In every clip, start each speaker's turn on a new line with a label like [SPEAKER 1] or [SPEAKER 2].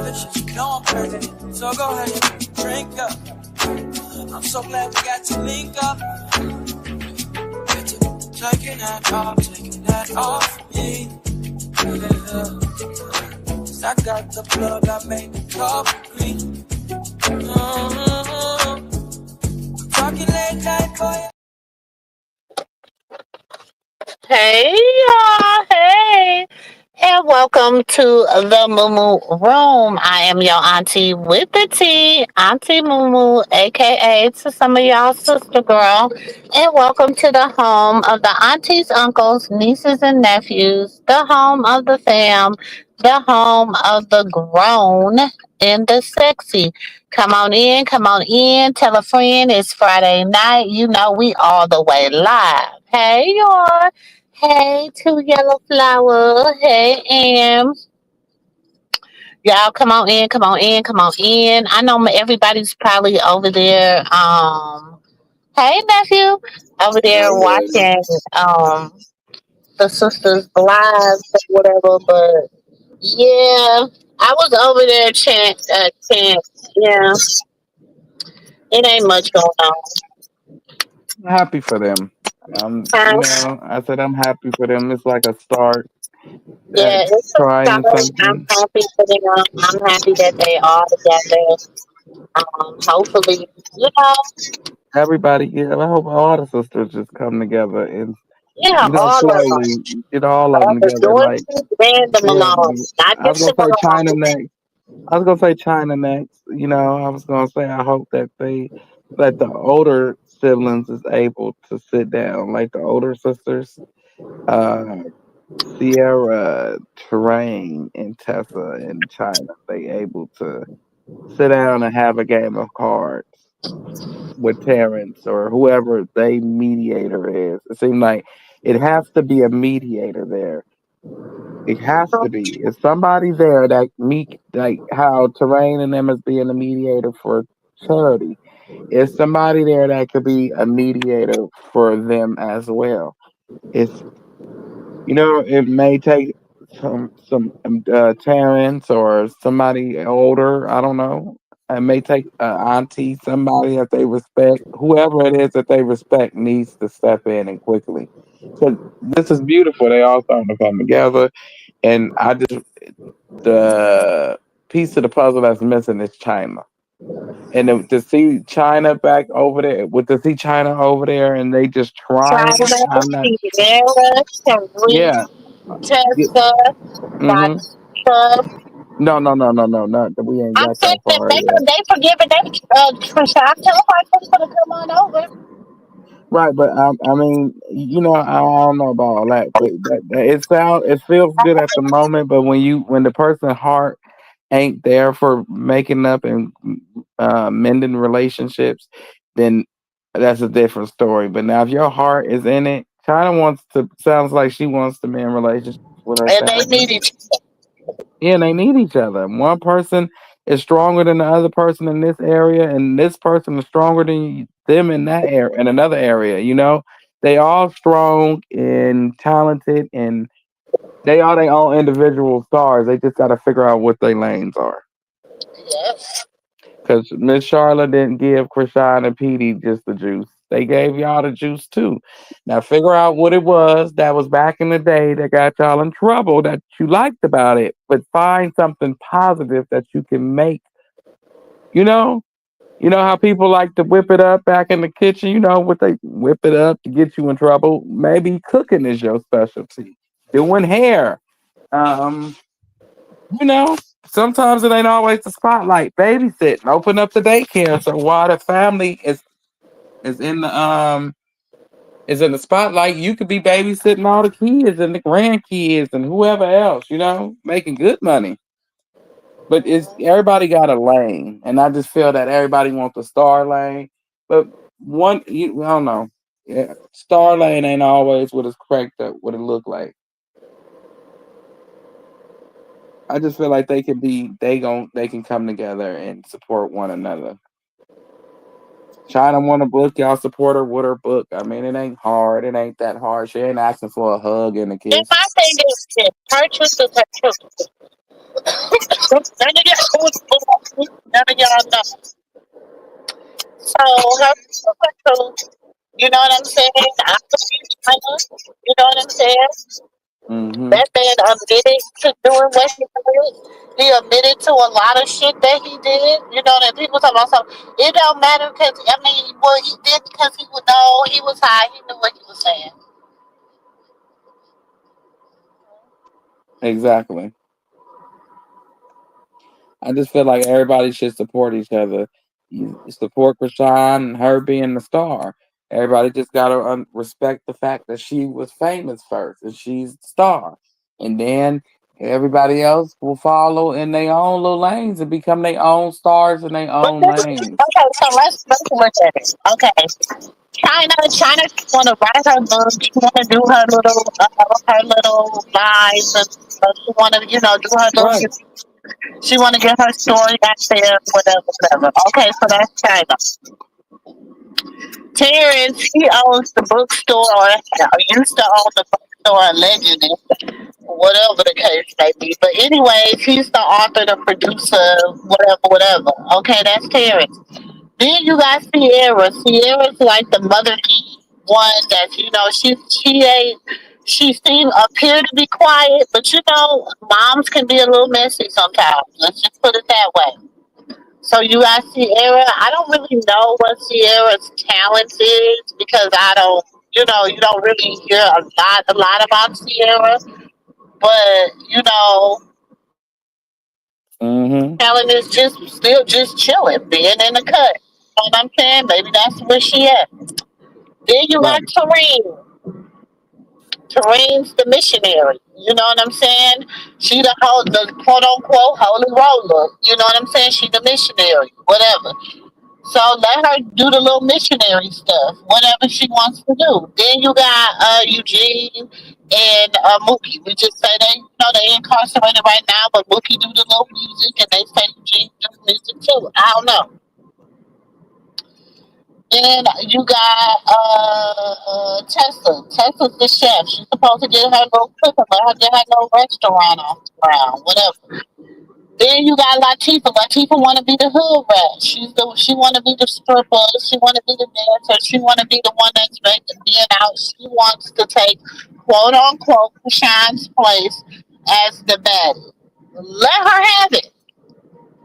[SPEAKER 1] lavish, you know I'm crazy. So go ahead and drink up. I'm so glad we got to link up. Taking that off me. Yeah. 'Cause I got the plug, I made the top green. Talking late night for you.
[SPEAKER 2] Hey y'all, hey, and welcome to the Moo Room. I am your auntie with the tea, Auntie Moo, aka to some of y'all sister girl, and welcome to the home of the aunties, uncles, nieces, and nephews, the home of the fam, the home of the grown and the sexy. Come on in, tell a friend it's Friday night. You know we all the way live. Hey y'all. Hey, two yellow flower. Hey, Am. Y'all, come on in, come on in, come on in. I know everybody's probably over there. Hey, nephew, over there watching the sisters live or whatever. But yeah, I was over there chant. Yeah, it ain't much going on.
[SPEAKER 3] Happy for them.
[SPEAKER 2] Huh?
[SPEAKER 3] I said I'm happy for them. It's like a start at
[SPEAKER 2] Yeah, it's a
[SPEAKER 3] trying
[SPEAKER 2] start. I'm
[SPEAKER 3] something.
[SPEAKER 2] happy for them. I'm happy that they are together. Hopefully, you know,
[SPEAKER 3] Everybody, yeah, I hope all the sisters just come together and
[SPEAKER 2] yeah, all of them.
[SPEAKER 3] slowly get all of
[SPEAKER 2] All
[SPEAKER 3] them
[SPEAKER 2] the
[SPEAKER 3] together. Like,
[SPEAKER 2] Jordans and the
[SPEAKER 3] yeah,
[SPEAKER 2] Malones, not
[SPEAKER 3] I was
[SPEAKER 2] just
[SPEAKER 3] gonna
[SPEAKER 2] the
[SPEAKER 3] say China
[SPEAKER 2] Malones.
[SPEAKER 3] next. I was gonna say China next. I was gonna say I hope that the older siblings is able to sit down, like the older sisters. Uh, Sierra, Terrain, and Tessa in China, they able to sit down and have a game of cards with Terrence or whoever they mediator is. It seems like it has to be a mediator there. It has to be. It's somebody there that meet like how Terrain and them is being a mediator for Charity. It's somebody there that could be a mediator for them as well. It's it may take some Terrence or somebody older. I don't know. It may take auntie, somebody that they respect. Whoever it is that they respect needs to step in and quickly. Because this is beautiful. They all starting to come together, and the piece of the puzzle that's missing is China. And to see China back over there, to see China over there, and they just trying.
[SPEAKER 2] China,
[SPEAKER 3] I'm not.
[SPEAKER 2] Sierra, Tariq,
[SPEAKER 3] Yeah.
[SPEAKER 2] Tessa,
[SPEAKER 3] Mm-hmm.
[SPEAKER 2] Rashida.
[SPEAKER 3] No, no, no, no, no, no. We ain't
[SPEAKER 2] I'm
[SPEAKER 3] got
[SPEAKER 2] saying
[SPEAKER 3] that
[SPEAKER 2] that
[SPEAKER 3] far yet.
[SPEAKER 2] they forgive it. They Trisha, tell her to come on over.
[SPEAKER 3] Right, but I mean, I don't know about all that, but it feels good at the moment. But when the person's heart ain't there for making up and mending relationships, then that's a different story. But now, if your heart is in it, China sounds like she wants to mend relationships with her
[SPEAKER 2] And they
[SPEAKER 3] family.
[SPEAKER 2] need each
[SPEAKER 3] Yeah, and they need each other. One person is stronger than the other person in this area, and this person is stronger than them in that area, in another area. They all strong and talented, and they are their own individual stars. They just got to figure out what their lanes are.
[SPEAKER 2] other.
[SPEAKER 3] Because Miss Charlotte didn't give Krishan and Petey just the juice. They gave y'all the juice too. Now figure out what it was that was back in the day that got y'all in trouble that you liked about it, but find something positive that you can make. You know, you know how people like to whip it up back in the kitchen. You know what they whip it up to get you in trouble. Maybe cooking is your specialty. Doing hair. Um, sometimes it ain't always the spotlight. Babysitting, open up the daycare. So while the family is in the spotlight, you could be babysitting all the kids and the grandkids and whoever else. Making good money. But it's everybody got a lane, and I just feel that everybody wants the star lane. But I don't know. Yeah, star lane ain't always what it's cracked up, what it look like. I just feel like they can come together and support one another. China want a book, y'all support her with her book. I mean, it ain't hard. It ain't that hard. She ain't asking for a hug and a
[SPEAKER 2] And
[SPEAKER 3] kiss.
[SPEAKER 2] my thing is this: her truth is her truth. None of y'all know. So her so, you know what I'm saying? I believe China. You know what I'm saying?
[SPEAKER 3] Mm-hmm.
[SPEAKER 2] That man admitted to doing what he did. He admitted to a lot of shit that he did. You know that people talk about something. It don't matter because I mean, well, he did because he would know he was high. He knew what he was saying.
[SPEAKER 3] Exactly. I just feel like everybody should support each other. You support Krishan and her being the star. Everybody just gotta respect the fact that she was famous first and she's the star, and then everybody else will follow in their own little lanes and become their own stars in their
[SPEAKER 2] But
[SPEAKER 3] own
[SPEAKER 2] this,
[SPEAKER 3] lanes.
[SPEAKER 2] okay, so let's look at it. Okay, China want to write her book. She want to do her little lives, and she want to do her little.
[SPEAKER 3] Right.
[SPEAKER 2] She want to get her story out there, whatever, whatever. Okay, so that's China. Terrence, he owns the bookstore, or used to own the bookstore, allegedly, whatever the case may be. But anyways, he's the author, the producer, whatever, whatever. Okay, that's Terrence. Then you got Sierra. Sierra's like the motherly one that she ain't. She seem appear to be quiet, but moms can be a little messy sometimes. Let's just put it that way. So you got Sierra. I don't really know what Sierra's talent is because I don't. You don't really hear a lot about Sierra. But
[SPEAKER 3] Mm-hmm.
[SPEAKER 2] talent is just still just chilling, being in the cut. You know what I'm saying? Maybe that's where she at. Then you got
[SPEAKER 3] Right.
[SPEAKER 2] Tareen. Tareen's the missionary. You know what I'm saying? She the quote unquote holy roller. You know what I'm saying? She the missionary, whatever. So let her do the little missionary stuff, whatever she wants to do. Then you got Eugene and Mookie. We just say they incarcerated right now, but Mookie do the little music, and they say Eugene do music too. I don't know. Then you got Tessa. Tessa's the chef. She's supposed to get her little cooking, let her get her little restaurant off the ground, whatever. Then you got Latifah. Latifah want to be the hood rat. She want to be the stripper. She want to be the dancer. She want to be the one that's being out. She wants to take quote unquote Krishan's place as the baddie. Let her have it.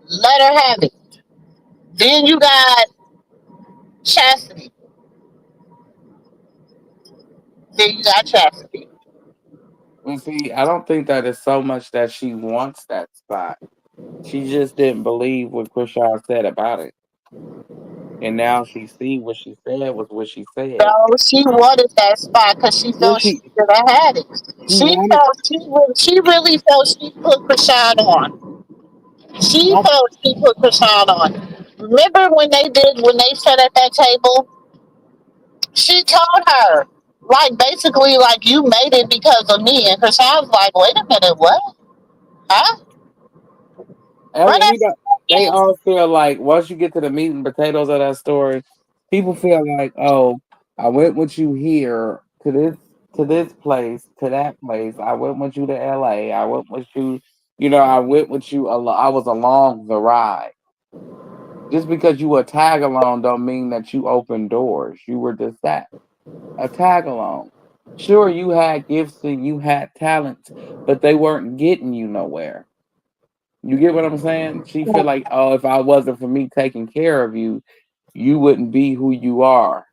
[SPEAKER 2] Let her have it. Then you got Chastity. Then you got Chastity.
[SPEAKER 3] And see, I don't think that it's so much that she wants that spot. She just didn't believe what Krishan said about it. And now she see what she said was what she
[SPEAKER 2] So
[SPEAKER 3] said.
[SPEAKER 2] she wanted that spot because she
[SPEAKER 3] Yeah,
[SPEAKER 2] felt she should have had it.
[SPEAKER 3] she wanted.
[SPEAKER 2] She really felt she put Krishan on. She
[SPEAKER 3] I,
[SPEAKER 2] felt she put Krishan on. Remember when they sat at that table? She told her, like, basically, like, you made it because of me. And Krishan was like, wait a minute, what? Huh? Run that
[SPEAKER 3] Everybody, they
[SPEAKER 2] again.
[SPEAKER 3] all feel like once you get to the meat and potatoes of that story, people feel like, oh, I went with you here to this place to that place. I went with you to L.A. I went with you. I went with you. I was along the ride. Just because you were tag along don't mean that you opened doors. You were just that, a tag along. Sure, you had gifts and you had talents, but they weren't getting you nowhere. You get what I'm saying? She feel like, oh, if I wasn't for me taking care of you, you wouldn't be who you are,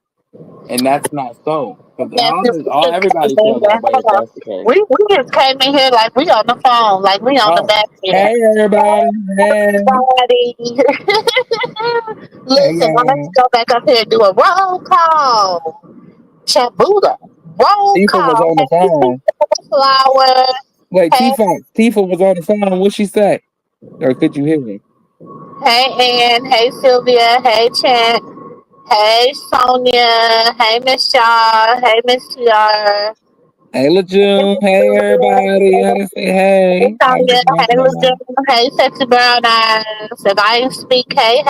[SPEAKER 3] and that's not so. Because
[SPEAKER 2] Nephew, we
[SPEAKER 3] all
[SPEAKER 2] just came
[SPEAKER 3] everybody
[SPEAKER 2] in
[SPEAKER 3] feel that
[SPEAKER 2] here.
[SPEAKER 3] way if
[SPEAKER 2] Hold on.
[SPEAKER 3] that's the case.
[SPEAKER 2] We just came in here like we on the phone, like we on the
[SPEAKER 3] Oh,
[SPEAKER 2] back end.
[SPEAKER 3] hey everybody, hey,
[SPEAKER 2] Everybody.
[SPEAKER 3] hey
[SPEAKER 2] Listen, now let's
[SPEAKER 3] y'all.
[SPEAKER 2] go back up here and do a roll call. Chabuda. Roll
[SPEAKER 3] Tifa was
[SPEAKER 2] call.
[SPEAKER 3] on the
[SPEAKER 2] Hey,
[SPEAKER 3] phone.
[SPEAKER 2] Flower.
[SPEAKER 3] Wait,
[SPEAKER 2] Hey,
[SPEAKER 3] Tifa was on the phone. What she say? Or could you hear me?
[SPEAKER 2] hey, Ann. Hey, Sylvia. Hey, Chant. Hey, Sonia. Hey, Miss Shaw. Hey, Miss TR.
[SPEAKER 3] Hey,
[SPEAKER 2] Hey,
[SPEAKER 3] LeJune.
[SPEAKER 2] Miss
[SPEAKER 3] Hey everybody. I
[SPEAKER 2] Sylvia.
[SPEAKER 3] done say
[SPEAKER 2] Hey,
[SPEAKER 3] hey. How
[SPEAKER 2] Sonia. Hey,
[SPEAKER 3] y'all?
[SPEAKER 2] LeJean. Hey, Sexy Brown Eyes. If I ain't speak, hey,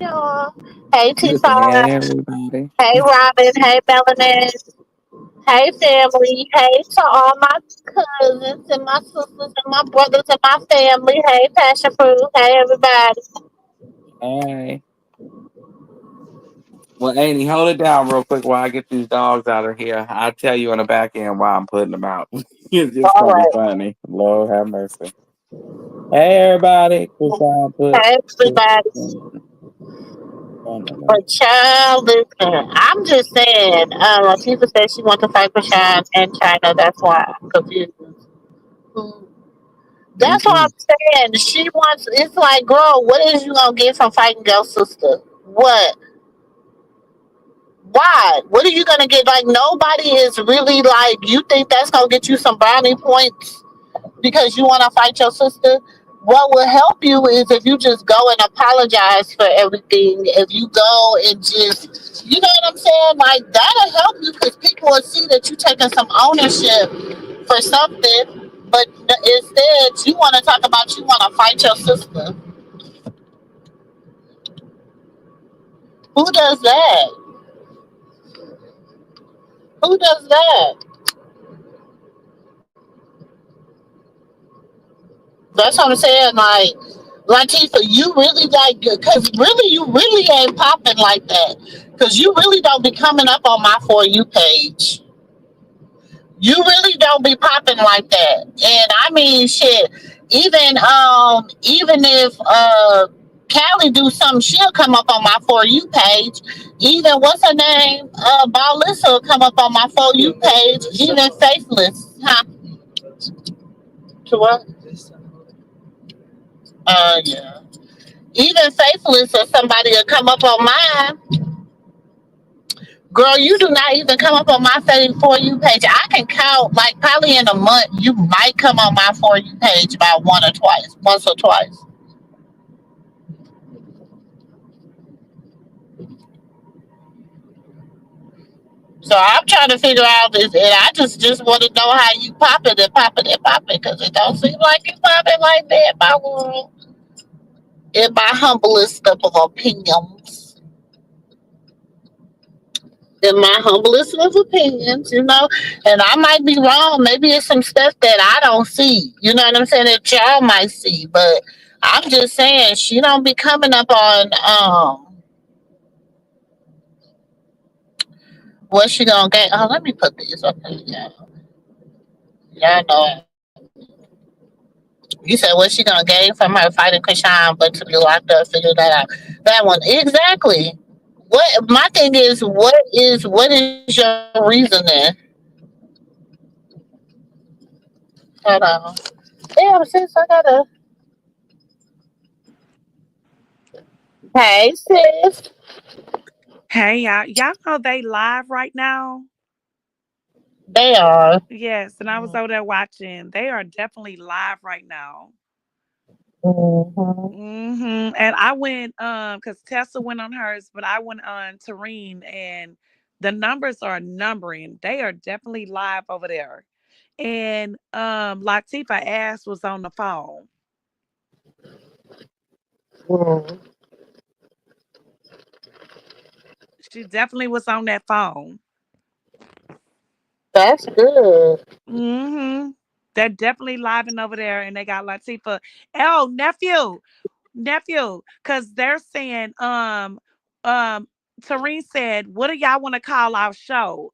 [SPEAKER 2] y'all. Hey,
[SPEAKER 3] You just say hey
[SPEAKER 2] T5.
[SPEAKER 3] everybody.
[SPEAKER 2] Hey, Robin. Hey, Melanin. Hey family, hey to all my cousins and my sisters and my brothers and my family. Hey Passion Fruit, hey everybody.
[SPEAKER 3] Hey. Well, Amy, hold it down real quick while I get these dogs out of here. I'll tell you on the back end why I'm putting them out. It's just
[SPEAKER 2] All
[SPEAKER 3] gonna be
[SPEAKER 2] right.
[SPEAKER 3] funny. Lord have mercy. Hey everybody, Krishan put
[SPEAKER 2] Hey
[SPEAKER 3] put
[SPEAKER 2] everybody.
[SPEAKER 3] on the link.
[SPEAKER 2] But child, listen, I'm just saying, Latifah said she wants to fight for Shine and China. That's why I'm confused.
[SPEAKER 3] Me
[SPEAKER 2] That's what
[SPEAKER 3] too.
[SPEAKER 2] I'm saying. She wants. It's like, girl, what is you gonna get from fighting your sister? What? Why? What are you gonna get? Like nobody is really like. You think that's gonna get you some brownie points because you want to fight your sister? What will help you is if you just go and apologize for everything. If you go and just, you know what I'm saying? Like that'll help you because people will see that you taking some ownership for something. But instead, you want to talk about you want to fight your sister. Who does that? Who does that? That's what I'm saying. Like, Latifah, you really like, because really, you really ain't popping like that. Because you really don't be coming up on my For You page. You really don't be popping like that. And I mean, shit, even if Callie do something, she'll come up on my For You page. Even, what's her name? Ballissa will come up on my For You page. Even Faithless. Huh? To what? Yeah. Even Faithless or somebody will come up on mine. Girl, you do not even come up on my For You page. I can count, like, probably in a month, you might come on my For You page about once or twice. So I'm trying to figure out this, and I just want to know how you pop it and pop it and pop it, because it don't seem like you pop it like that, my world. In my humblest of opinions. In my humblest of opinions, and I might be wrong. Maybe it's some stuff that I don't see. You know what I'm saying? That y'all might see, but I'm just saying she don't be coming up on what she gonna get. Oh, let me put this up here. Yeah, y'all know. You said what she gonna gain from her fighting Krishan, but to be locked up, figure that out. That one exactly. What my thing is, what is your reasoning? Hold on. Damn, sis, I gotta. Hey, sis.
[SPEAKER 4] Hey y'all know they live right now.
[SPEAKER 2] They are.
[SPEAKER 4] Yes, and I was over there watching. They are definitely live right now.
[SPEAKER 2] Mm-hmm.
[SPEAKER 4] And I went because Tessa went on hers, but I went on Tareen, and the numbers are numbering. They are definitely live over there. And Latifah ass was on the phone.
[SPEAKER 2] Mm.
[SPEAKER 4] She definitely was on that phone.
[SPEAKER 2] That's good.
[SPEAKER 4] hmm They're definitely living over there, and they got Latifah. Oh, nephew, because they're saying, Tareen said, "What do y'all want to call our show?"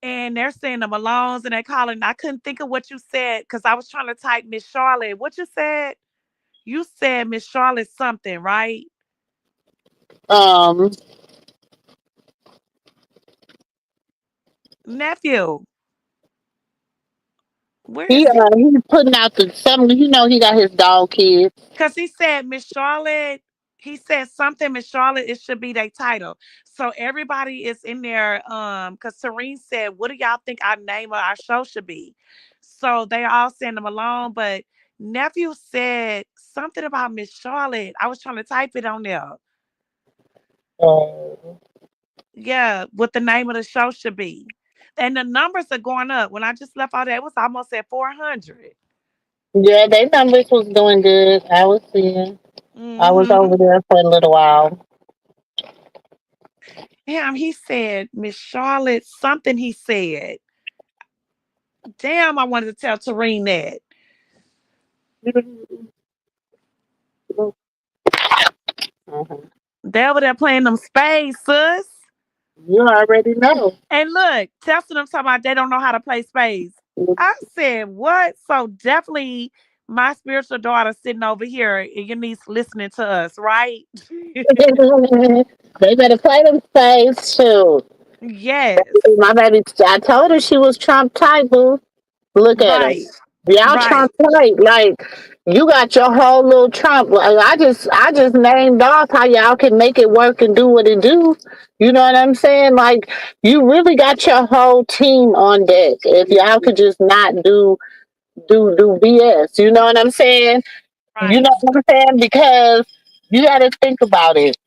[SPEAKER 4] And they're saying the Malones, and they're calling. I couldn't think of what you said because I was trying to type Miss Charlotte. What you said? You said Miss Charlotte something, right,
[SPEAKER 2] Um,
[SPEAKER 4] nephew? Where
[SPEAKER 2] he
[SPEAKER 4] is he?
[SPEAKER 2] he's putting out the some. He got his dog kids.
[SPEAKER 4] Because he said Miss Charlotte. He said something Miss Charlotte. It should be their title. So everybody is in there. Because Serene said, "What do y'all think our name of our show should be?" So they all saying them alone. But nephew said something about Miss Charlotte. I was trying to type it on there.
[SPEAKER 2] Uh,
[SPEAKER 4] Yeah, what the name of the show should be. And the numbers are going up. When I just left out there, it was almost at 400.
[SPEAKER 2] yeah, they numbers was doing good. I was seeing. I was
[SPEAKER 4] Mm-hmm.
[SPEAKER 2] over there for a little while.
[SPEAKER 4] Damn, he said Miss Charlotte something he said. Damn, I wanted to tell Tareen that.
[SPEAKER 2] Mhm.
[SPEAKER 4] They over there playing them spades, sis.
[SPEAKER 2] You already know.
[SPEAKER 4] And look, testing them talking about they don't know how to play spades. I said, what? So definitely my spiritual daughter sitting over here and your niece listening to us, right?
[SPEAKER 2] They better play them spades too.
[SPEAKER 4] Yes.
[SPEAKER 2] My baby, I told her she was Trump type, boo. Look at her.
[SPEAKER 4] Right.
[SPEAKER 2] Y'all
[SPEAKER 4] Right.
[SPEAKER 2] Trump tight. Like you got your whole little Trump. Like, I just named off how y'all can make it work and do what it do. You know what I'm saying? Like you really got your whole team on deck. If y'all could just not do BS. You know what I'm saying? You know
[SPEAKER 4] Right.
[SPEAKER 2] what I'm saying? Because you got to think about it.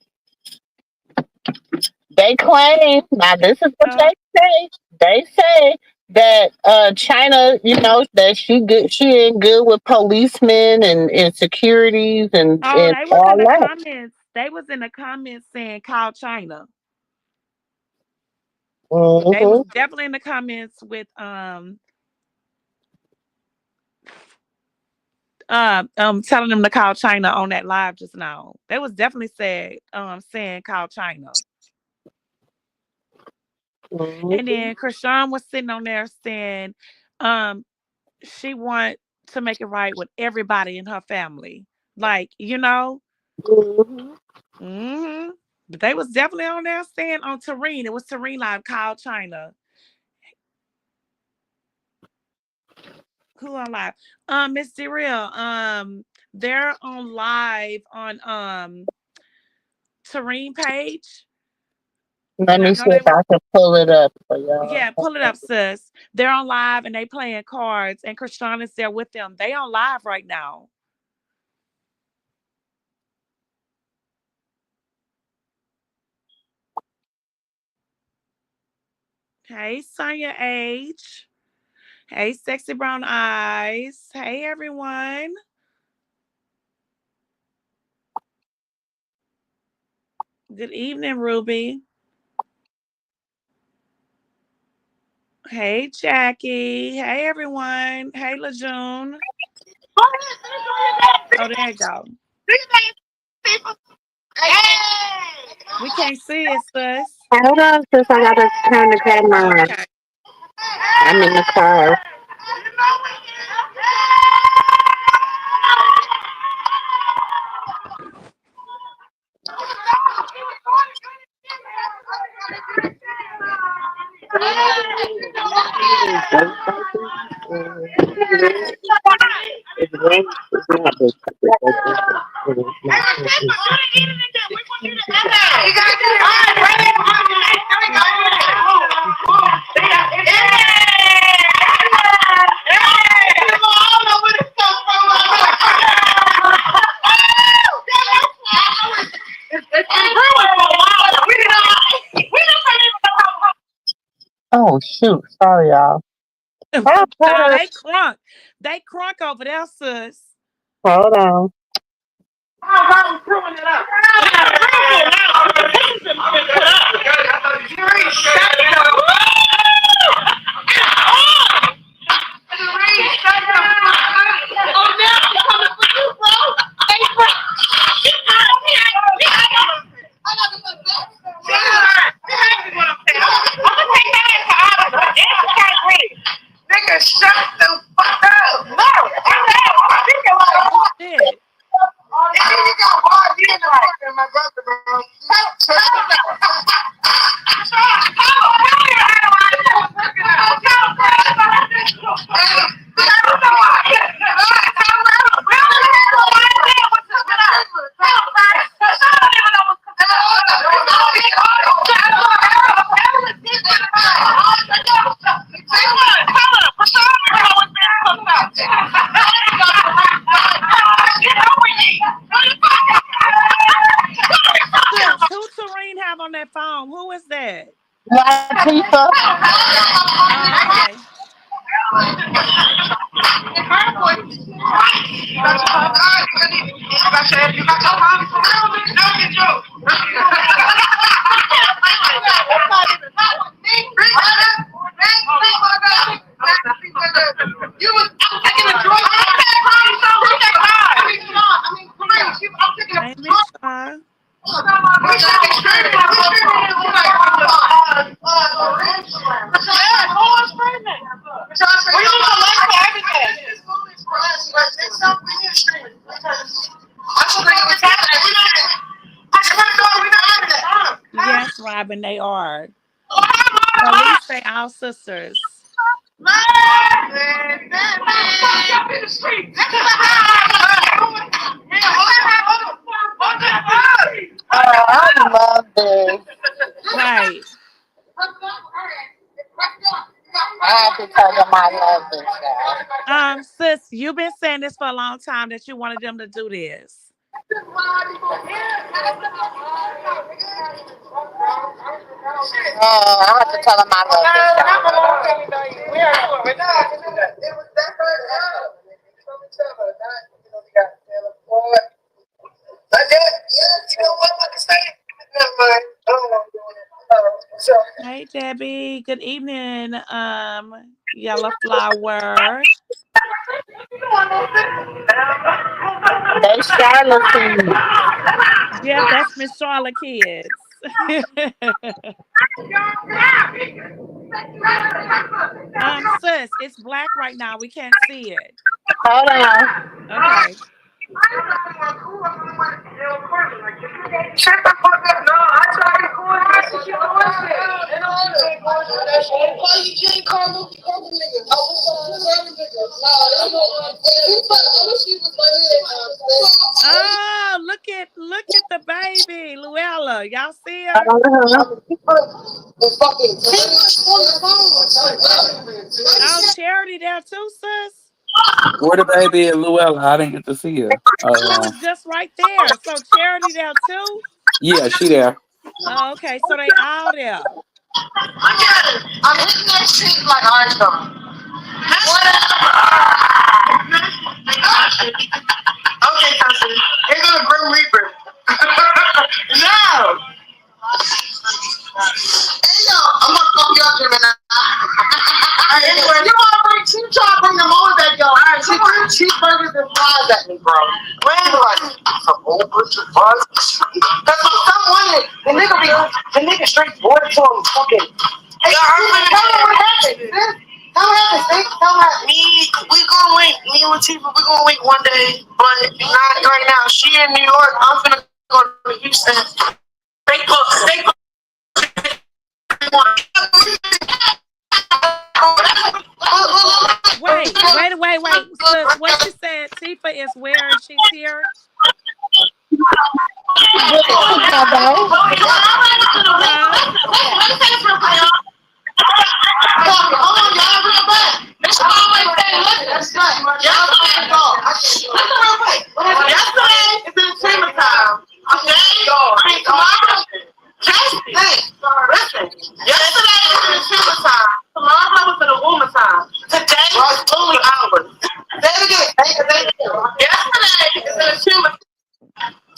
[SPEAKER 2] They claim now. This is what
[SPEAKER 4] Uh,
[SPEAKER 2] they say. They say that China, that she ain't good with policemen and securities
[SPEAKER 4] oh,
[SPEAKER 2] and
[SPEAKER 4] they was in
[SPEAKER 2] all
[SPEAKER 4] the
[SPEAKER 2] that.
[SPEAKER 4] comments. They was in the comments saying call China. They was
[SPEAKER 2] Hmm.
[SPEAKER 4] definitely in the comments with telling them to call China on that live just now. They was definitely said saying call China. And
[SPEAKER 2] Hmm.
[SPEAKER 4] then Krishan was sitting on there saying um she want to make it right with everybody in her family. Like,
[SPEAKER 2] Hmm.
[SPEAKER 4] hmm But they was definitely on there saying on Tareen. It was Tareen live call China. Who on live? Miss Real. They're on live on Tareen page.
[SPEAKER 2] Let
[SPEAKER 4] I
[SPEAKER 2] me
[SPEAKER 4] know
[SPEAKER 2] see
[SPEAKER 4] they
[SPEAKER 2] if
[SPEAKER 4] was.
[SPEAKER 2] I can pull it up for y'all.
[SPEAKER 4] Yeah, pull it up, sis. They're on live and they playing cards, and Krishan is there with them. They on live right now. Hey, Sonya H. Hey, Sexy Brown Eyes. Hey, everyone. Good evening, Ruby. Hey, Jackie. Hey, everyone. Hey, LaJune. Oh, there you go. We can't see it, sis.
[SPEAKER 2] Hold on, sis. I gotta turn the camera on.
[SPEAKER 4] Okay.
[SPEAKER 2] I'm in the car. It's raining. It's not this. Oh shoot! Sorry, y'all. Hold
[SPEAKER 4] Nah,
[SPEAKER 2] on.
[SPEAKER 4] they crunk. They crunk over there, sis.
[SPEAKER 2] Hold on. Nigga, shut the fuck up. No,
[SPEAKER 4] Oh, shit.
[SPEAKER 2] you got hard in my brother, bro.
[SPEAKER 4] Sis, who Tareen have on that phone? Who is that?
[SPEAKER 2] Latifah.
[SPEAKER 4] Oh, okay. Hey, Miss Shaw. Yes, Robin, they are. Police say all sisters.
[SPEAKER 2] I love this.
[SPEAKER 4] Right.
[SPEAKER 2] I have to tell them I love this guy.
[SPEAKER 4] Sis, you've been saying this for a long time that you wanted them to do this.
[SPEAKER 2] I have to tell them I love this
[SPEAKER 4] Hey, Debbie. Good evening, Yellow Flower.
[SPEAKER 2] guy. They Charlotte.
[SPEAKER 4] Yeah, that's Miss Charlotte kids. Sis, it's black right now. We can't see it.
[SPEAKER 2] Hold on.
[SPEAKER 4] Okay.
[SPEAKER 1] Shut the fuck up. No, I tried to record this and she bullshit. Why you can't call Luke other niggas? I was on the other niggas. No, that's not I wish he was right here.
[SPEAKER 4] Oh, look at the baby, Luella. Y'all see her? Oh, Charity there too, sis.
[SPEAKER 3] Where the baby and Luella? I didn't get to see her.
[SPEAKER 4] She was just right there. So Charity there too?
[SPEAKER 3] Yeah, she there.
[SPEAKER 4] Oh, okay, so they all there.
[SPEAKER 1] I'm hitting that shit like Armstrong. Okay, cousin. Here go the Grim Reaper. No! Hey, yo, I'm gonna fuck you up here, man. Anyway, you wanna bring, she try to bring them over that, yo. Alright, she threw cheeseburgers and fries at me, bro. When, like, a whole bunch of fries? Cause for some women, the nigga straight bored to him fucking. Hey, tell me what happened, sis. Tell me what happened, sis. Tell me. We gonna wait. Me and Latifah, we gonna wait one day, but not right now. She in New York. I'm finna go to Houston. They put.
[SPEAKER 4] Wait. Sis, what you said, Tifa is where and she's here?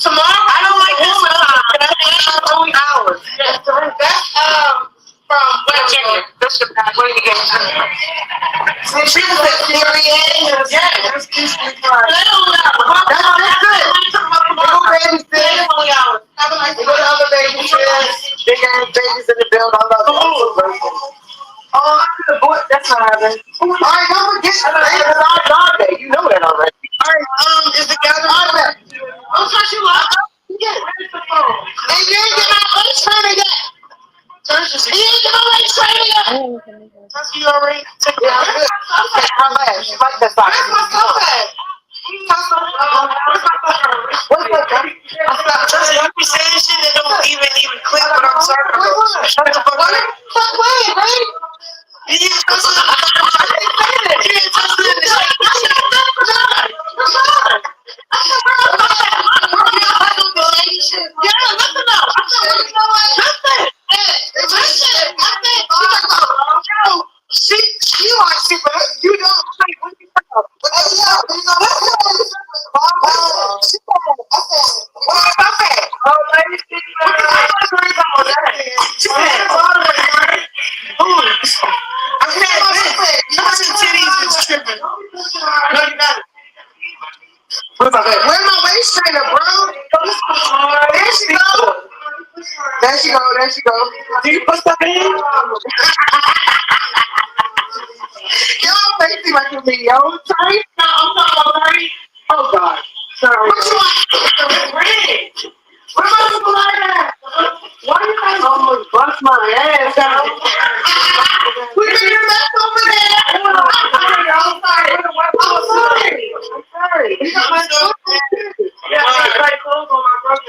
[SPEAKER 1] Tomorrow, I don't like this time. Only hours. That's from Virginia. That's the pack. What are you getting? She was at Syria. Yeah, that's good. That's good. Go babysit. Only hours. Go to other babysitters. Big ass babies in the building. I love you. Oh, I could have bought. That's not happening. All right, don't forget. It's our dog day. You know that already. All right, is the gathering? I'm trying to lock up. Yeah, where's the phone? And you ain't get my face training yet. You ain't get my face training yet. That's you already took it out. Okay, her last. She like that sock. Where's my stuff at? What's that? You be saying shit that don't even click what I'm talking about. Shut the fuck up. Stop playing, man. You didn't touch it. You didn't touch it. There she go. There she go. Do you put stuff in? Y'all make it seem like a video. Sorry? No, I'm talking about sorry. Oh, God. Sorry. What you want? Red. What about people like that? Why you guys almost bust my ass out? We did your best over there. I'm sorry. I'm sorry. I'm sorry. You got my stuff. Yeah, I got tight clothes on my brother.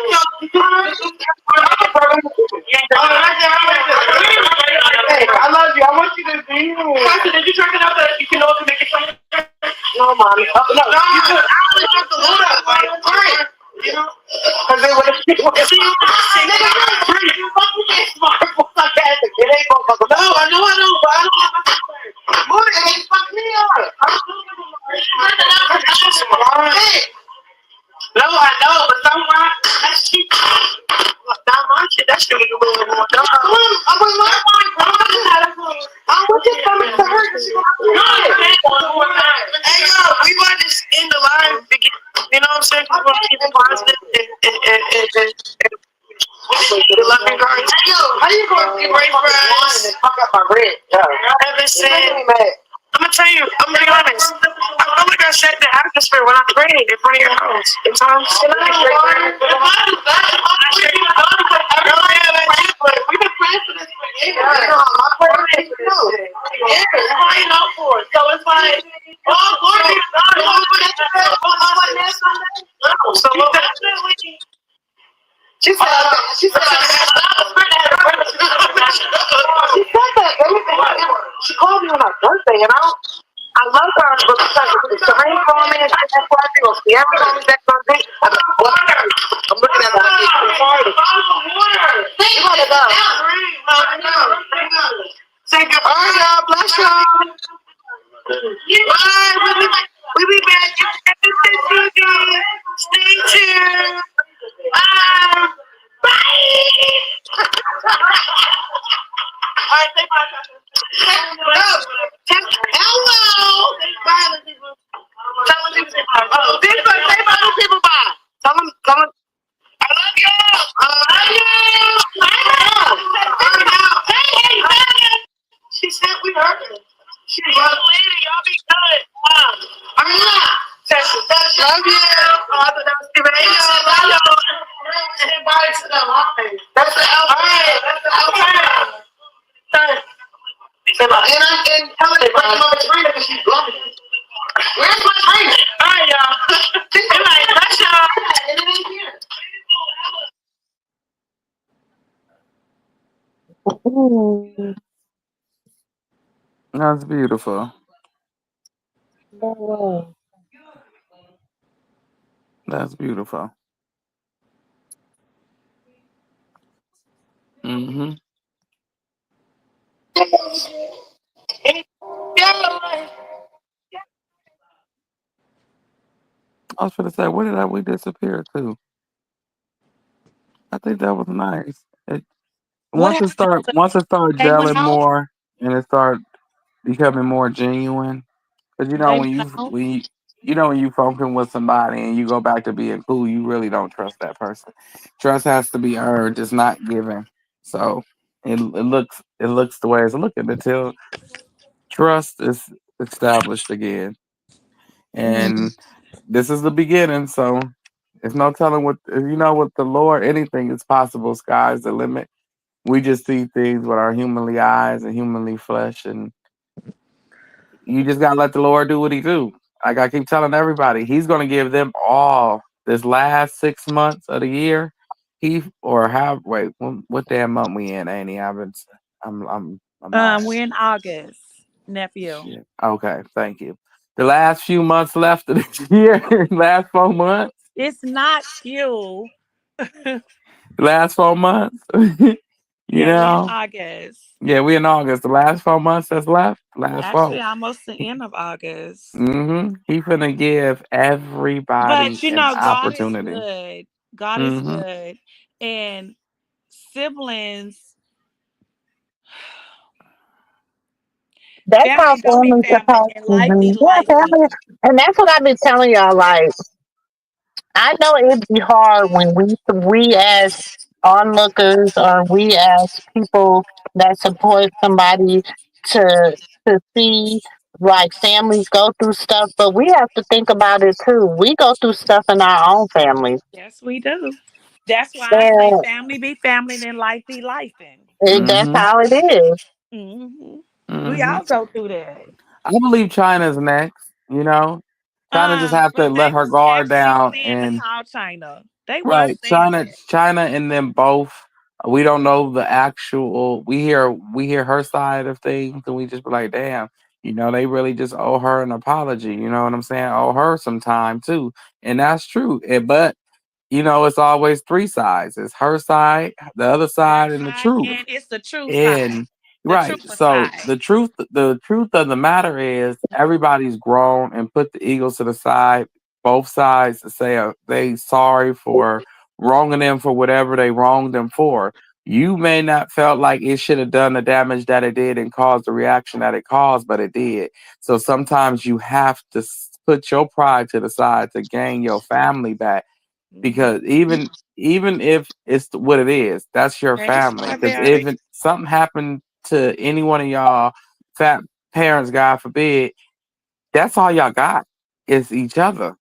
[SPEAKER 1] Hey, I love you. I want you to be here. Did you turn it up that you can also make it funny? No, mommy. No, you could. I only have to load up. Right. You know? Because they would have seen you. Nigga, you fucking get smart. It ain't gonna fuck. No, I know, but I don't have my Move it, it ain't fucking me up. I'm still no, I know, but someone that shit, not my shit. That shit was a little more dumb. I was like, I was just coming to her. Hey, yo, we want to end the line. You know what I'm saying? We want to keep it positive and the loving guards. Yo, how you going to get ready for us? Fuck up my red. Ever said. I'm gonna tell you, I'm gonna be honest. I feel like I set the atmosphere when I prayed in front of your house. In times, we've been praying for this for years. My prayer is too. Yeah, it's crying out for it. So it's like, oh, Lord, so definitely. She said that. She said that. She called me on her birthday, and I love her, but because Serene called me and she said, "Well, I think Sierra called me that birthday." I'm looking at her like it's party. You gotta go. Say goodbye, y'all. Bless y'all. Bye. We'll be back. Stay tuned. Bye. All right, say bye. Hello. Bye, people. Tell them people say bye. Oh, say bye to people bye. Tell them. I love y'all. Hey. She said we heard her. She loves later. Y'all be good. I'm not. Love you. Oh, I thought that was Stephen A. Love y'all. And bye to the line. That's the outside. That's the outside. And tell her to bring Mama Trina because she's blowing. Where's my trainer? All right, y'all. Good night. Bless y'all. And it ain't here.
[SPEAKER 3] That's beautiful. That's beautiful. Mm-hmm. I was gonna say, where did we disappear to? I think that was nice. Once it start
[SPEAKER 4] They went
[SPEAKER 3] gelling
[SPEAKER 4] out.
[SPEAKER 3] more and it start becoming more genuine, because
[SPEAKER 4] They
[SPEAKER 3] when
[SPEAKER 4] went out.
[SPEAKER 3] when you fucking with somebody and you go back to being cool, you really don't trust that person. Trust has to be earned; it's not given. So it looks the way it's looking until trust is established again. And this is the beginning, so there's no telling what with the Lord, anything is possible. Sky's the limit. We just see things with our humanly eyes and humanly flesh, and you just gotta let the Lord do what He do. Like I keep telling everybody, He's gonna give them all this last 6 months of the year. What damn month we in, Annie? I'm lost.
[SPEAKER 4] We're in August, nephew.
[SPEAKER 3] Shit. Okay, thank you. The last few months left of this year, last 4 months,
[SPEAKER 4] It's not you.
[SPEAKER 3] last 4 months.
[SPEAKER 4] Yeah, we're in August.
[SPEAKER 3] Yeah, we in August. The last 4 months that's left, last
[SPEAKER 4] Actually,
[SPEAKER 3] four.
[SPEAKER 4] almost the end of August.
[SPEAKER 3] He finna give everybody
[SPEAKER 4] But you
[SPEAKER 3] an
[SPEAKER 4] know, God is
[SPEAKER 3] opportunity.
[SPEAKER 4] good. God is
[SPEAKER 3] Mm-hmm.
[SPEAKER 4] good. And siblings,
[SPEAKER 2] That's how
[SPEAKER 4] family gonna be
[SPEAKER 2] family's
[SPEAKER 4] family
[SPEAKER 2] supposed
[SPEAKER 4] and
[SPEAKER 2] to
[SPEAKER 4] life be
[SPEAKER 2] be. Yeah,
[SPEAKER 4] life.
[SPEAKER 2] family. And that's what I've been telling y'all. Like, I know it'd be hard when we as onlookers or we as people that support somebody to see like families go through stuff, but we have to think about it too. We go through stuff in our own families.
[SPEAKER 4] Yes, we do. That's why I say
[SPEAKER 2] And
[SPEAKER 4] family be family and life be life.
[SPEAKER 2] that's
[SPEAKER 3] Mm-hmm.
[SPEAKER 2] how it is.
[SPEAKER 4] Mm-hmm. We
[SPEAKER 3] Mm-hmm.
[SPEAKER 4] all go through that.
[SPEAKER 3] I believe China's next. You know, China just have to
[SPEAKER 4] But
[SPEAKER 3] let
[SPEAKER 4] they
[SPEAKER 3] her
[SPEAKER 4] was
[SPEAKER 3] guard
[SPEAKER 4] actually
[SPEAKER 3] down
[SPEAKER 4] saying to
[SPEAKER 3] and
[SPEAKER 4] call China. They was
[SPEAKER 3] right,
[SPEAKER 4] saying
[SPEAKER 3] China, and them both. We don't know the actual. We hear her side of things, and we just be like, damn. They really just owe her an apology. You know what I'm saying? Owe her some time too, and that's true. But it's always three sides. It's her side, the other
[SPEAKER 4] their
[SPEAKER 3] side, and the
[SPEAKER 4] side,
[SPEAKER 3] truth.
[SPEAKER 4] and it's the truth side,
[SPEAKER 3] And
[SPEAKER 4] the
[SPEAKER 3] right.
[SPEAKER 4] truthful
[SPEAKER 3] So
[SPEAKER 4] side.
[SPEAKER 3] the truth of the matter is everybody's grown and put the egos to the side, both sides to say they sorry for wronging them for whatever they wronged them for. You may not felt like it should have done the damage that it did and caused the reaction that it caused, but it did. So sometimes you have to put your pride to the side to gain your family back
[SPEAKER 4] Mhm.
[SPEAKER 3] because even if it's what it is, that's your
[SPEAKER 4] Hey,
[SPEAKER 3] family. Because
[SPEAKER 4] Strawberry.
[SPEAKER 3] if something happened to any one of y'all fat parents, God forbid, that's all y'all got is each other.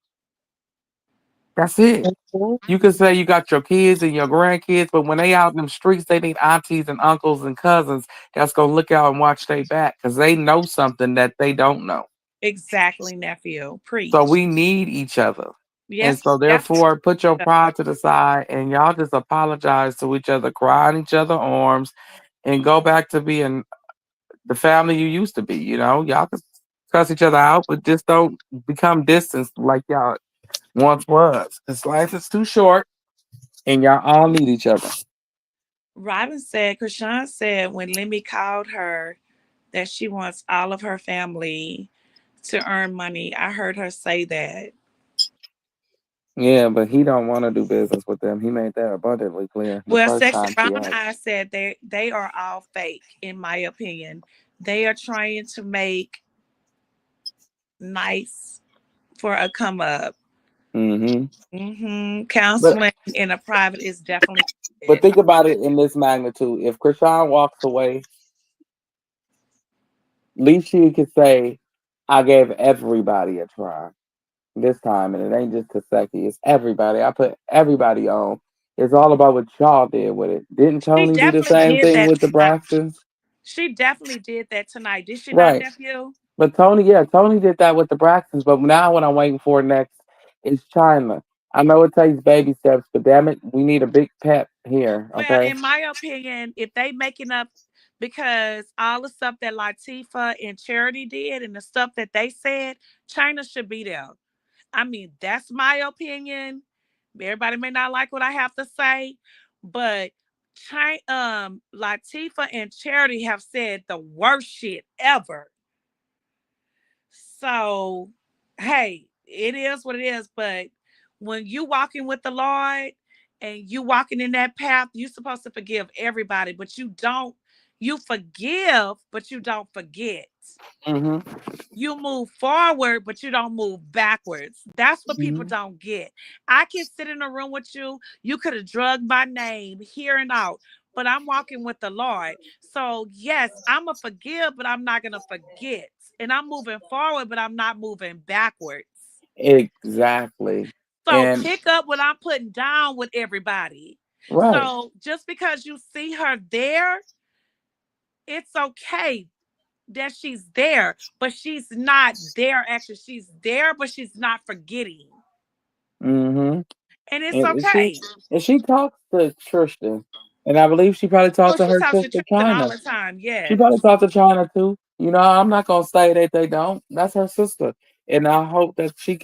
[SPEAKER 3] That's it.
[SPEAKER 2] Mhm.
[SPEAKER 3] You can say you got your kids and your grandkids, but when they out in them streets, they need aunties and uncles and cousins that's gonna look out and watch they back because they know something that they don't know.
[SPEAKER 4] Exactly, nephew.
[SPEAKER 3] So
[SPEAKER 4] Preach.
[SPEAKER 3] we need each other. And
[SPEAKER 4] Yes,
[SPEAKER 3] so
[SPEAKER 4] definitely.
[SPEAKER 3] therefore put your pride to the side and y'all just apologize to each other, cry in each other's arms, and go back to being the family you used to be. Y'all can cuss each other out, but just don't become distant like y'all once was. Because life is too short and y'all all need each other.
[SPEAKER 4] Robin said, Krishan said when Lemmy called her that she wants all of her family to earn money. I heard her say that.
[SPEAKER 3] Yeah, but he don't want to do business with them. He made that abundantly clear the
[SPEAKER 4] Well,
[SPEAKER 3] first
[SPEAKER 4] Sexy
[SPEAKER 3] time she
[SPEAKER 4] Brown
[SPEAKER 3] asked.
[SPEAKER 4] Eyes said they are all fake, in my opinion. They are trying to make nice for a come up.
[SPEAKER 3] Hmm. But
[SPEAKER 4] Counseling in a private is definitely
[SPEAKER 3] but
[SPEAKER 4] it.
[SPEAKER 3] think about it in this magnitude. If Krishan walks away, at least she could say, I gave everybody a try this time, and it ain't just Kaseki, it's everybody. I put everybody on. It's all about what y'all did with it. Didn't
[SPEAKER 4] She
[SPEAKER 3] Tony do the
[SPEAKER 4] definitely
[SPEAKER 3] same
[SPEAKER 4] did
[SPEAKER 3] thing
[SPEAKER 4] that
[SPEAKER 3] with the
[SPEAKER 4] tonight.
[SPEAKER 3] Braxtons?
[SPEAKER 4] She definitely did that tonight. Did she not,
[SPEAKER 3] Right.
[SPEAKER 4] nephew?
[SPEAKER 3] But Tony, yeah, Tony did that with the Braxtons. But now what I'm waiting for next is China. I know it takes baby steps, but damn it, we need a big pep here,
[SPEAKER 4] Well,
[SPEAKER 3] okay?
[SPEAKER 4] in my opinion, if they making up because all the stuff that Latifah and Charity did and the stuff that they said, China should be there. I mean, that's my opinion. Everybody may not like what I have to say, but Latifah and Charity have said the worst shit ever. So, hey, it is what it is. But when you walking with the Lord and you walking in that path, you're supposed to forgive everybody, but you don't. You forgive, but you don't forget.
[SPEAKER 3] Mm-hmm.
[SPEAKER 4] You move forward, but you don't move backwards. That's what people
[SPEAKER 3] Mm-hmm.
[SPEAKER 4] don't get. I can sit in a room with you. You could have drugged my name here and out, but I'm walking with the Lord. So, yes, I'm going to forgive, but I'm not going to forget. And I'm moving forward, but I'm not moving backwards.
[SPEAKER 3] Exactly.
[SPEAKER 4] So,
[SPEAKER 3] And
[SPEAKER 4] pick up what I'm putting down with everybody.
[SPEAKER 3] right.
[SPEAKER 4] So, just because you see her there, it's okay that she's there, but she's not there. Actually, she's there, but she's not forgetting,
[SPEAKER 3] Mm-hmm.
[SPEAKER 4] and it's
[SPEAKER 3] And she
[SPEAKER 4] okay.
[SPEAKER 3] and she talks to Tristan, and I believe she probably
[SPEAKER 4] Oh,
[SPEAKER 3] talked to
[SPEAKER 4] she
[SPEAKER 3] her
[SPEAKER 4] talks to
[SPEAKER 3] sister
[SPEAKER 4] Tristan all
[SPEAKER 3] China.
[SPEAKER 4] the time.
[SPEAKER 3] She probably
[SPEAKER 4] Yes,
[SPEAKER 3] talked to China too. I'm not gonna say that they don't. That's her sister, and I hope that she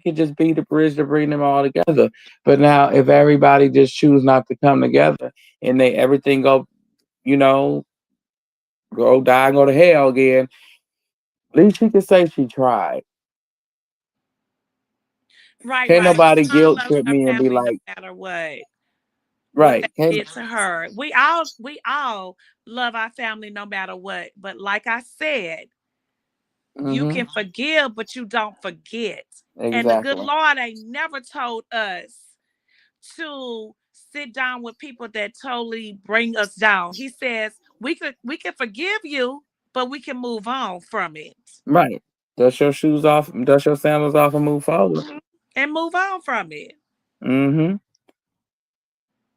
[SPEAKER 3] could just be the bridge to bring them all together. But now, if everybody just choose not to come together and they everything you know, go die and go to hell again, at least she could say she tried.
[SPEAKER 4] right,
[SPEAKER 3] Can't
[SPEAKER 4] right.
[SPEAKER 3] nobody
[SPEAKER 4] Krishan
[SPEAKER 3] guilt
[SPEAKER 4] loves
[SPEAKER 3] trip
[SPEAKER 4] her
[SPEAKER 3] me and be
[SPEAKER 4] family no
[SPEAKER 3] like,
[SPEAKER 4] matter what
[SPEAKER 3] right?
[SPEAKER 4] they did to her. We all love our family no matter what. But like I said, you
[SPEAKER 3] Mm-hmm.
[SPEAKER 4] can forgive, but you don't forget. And the good
[SPEAKER 3] Exactly.
[SPEAKER 4] Lord ain't never told us to sit down with people that totally bring us down. He says we can forgive you, but we can move on from it.
[SPEAKER 3] Right. Dust your shoes off, dust your sandals off, and move forward.
[SPEAKER 4] Mhm. And move on from it.
[SPEAKER 3] Mm-hmm.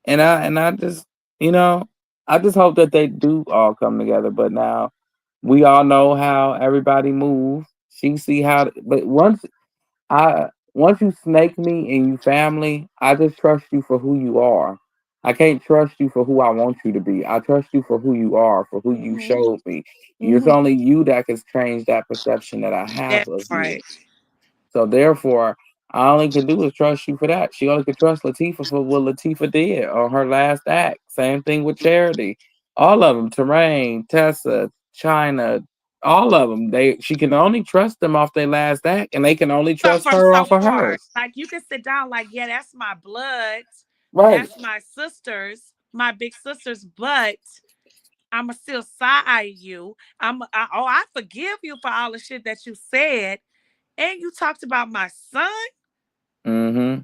[SPEAKER 3] And I just, you know, I just hope that they do all come together. But now we all know how everybody moves. She see how, but once you snake me and you family, I just trust you for who you are. I can't trust you for who I want you to be. I trust you for who you are, for who you
[SPEAKER 4] Hmm.
[SPEAKER 3] showed me. It's
[SPEAKER 4] Hmm.
[SPEAKER 3] only you that can change that perception that I have
[SPEAKER 4] That
[SPEAKER 3] of you.
[SPEAKER 4] part.
[SPEAKER 3] So therefore, I only can do is trust you for that. She only could trust Latifah for what Latifah did on her last act. Same thing with Charity. All of them, Terrain, Tessa, China, all of them. She can only trust them off their last act, and they can only
[SPEAKER 4] So
[SPEAKER 3] trust
[SPEAKER 4] from
[SPEAKER 3] her
[SPEAKER 4] so
[SPEAKER 3] off of
[SPEAKER 4] far,
[SPEAKER 3] hers.
[SPEAKER 4] like you can sit down, like, yeah, that's my blood,
[SPEAKER 3] Right.
[SPEAKER 4] that's my sisters, my big sisters, but I'ma still side eye you. I forgive you for all the shit that you said, and you talked about my son.
[SPEAKER 3] Mm-hmm.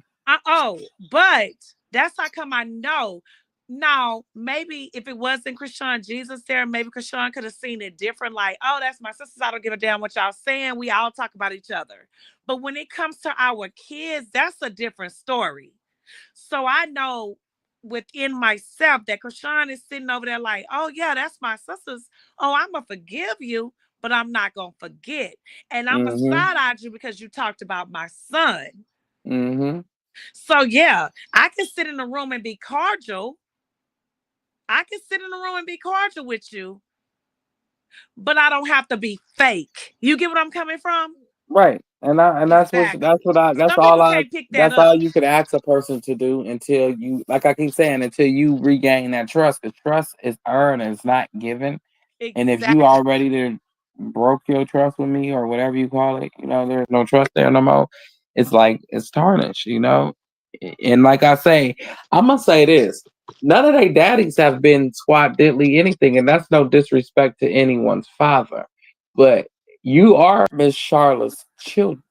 [SPEAKER 4] But that's how come I know. Now, maybe if it wasn't Krishan Jesus there, maybe Krishan could have seen it different. Like, oh, that's my sisters. I don't give a damn what y'all saying. We all talk about each other. But when it comes to our kids, that's a different story. So I know within myself that Krishan is sitting over there like, oh, yeah, that's my sisters. Oh, I'm going to forgive you, but I'm not going to forget. And I'm going to
[SPEAKER 3] Mm-hmm.
[SPEAKER 4] side eye you because you talked about my son.
[SPEAKER 3] Mm-hmm.
[SPEAKER 4] So yeah, I can sit in the room and be cordial. I can sit in the room and be cordial with you, but I don't have to be fake. You get what I'm coming from?
[SPEAKER 3] Right. And
[SPEAKER 4] Exactly. Some people can't pick that
[SPEAKER 3] that's all
[SPEAKER 4] up.
[SPEAKER 3] you could ask a person to do until you, like I keep saying, until you regain that trust. Because trust is earned, and it's not given. And if you
[SPEAKER 4] Exactly.
[SPEAKER 3] already did broke your trust with me or whatever you call it, there's no trust there no more. It's like it's tarnished, And like I say, I'm gonna say this: none of their daddies have been squat diddly anything, and that's no disrespect to anyone's father. But you are Miss Charlotte's children.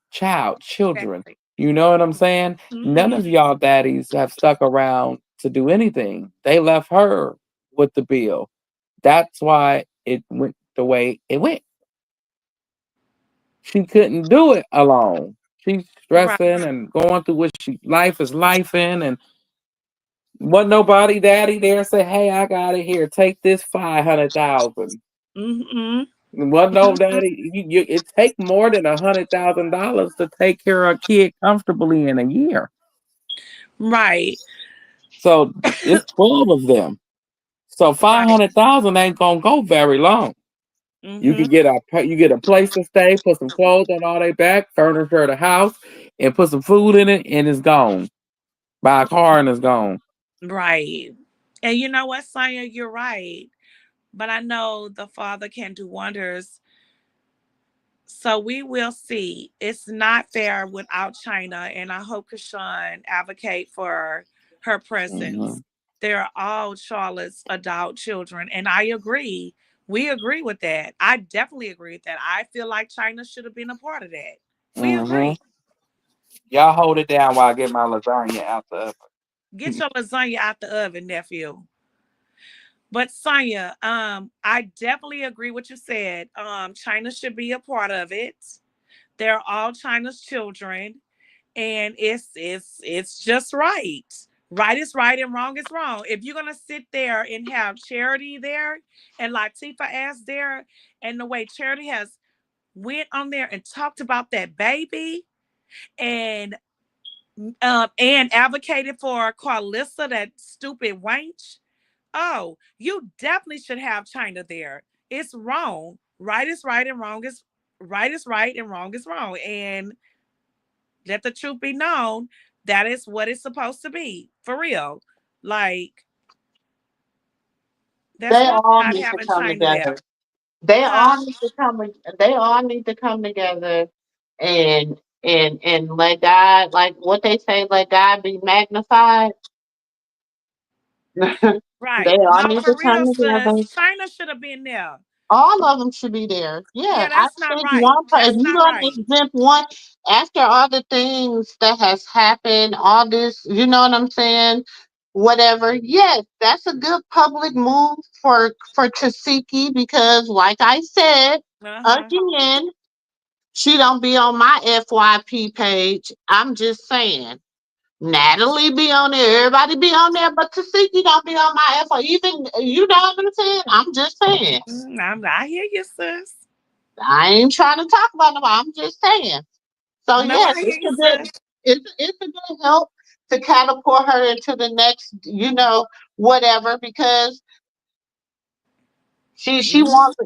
[SPEAKER 4] Exactly.
[SPEAKER 3] You know what I'm saying? None
[SPEAKER 4] Hmm.
[SPEAKER 3] of y'all daddies have stuck around to do anything. They left her with the bill. That's why it went the way it went. She couldn't do it alone. She's
[SPEAKER 4] Right.
[SPEAKER 3] stressing and going through what life is life in, and wasn't nobody daddy there say, "Hey, I got it here. Take this 500,000."
[SPEAKER 4] Hmm.
[SPEAKER 3] Wasn't no daddy. It take more than $100,000 to take care of a kid comfortably in a year.
[SPEAKER 4] Right.
[SPEAKER 3] So it's 12 of them. So
[SPEAKER 4] Right.
[SPEAKER 3] 500,000 ain't gonna go very long.
[SPEAKER 4] Hmm.
[SPEAKER 3] You get a place to stay, put some clothes on all their back, furniture the house, and put some food in it, and it's gone. Buy a car and it's gone.
[SPEAKER 4] Right. And you know what, Sonya, you're right. But I know the Father can do wonders. So we will see. It's not fair without China, and I hope Kashawn advocate for her
[SPEAKER 3] Mm-hmm.
[SPEAKER 4] presence. They're all Charlotte's adult children, and I agree. We agree with that. I definitely agree with that. I feel like China should have been a part of that. We
[SPEAKER 3] Mm-hmm.
[SPEAKER 4] agree.
[SPEAKER 3] Y'all hold it down while I get my lasagna out the
[SPEAKER 4] Get
[SPEAKER 3] oven.
[SPEAKER 4] your lasagna out the oven, nephew. But Sonya, I definitely agree with what you said. China should be a part of it. They're all China's children, and it's just right. Right is right and wrong is wrong. If you're gonna sit there and have Charity there and Latifah as there, and the way Charity has went on there and talked about that baby and advocated for Carlissa, that stupid wench. Oh, you definitely should have China there. It's wrong. Right is right and wrong is right is right and wrong is wrong. And let the truth be known, that is what it's supposed to be. For real. Like, that's
[SPEAKER 1] They
[SPEAKER 4] wrong
[SPEAKER 1] all
[SPEAKER 4] not
[SPEAKER 1] need to
[SPEAKER 4] having
[SPEAKER 1] come
[SPEAKER 4] China there.
[SPEAKER 1] together. They
[SPEAKER 4] Huh?
[SPEAKER 1] all need to come. They all need to come together and and let God, like what they say, let God be magnified. They
[SPEAKER 4] Right.
[SPEAKER 1] all
[SPEAKER 4] No,
[SPEAKER 1] need
[SPEAKER 4] for
[SPEAKER 1] to come
[SPEAKER 4] real, sis.
[SPEAKER 1] together.
[SPEAKER 4] China should have been there.
[SPEAKER 5] All of them should be there. Yeah,
[SPEAKER 4] Yeah,
[SPEAKER 5] I
[SPEAKER 4] that's not
[SPEAKER 5] think
[SPEAKER 4] right.
[SPEAKER 5] one person.
[SPEAKER 4] That's
[SPEAKER 5] If you're
[SPEAKER 4] not
[SPEAKER 5] gonna
[SPEAKER 4] right.
[SPEAKER 5] exempt one after all the things that has happened, all this, you know what I'm saying? Whatever. Yes, that's a good public move for Tasiki because, like I said
[SPEAKER 4] Uh-huh.
[SPEAKER 5] again, she don't be on my FYP page. I'm just saying. Natalie be on there, everybody be on there, but Tasiki don't be on my FYP. Even you know what I'm saying? I'm just saying.
[SPEAKER 4] I hear you, sis.
[SPEAKER 5] I ain't trying to talk about them. I'm just saying. So
[SPEAKER 4] No,
[SPEAKER 5] yes,
[SPEAKER 4] I hear
[SPEAKER 5] it's
[SPEAKER 4] you,
[SPEAKER 5] a good
[SPEAKER 4] sis.
[SPEAKER 5] it's a good help to catapult her into the next, whatever, because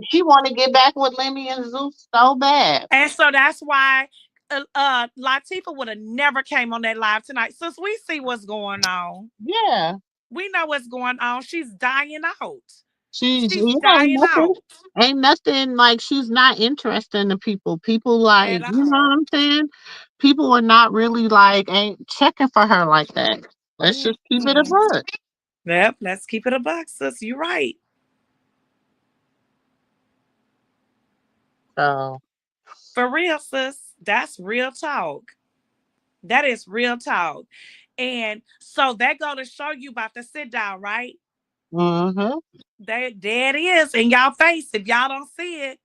[SPEAKER 5] she want to get back with Lemmy and Zeus so bad.
[SPEAKER 4] And so that's why Latifah would have never came on that live tonight. Since we see what's going on,
[SPEAKER 5] Yeah.
[SPEAKER 4] we know what's going on. She's dying out.
[SPEAKER 5] She's
[SPEAKER 4] She's
[SPEAKER 5] it
[SPEAKER 4] dying out
[SPEAKER 5] ain't nothing like she's not interested in the people. People
[SPEAKER 4] at
[SPEAKER 5] like, you know what
[SPEAKER 4] all.
[SPEAKER 5] I'm saying? People are not really like ain't checking for her like that. Let's just keep it a
[SPEAKER 4] Mm-hmm.
[SPEAKER 5] bud.
[SPEAKER 4] Yep, let's keep it a buck, sis. You're right.
[SPEAKER 5] So
[SPEAKER 4] For real, sis. That's real talk. That is real talk. And so that go to show you about the sit down, right?
[SPEAKER 5] mhm.
[SPEAKER 4] There it is in y'all face. If y'all don't see it,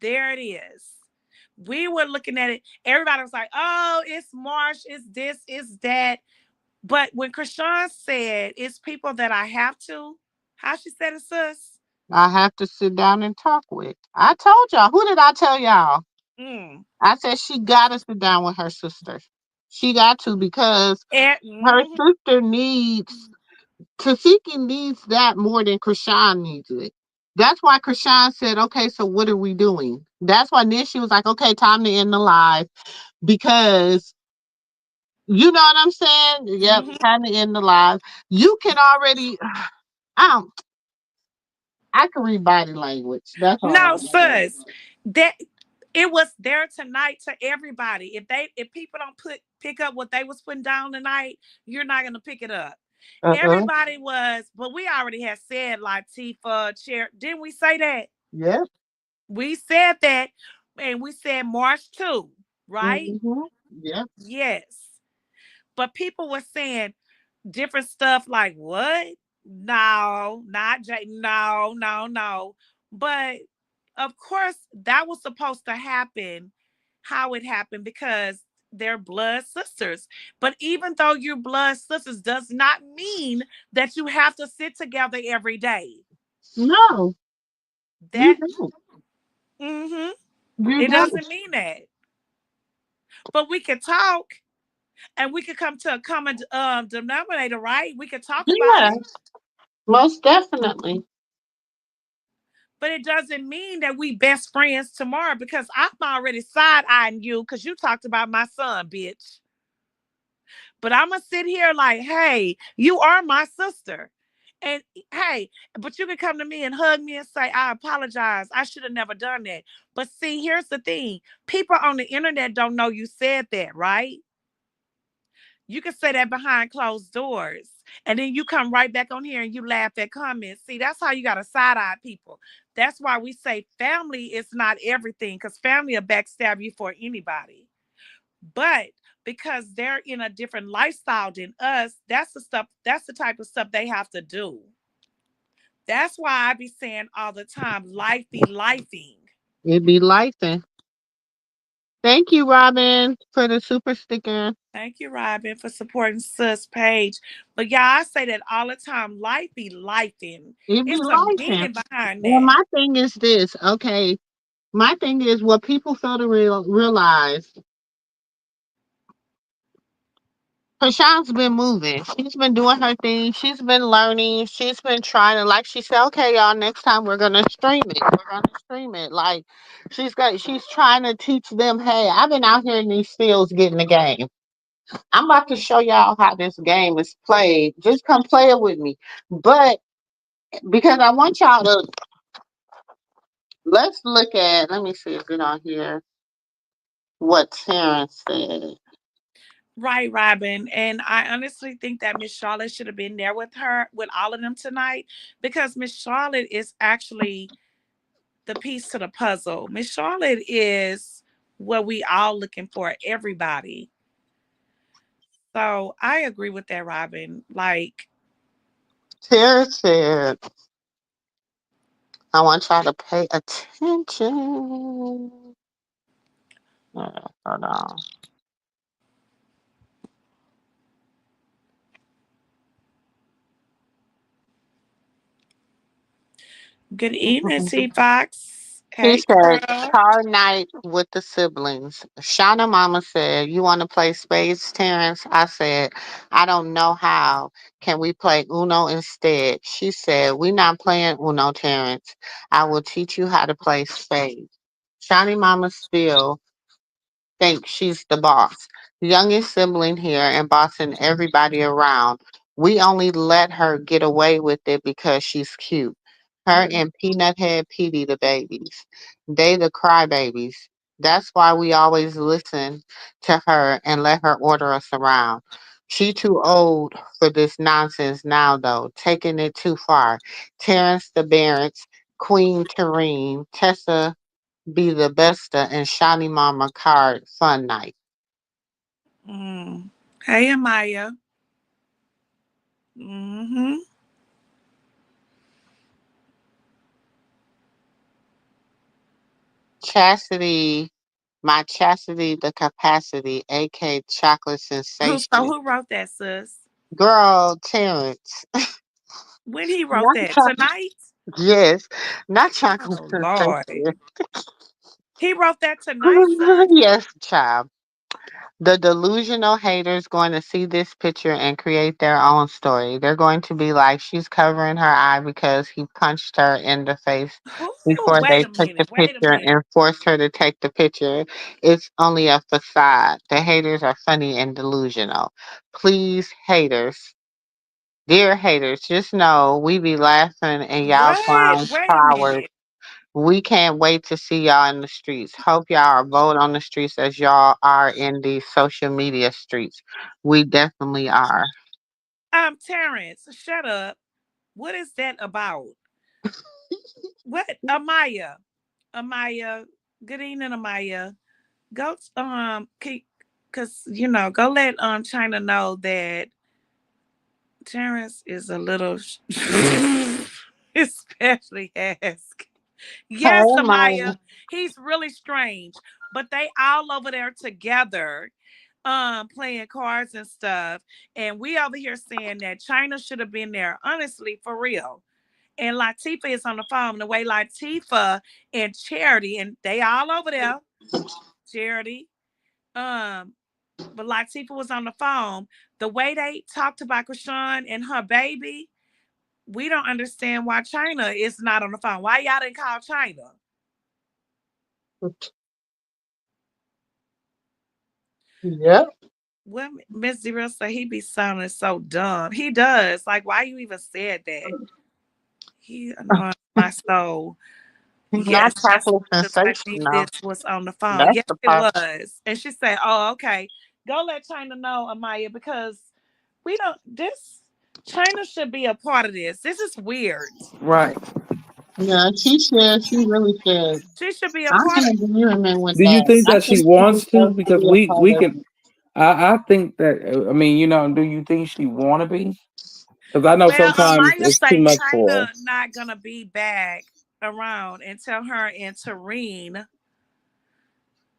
[SPEAKER 4] there it is. We were looking at it. Everybody was like, oh, it's Marsh, it's this, it's that. But when Krishan said it's people that I have to, how she said it, sis?
[SPEAKER 5] I have to sit down and talk with. I told y'all. Who did I tell y'all?
[SPEAKER 4] Mm.
[SPEAKER 5] I said she gotta sit down with her sister. She got to because her
[SPEAKER 4] Mhm.
[SPEAKER 5] sister needs Tasiki needs that more than Krishan needs it. That's why Krishan said, okay, so what are we doing? That's why then she was like, okay, time to end the live because you know what I'm saying? Yep,
[SPEAKER 4] Mhm.
[SPEAKER 5] time to end the live. You can already I don't I can read body language. That's all
[SPEAKER 4] No,
[SPEAKER 5] I'm saying.
[SPEAKER 4] sis. That it was there tonight to everybody. If people don't pick up what they was putting down tonight, you're not gonna pick it up.
[SPEAKER 5] Uh-uh.
[SPEAKER 4] Everybody was, but we already had said Latifah, Chair. Didn't we say that?
[SPEAKER 5] Yep.
[SPEAKER 4] We said that, and we said March too, right?
[SPEAKER 5] Mm-hmm. Yep.
[SPEAKER 4] Yes. But people were saying different stuff like what? No, not Jay. No, no, no. But of course, that was supposed to happen how it happened because they're blood sisters. But even though you're blood sisters, does not mean that you have to sit together every day.
[SPEAKER 5] No, you
[SPEAKER 4] That
[SPEAKER 5] don't.
[SPEAKER 4] mm-hmm,
[SPEAKER 5] You
[SPEAKER 4] it
[SPEAKER 5] don't.
[SPEAKER 4] doesn't mean that. But we can talk and we could come to a common denominator, right? We could talk about
[SPEAKER 5] Yeah,
[SPEAKER 4] it.
[SPEAKER 5] most definitely.
[SPEAKER 4] But it doesn't mean that we best friends tomorrow because I'm already side eyeing you because you talked about my son, bitch. But I'm gonna sit here like, hey, you are my sister. And hey, but you can come to me and hug me and say, I apologize. I should have never done that. But see, here's the thing people on the internet don't know you said that, right? You can say that behind closed doors. And then you come right back on here and you laugh at comments. See, that's how you got to side eye people. That's why we say family is not everything because family will backstab you for anybody. But because they're in a different lifestyle than us, that's the type of stuff they have to do. That's why I be saying all the time, life be lifing.
[SPEAKER 5] It'd be like that. Thank you, Robin, for the super sticker.
[SPEAKER 4] Thank you, Robin, for supporting Sus Page. But yeah, I say that all the time. Life be lifing.
[SPEAKER 5] It'd be
[SPEAKER 4] It's a
[SPEAKER 5] like that.
[SPEAKER 4] meaning behind
[SPEAKER 5] Well,
[SPEAKER 4] that.
[SPEAKER 5] my thing is this, okay? My thing is what people fail to realize. Hashan's been moving. She's been doing her thing. She's been learning. She's been trying to, like she said, okay, y'all, next time we're gonna stream it. We're gonna stream it. Like she's trying to teach them, hey, I've been out here in these fields getting the game. I'm about to show y'all how this game is played. Just come play it with me. But because I want y'all to let's look at let me see if it on here what Terrence said.
[SPEAKER 4] Right, Robin. And I honestly think that Miss Charlotte should have been there with her, with all of them tonight, because Miss Charlotte is actually the piece to the puzzle. Miss Charlotte is what we all looking for, everybody. So I agree with that, Robin. Like,
[SPEAKER 5] Tara said, I want y'all to pay attention. Hold on.
[SPEAKER 4] good evening, T Fox.
[SPEAKER 5] He
[SPEAKER 4] Hey,
[SPEAKER 5] said,
[SPEAKER 4] girl.
[SPEAKER 5] car night with the siblings. Shauna Mama said, you want to play spades, Terrence? I said, I don't know how. Can we play Uno instead? She said, we not playing Uno, Terrence. I will teach you how to play spades. Shawnee Mama still think she's the boss. Youngest sibling here and bossing everybody around. We only let her get away with it because she's cute. Her and Peanut Head Petey the babies. They the crybabies. That's why we always listen to her and let her order us around. She too old for this nonsense now though, taking it too far. Terrence the Barretts, Queen Terene, Tessa be the Besta and Shawnee Mama card fun night.
[SPEAKER 4] Mm. Hey, Amaya. Mm-hmm.
[SPEAKER 5] Chastity, my chastity, the capacity, aka chocolate
[SPEAKER 4] So
[SPEAKER 5] sensation.
[SPEAKER 4] who wrote that, sis?
[SPEAKER 5] Girl, Terrence.
[SPEAKER 4] When he wrote
[SPEAKER 5] Not
[SPEAKER 4] that?
[SPEAKER 5] chocolate.
[SPEAKER 4] Tonight?
[SPEAKER 5] Yes, not chocolate
[SPEAKER 4] Oh, Lord.
[SPEAKER 5] sensation.
[SPEAKER 4] He wrote that tonight, sis?
[SPEAKER 5] Yes, child. The delusional haters going to see this picture and create their own story. They're going to be like, she's covering her eye because he punched her in the face
[SPEAKER 4] Ooh,
[SPEAKER 5] before
[SPEAKER 4] wait
[SPEAKER 5] they
[SPEAKER 4] a
[SPEAKER 5] took the
[SPEAKER 4] minute. Wait a
[SPEAKER 5] picture
[SPEAKER 4] minute.
[SPEAKER 5] and forced her to take the picture. It's only a facade. The haters are funny and delusional. Please, haters. Dear haters, just know we be laughing and y'all
[SPEAKER 4] What?
[SPEAKER 5] clowns
[SPEAKER 4] Wait a
[SPEAKER 5] cowards.
[SPEAKER 4] minute.
[SPEAKER 5] We can't wait to see y'all in the streets. Hope y'all are bold on the streets as y'all are in these social media streets. We definitely are.
[SPEAKER 4] Terrence, shut up. What is that about? What? Amaya. Amaya. Good evening, Amaya. Go, cause go let China know that Terrence is a little, especially ask. Yes,
[SPEAKER 5] Hey,
[SPEAKER 4] Amaya,
[SPEAKER 5] Mama.
[SPEAKER 4] he's really strange, but they all over there together, playing cards and stuff, and we over here saying that China should have been there. Honestly, for real. And Latifah is on the phone. The way Latifah and Charity, and they all over there. Charity, um, but Latifah was on the phone. The way they talked about Krishan and her baby, we don't understand why China is not on the phone. Why y'all didn't call China?
[SPEAKER 5] Yep.
[SPEAKER 4] What Miss Zero said, he be sounding so dumb. He does. Like, why you even said that? He annoys my soul.
[SPEAKER 5] Not
[SPEAKER 4] Yes, that's
[SPEAKER 5] chocolate
[SPEAKER 4] the type
[SPEAKER 5] sensation,
[SPEAKER 4] thing
[SPEAKER 5] though.
[SPEAKER 4] this was on the phone.
[SPEAKER 5] That's
[SPEAKER 4] Yes,
[SPEAKER 5] the
[SPEAKER 4] it
[SPEAKER 5] part.
[SPEAKER 4] was. And she said, "Oh, okay. Go let China know, Amaya, because we don't. This China should be a part of this. This is weird.
[SPEAKER 3] Right.
[SPEAKER 5] Yeah, she said, she really said.
[SPEAKER 4] She should be a
[SPEAKER 5] I'm
[SPEAKER 4] part of
[SPEAKER 5] in agreement with
[SPEAKER 3] Do you
[SPEAKER 5] that.
[SPEAKER 3] think
[SPEAKER 5] I
[SPEAKER 3] that she
[SPEAKER 5] think she
[SPEAKER 3] wants to?
[SPEAKER 5] deserves to
[SPEAKER 3] Because
[SPEAKER 5] be a part
[SPEAKER 3] we
[SPEAKER 5] of
[SPEAKER 3] can. I think that. I mean, do you think she want to be? Because I know
[SPEAKER 4] Well,
[SPEAKER 3] sometimes
[SPEAKER 4] Amaya
[SPEAKER 3] it's too
[SPEAKER 4] say
[SPEAKER 3] much for her.
[SPEAKER 4] China not gonna be back around until her and Tareen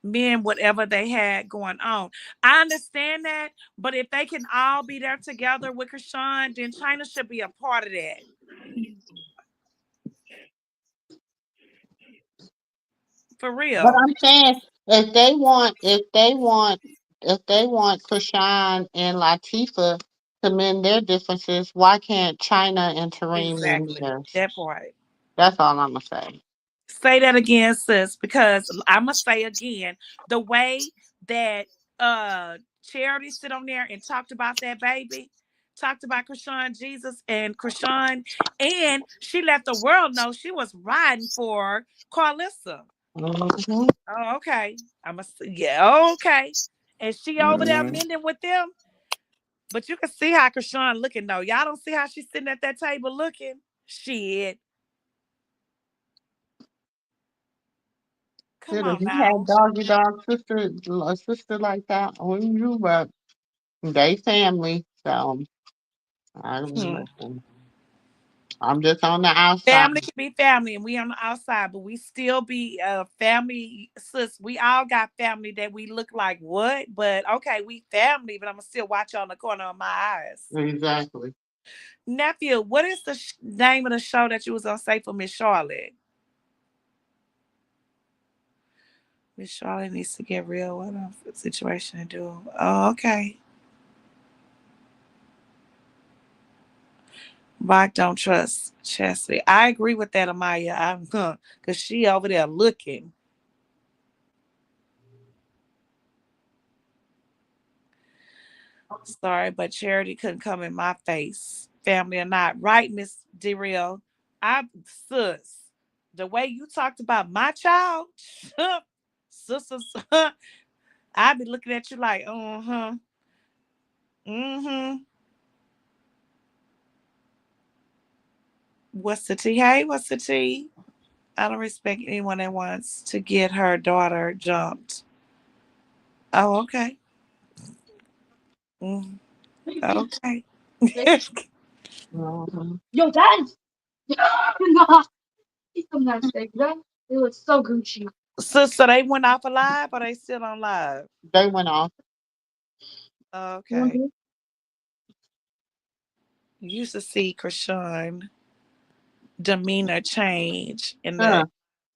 [SPEAKER 4] men whatever they had going on. I understand that, but if they can all be there together with Krishan, then China should be a part of that. For
[SPEAKER 5] But
[SPEAKER 4] real.
[SPEAKER 5] I'm saying if they want Krishan and Latifah to mend their differences, why can't China and Tareem mend
[SPEAKER 4] Exactly.
[SPEAKER 5] theirs?
[SPEAKER 4] That part.
[SPEAKER 5] That's all I'm gonna say.
[SPEAKER 4] Say that again, sis, because I'ma say again, the way that Charity sit on there and talked about that baby, talked about Krishan Jesus and Krishan, and she let the world know she was riding for Carlissa.
[SPEAKER 5] Hmm.
[SPEAKER 4] Oh, okay. Yeah, okay. And she over there
[SPEAKER 3] Mm.
[SPEAKER 4] mending with them. But you can see how Krishan looking though. Y'all don't see how she's sitting at that table looking? Shit. Come
[SPEAKER 5] Should have
[SPEAKER 4] on
[SPEAKER 5] you had
[SPEAKER 4] now.
[SPEAKER 5] doggy dog sister, a sister like that on you, but they family. So I don't
[SPEAKER 4] Hmm.
[SPEAKER 5] listen. I'm just on the outside.
[SPEAKER 4] Family can be family, and we on the outside, but we still be family. Sis, we all got family that we look like what? But okay, we family, but I'm gonna still watch you on the corner of my eyes.
[SPEAKER 5] Exactly.
[SPEAKER 4] Nephew, what is the name of the show that you was gonna say for Miss Charlotte? Miss Charlotte needs to get real. What a situation to do. Oh, okay. Rock don't trust Chastity. I agree with that, Amaya. I'm because she over there looking. Sorry, but Charity couldn't come in my face. Family or not. Right, Miss Derrill? I sis. The way you talked about my child, sisters, I'd be looking at you like, uh-huh. Mm-hmm. What's the tea? Hey, what's the tea? I don't respect anyone that wants to get her daughter jumped. Oh, okay. Mm, okay.
[SPEAKER 5] Mhm.
[SPEAKER 6] Yo, that is not. He's some nice steak, right? It looks so Gucci.
[SPEAKER 4] So they went off alive or they still on live?
[SPEAKER 5] They went off.
[SPEAKER 4] Okay.
[SPEAKER 6] Mm-hmm.
[SPEAKER 4] You used to see Krishan demeanor change in the
[SPEAKER 5] Huh.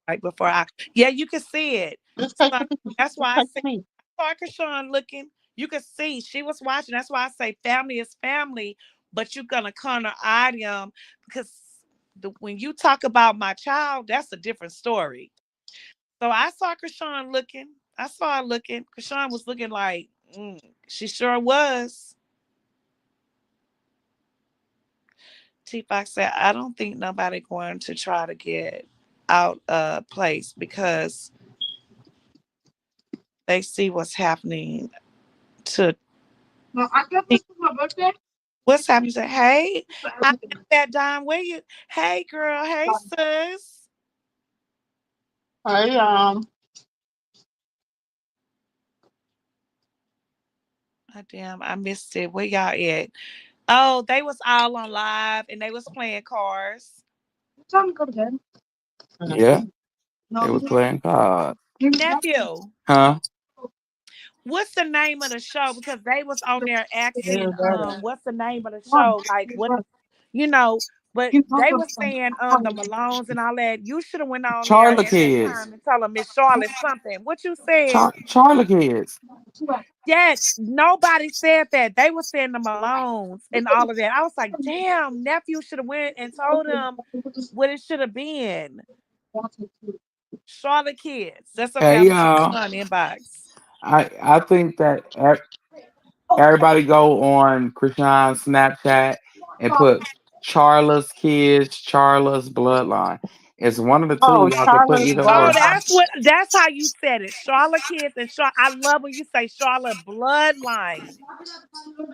[SPEAKER 4] like before I yeah, you can see it.
[SPEAKER 5] Just take
[SPEAKER 4] So
[SPEAKER 5] the
[SPEAKER 4] that's
[SPEAKER 5] just
[SPEAKER 4] why I
[SPEAKER 5] take
[SPEAKER 4] say
[SPEAKER 5] the meat.
[SPEAKER 4] I saw Krishan looking. You could see she was watching. That's why I say family is family, but you're gonna corner item because when you talk about my child, that's a different story. So I saw Krishan looking. I saw her looking. Krishan was looking like she sure was. T Fox said, I don't think nobody going to try to get out of place because they see what's happening to
[SPEAKER 6] Well, I got this for my birthday.
[SPEAKER 4] what's happening. Say, hey,
[SPEAKER 6] For
[SPEAKER 4] I
[SPEAKER 6] everything.
[SPEAKER 4] got that dime. Where you? Hey, girl. Hey, sis.
[SPEAKER 5] Hey,
[SPEAKER 4] Oh, damn, I missed it. Where y'all at? Oh, they was all on live and they was playing cars.
[SPEAKER 6] What time to go to bed?
[SPEAKER 3] Yeah, they
[SPEAKER 6] No.
[SPEAKER 3] was playing cards.
[SPEAKER 4] Nephew,
[SPEAKER 3] Huh?
[SPEAKER 4] what's the name of the show? Because they was on there
[SPEAKER 5] yeah,
[SPEAKER 4] asking,
[SPEAKER 5] better.
[SPEAKER 4] what's the name of the
[SPEAKER 6] Mom,
[SPEAKER 4] show? Like what the, you know, but
[SPEAKER 6] you
[SPEAKER 4] they
[SPEAKER 6] also
[SPEAKER 4] was saying the Malones and all that. You should have went on there
[SPEAKER 3] Charlotte
[SPEAKER 4] at that
[SPEAKER 3] kids.
[SPEAKER 4] time and tell them Miss Charlotte something. What you said?
[SPEAKER 3] Charlotte kids.
[SPEAKER 4] Yeah, nobody said that. They were saying the Malones and all of that. I was like, damn, nephew should have went and told them what it should have been. Charlotte kids. That's okay.
[SPEAKER 3] Hey
[SPEAKER 4] I'm gonna check
[SPEAKER 3] y'all.
[SPEAKER 4] on inbox.
[SPEAKER 3] I think that everybody go on Krishan's Snapchat and put Charla's kids, Charla's bloodline. It's one of the two.
[SPEAKER 5] Oh,
[SPEAKER 3] Y'all can put
[SPEAKER 5] Charlotte's
[SPEAKER 3] either
[SPEAKER 4] Oh,
[SPEAKER 3] or.
[SPEAKER 5] bloodline.
[SPEAKER 4] that's how you said it. Charlotte kids and I love when you say Charlotte bloodline.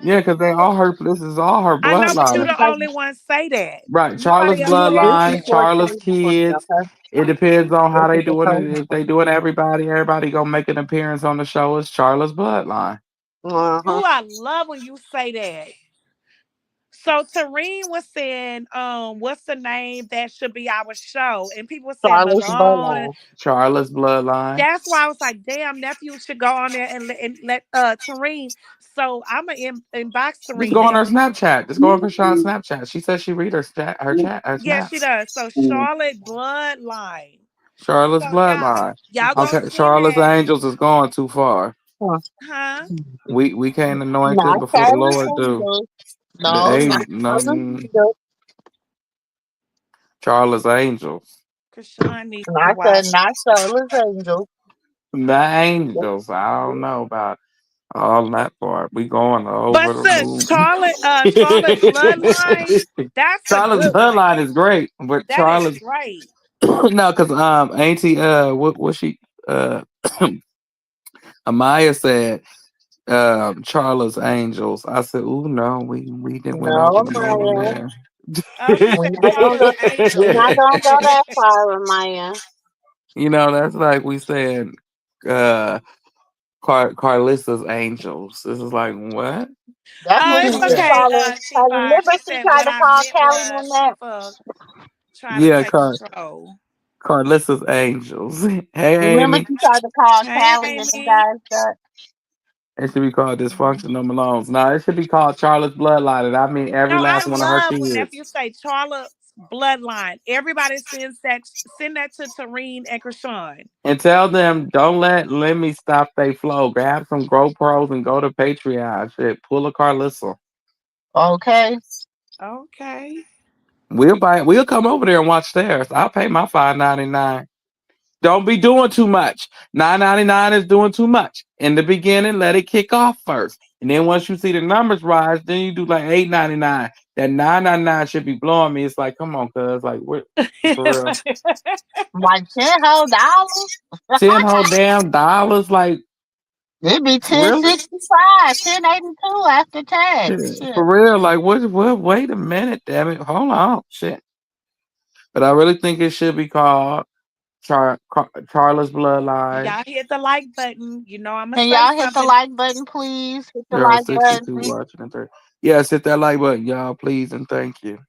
[SPEAKER 3] Yeah, because they all her. This is all her
[SPEAKER 4] I know, but you
[SPEAKER 3] bloodline.
[SPEAKER 4] the only one say that.
[SPEAKER 3] Right. Charla's
[SPEAKER 4] Nobody else say
[SPEAKER 5] This
[SPEAKER 4] that.
[SPEAKER 5] is
[SPEAKER 3] bloodline,
[SPEAKER 5] for
[SPEAKER 3] Charla's
[SPEAKER 5] me,
[SPEAKER 3] kids.
[SPEAKER 5] okay?
[SPEAKER 3] It depends on how
[SPEAKER 5] This
[SPEAKER 3] they
[SPEAKER 5] is a
[SPEAKER 3] doing it.
[SPEAKER 5] code
[SPEAKER 3] If
[SPEAKER 5] for
[SPEAKER 3] they doing everybody gonna make an appearance on the show. It's Charla's bloodline.
[SPEAKER 5] Uh-huh.
[SPEAKER 4] Oh, I love when you say that. So Tareen was saying, what's the name that should be our show? And people were saying
[SPEAKER 5] Charlotte's
[SPEAKER 4] Malone.
[SPEAKER 5] bloodline.
[SPEAKER 3] Charla's bloodline.
[SPEAKER 4] That's why I was like, damn, nephew should go on there and let Tareen. So I'm gonna inbox
[SPEAKER 3] Just go on
[SPEAKER 4] Tareen.
[SPEAKER 3] her Snapchat. Just go on Krishan's Snapchat. She says she read her
[SPEAKER 4] Yeah, she
[SPEAKER 3] snaps.
[SPEAKER 4] does. So Charlotte Bloodline.
[SPEAKER 3] Charlotte's
[SPEAKER 4] So
[SPEAKER 3] bloodline.
[SPEAKER 4] y'all go
[SPEAKER 3] Okay,
[SPEAKER 4] send
[SPEAKER 3] Charlotte's
[SPEAKER 4] that,
[SPEAKER 3] angels is going too far.
[SPEAKER 5] Huh.
[SPEAKER 4] huh?
[SPEAKER 3] We can't anoint it
[SPEAKER 5] Not
[SPEAKER 3] before the
[SPEAKER 5] Charlotte's
[SPEAKER 3] Lord do.
[SPEAKER 5] angels.
[SPEAKER 3] The
[SPEAKER 5] No, not Charlotte's angels.
[SPEAKER 3] Charlotte's angels.
[SPEAKER 4] Krishan needs
[SPEAKER 5] And
[SPEAKER 4] to
[SPEAKER 5] I
[SPEAKER 4] watch.
[SPEAKER 5] said not Charlotte's angels.
[SPEAKER 3] The angels. I don't know about all that part. We going
[SPEAKER 4] But
[SPEAKER 3] over the
[SPEAKER 4] sis,
[SPEAKER 3] moon.
[SPEAKER 4] Charlotte Bloodline, that's a
[SPEAKER 3] Charlotte's
[SPEAKER 4] good one.
[SPEAKER 3] bloodline is great, but
[SPEAKER 4] That is
[SPEAKER 3] Charlotte's
[SPEAKER 4] great.
[SPEAKER 3] no, because Auntie what she uh Amaya said Charlotte's Angels. I said, "Ooh, no, we didn't went over
[SPEAKER 5] No,
[SPEAKER 3] the moon
[SPEAKER 5] Maya.
[SPEAKER 4] Oh, she
[SPEAKER 3] there."
[SPEAKER 5] We're
[SPEAKER 4] said
[SPEAKER 5] not
[SPEAKER 4] Charlotte
[SPEAKER 5] gonna go. We're not
[SPEAKER 4] Angels.
[SPEAKER 5] gonna go that far, Maya.
[SPEAKER 3] You know, that's like we saying uh Carlissa's Angels. This is like what?
[SPEAKER 5] That's
[SPEAKER 4] Oh,
[SPEAKER 5] what
[SPEAKER 4] it's
[SPEAKER 5] she
[SPEAKER 3] Yeah.
[SPEAKER 5] was
[SPEAKER 4] okay,
[SPEAKER 5] calling.
[SPEAKER 4] T5.
[SPEAKER 5] Remember,
[SPEAKER 4] She
[SPEAKER 5] she
[SPEAKER 4] said
[SPEAKER 5] tried
[SPEAKER 4] what
[SPEAKER 5] to
[SPEAKER 4] I
[SPEAKER 5] call
[SPEAKER 4] meant
[SPEAKER 5] Callie
[SPEAKER 4] was
[SPEAKER 5] on that.
[SPEAKER 4] people try to
[SPEAKER 3] Yeah,
[SPEAKER 4] take control.
[SPEAKER 3] Carlissa's Angels. Hey
[SPEAKER 5] Remember,
[SPEAKER 3] Amy.
[SPEAKER 5] she tried to call
[SPEAKER 4] Hey,
[SPEAKER 5] Callie and the
[SPEAKER 4] Amy.
[SPEAKER 5] guys that.
[SPEAKER 3] It should be called Dysfunctional Malones. No, it should be called Charlotte's Bloodline. And I mean every
[SPEAKER 4] No, I
[SPEAKER 3] last one of her
[SPEAKER 4] love when
[SPEAKER 3] kids.
[SPEAKER 4] nephews say Charlotte's bloodline. Everybody send that to Tareen and Krishan.
[SPEAKER 3] And tell them don't let Lemmy stop they flow. Grab some GoPros and go to Patreon. Shit, pull a Carlissa.
[SPEAKER 5] Okay.
[SPEAKER 4] Okay.
[SPEAKER 3] We'll come over there and watch theirs. I'll pay my $5.99. Don't be doing too much. $9.99 is doing too much. In the beginning, let it kick off first. And then once you see the numbers rise, then you do like $8.99. That $9.99 should be blowing me. It's like, come on, cuz. Like, what for real?
[SPEAKER 5] Like $10 whole.
[SPEAKER 3] 10 whole damn dollars. Like,
[SPEAKER 5] It'd be
[SPEAKER 3] really?
[SPEAKER 5] 10.65, 10.82 after tax.
[SPEAKER 3] Shit,
[SPEAKER 5] Shit.
[SPEAKER 3] for real. Like, what? Wait a minute, damn it. Hold on. Shit. But I really think it should be called Charlotte's Bloodline.
[SPEAKER 4] Y'all hit the like button. You know I'm gonna
[SPEAKER 5] Can
[SPEAKER 4] say
[SPEAKER 5] y'all hit the
[SPEAKER 4] something.
[SPEAKER 5] like button, please? Hit the
[SPEAKER 3] There are
[SPEAKER 5] like button,
[SPEAKER 3] 62
[SPEAKER 5] please.
[SPEAKER 3] watching and 30. Yes, hit that like button, y'all, please, and thank you.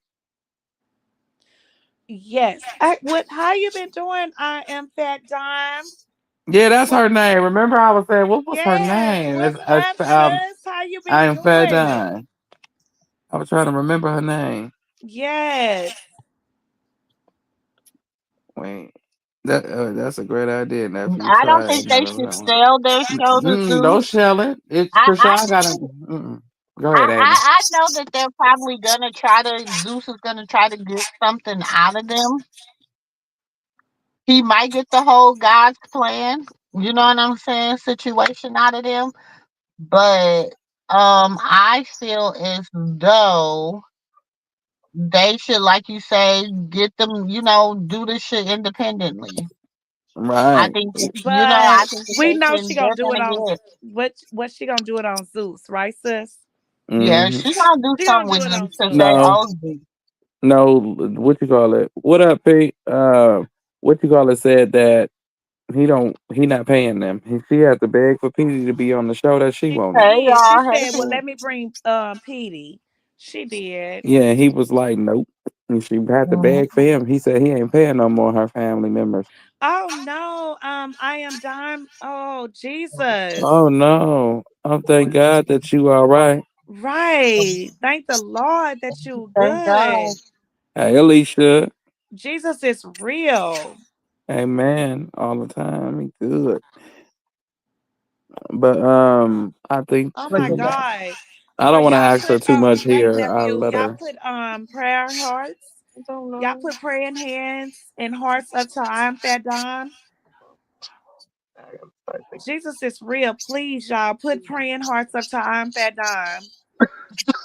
[SPEAKER 4] Yes. What? How you been doing? I am Fat Dime.
[SPEAKER 3] Yeah, that's
[SPEAKER 4] What?
[SPEAKER 3] her name. Remember, I was saying, what was her
[SPEAKER 4] Yes.
[SPEAKER 3] name?
[SPEAKER 4] What's up, sis? How you
[SPEAKER 3] I
[SPEAKER 4] been
[SPEAKER 3] am Fat
[SPEAKER 4] doing?
[SPEAKER 3] Dime. I was trying to remember her name.
[SPEAKER 4] Yes.
[SPEAKER 3] Wait, that's a great idea, nephew.
[SPEAKER 5] I don't
[SPEAKER 3] Try
[SPEAKER 5] think
[SPEAKER 3] it.
[SPEAKER 5] they should sell their show to
[SPEAKER 3] Don't
[SPEAKER 5] Zeus.
[SPEAKER 3] shell it. It's
[SPEAKER 5] I, I,
[SPEAKER 3] Krishan got to. Go
[SPEAKER 5] I,
[SPEAKER 3] ahead, Amy.
[SPEAKER 5] I I know that they're probably gonna try to. Zeus is gonna try to get something out of them. He might get the whole God's plan. You know what I'm saying? Situation out of them, but I feel as though they should, like you say, get them. Do this shit independently. I
[SPEAKER 3] Right.
[SPEAKER 5] think I
[SPEAKER 4] But
[SPEAKER 5] think that
[SPEAKER 4] we know she gonna
[SPEAKER 5] they're
[SPEAKER 4] do it
[SPEAKER 5] gonna
[SPEAKER 4] on
[SPEAKER 5] get.
[SPEAKER 4] what she gonna do it on Zeus, right, sis?
[SPEAKER 5] Yeah,
[SPEAKER 3] hmm
[SPEAKER 5] she gonna do
[SPEAKER 4] She gonna
[SPEAKER 5] something
[SPEAKER 4] do
[SPEAKER 5] with
[SPEAKER 4] it
[SPEAKER 5] them
[SPEAKER 4] on
[SPEAKER 5] to say,
[SPEAKER 4] Zeus.
[SPEAKER 3] No,
[SPEAKER 5] "Oh,
[SPEAKER 3] no. What you call it? What up, Pete? What you call it? Said that he not paying them. She had to beg for Petey to be on the show that she
[SPEAKER 4] She
[SPEAKER 3] wanted.
[SPEAKER 5] hey
[SPEAKER 4] did. She
[SPEAKER 5] y'all, hey
[SPEAKER 4] said, "Well,
[SPEAKER 5] Pete."
[SPEAKER 4] let me bring Petey." She did.
[SPEAKER 3] Yeah, he was like, nope. And she had to
[SPEAKER 5] Mhm.
[SPEAKER 3] beg for him. He said he ain't paying no more her family members.
[SPEAKER 4] Oh no. I am dime. Oh Jesus.
[SPEAKER 3] Oh no. Oh thank God that you all right.
[SPEAKER 4] Right. Thank the Lord that you
[SPEAKER 5] Thank God.
[SPEAKER 4] good.
[SPEAKER 3] Hey Alicia.
[SPEAKER 4] Jesus is real.
[SPEAKER 3] Amen. All the time. He good. But I think
[SPEAKER 4] Oh
[SPEAKER 5] Look
[SPEAKER 4] my
[SPEAKER 5] at
[SPEAKER 3] too.
[SPEAKER 5] that.
[SPEAKER 4] God.
[SPEAKER 3] I
[SPEAKER 4] So
[SPEAKER 3] don't want to
[SPEAKER 4] y'all
[SPEAKER 3] ask her
[SPEAKER 4] put
[SPEAKER 3] too much
[SPEAKER 4] wait,
[SPEAKER 3] here. I'll
[SPEAKER 4] nephew,
[SPEAKER 3] let
[SPEAKER 4] y'all
[SPEAKER 3] her.
[SPEAKER 4] put prayer hearts.
[SPEAKER 5] I don't
[SPEAKER 4] Y'all
[SPEAKER 5] know.
[SPEAKER 4] put praying hands and hearts up to I'm Fat Dom. Jesus is real. Please, y'all, put praying hearts up to I'm Fat Dom.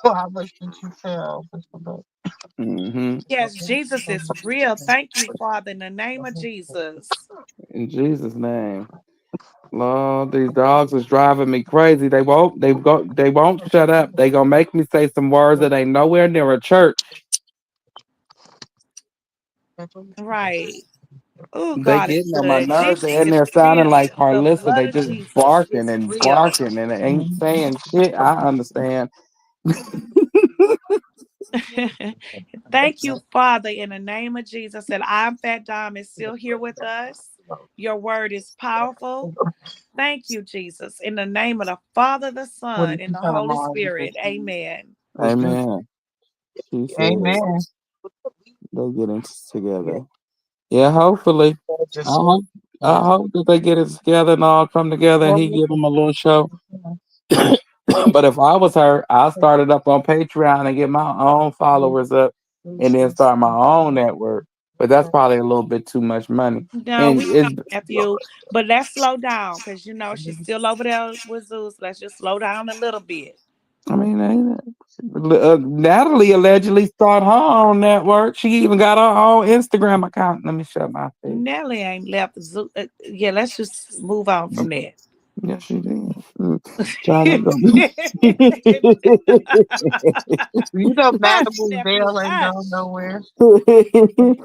[SPEAKER 5] How much did you sell?
[SPEAKER 3] Hmm.
[SPEAKER 4] Yes, Jesus is real. Thank you, Father, in the name of Jesus.
[SPEAKER 3] In Jesus' name. Lord, these dogs is driving me crazy. They won't shut up. They gonna make me say some words that ain't nowhere near a church.
[SPEAKER 4] Right. Oh,
[SPEAKER 3] They
[SPEAKER 4] God is
[SPEAKER 3] getting on my
[SPEAKER 4] good.
[SPEAKER 3] nerves. They
[SPEAKER 4] Jesus
[SPEAKER 3] in
[SPEAKER 4] is
[SPEAKER 3] there sounding
[SPEAKER 4] real.
[SPEAKER 3] like
[SPEAKER 4] The
[SPEAKER 3] Carlissa.
[SPEAKER 4] blood
[SPEAKER 3] They
[SPEAKER 4] of
[SPEAKER 3] just
[SPEAKER 4] Jesus
[SPEAKER 3] barking
[SPEAKER 4] is
[SPEAKER 3] and
[SPEAKER 4] real.
[SPEAKER 3] barking and they ain't saying shit. I understand.
[SPEAKER 4] Thank you, Father, in the name of Jesus, that I'm Fat Dom is still here with us. Your word is powerful. Thank you, Jesus, in the name of the Father, the
[SPEAKER 5] What
[SPEAKER 4] Son,
[SPEAKER 5] did
[SPEAKER 4] and
[SPEAKER 5] you
[SPEAKER 4] the
[SPEAKER 5] tell them
[SPEAKER 4] Holy
[SPEAKER 5] all?
[SPEAKER 4] Spirit. Amen.
[SPEAKER 3] Amen. She said
[SPEAKER 5] Amen.
[SPEAKER 3] they get it together. Yeah, hopefully. I hope, I hope that they get it together and all come together and he give them a little show. But if I was her, I started up on Patreon and get my own followers up and then start my own network. But that's probably a little bit too much money.
[SPEAKER 4] No,
[SPEAKER 3] And
[SPEAKER 4] we know,
[SPEAKER 3] it's,
[SPEAKER 4] Matthew, but let's slow down because she's still over there with Zeus. Let's just slow down a little bit.
[SPEAKER 3] I mean, ain't it? Natalie allegedly started her own network. She even got her own Instagram account. Let me shut my face.
[SPEAKER 4] Nelly ain't left Zeus. Yeah, let's just move on from that.
[SPEAKER 3] Yeah, she did. China gonna be.
[SPEAKER 5] You know,
[SPEAKER 4] Hush,
[SPEAKER 5] Malibu
[SPEAKER 4] nephew,
[SPEAKER 5] Bell ain't going
[SPEAKER 4] hush.
[SPEAKER 5] nowhere.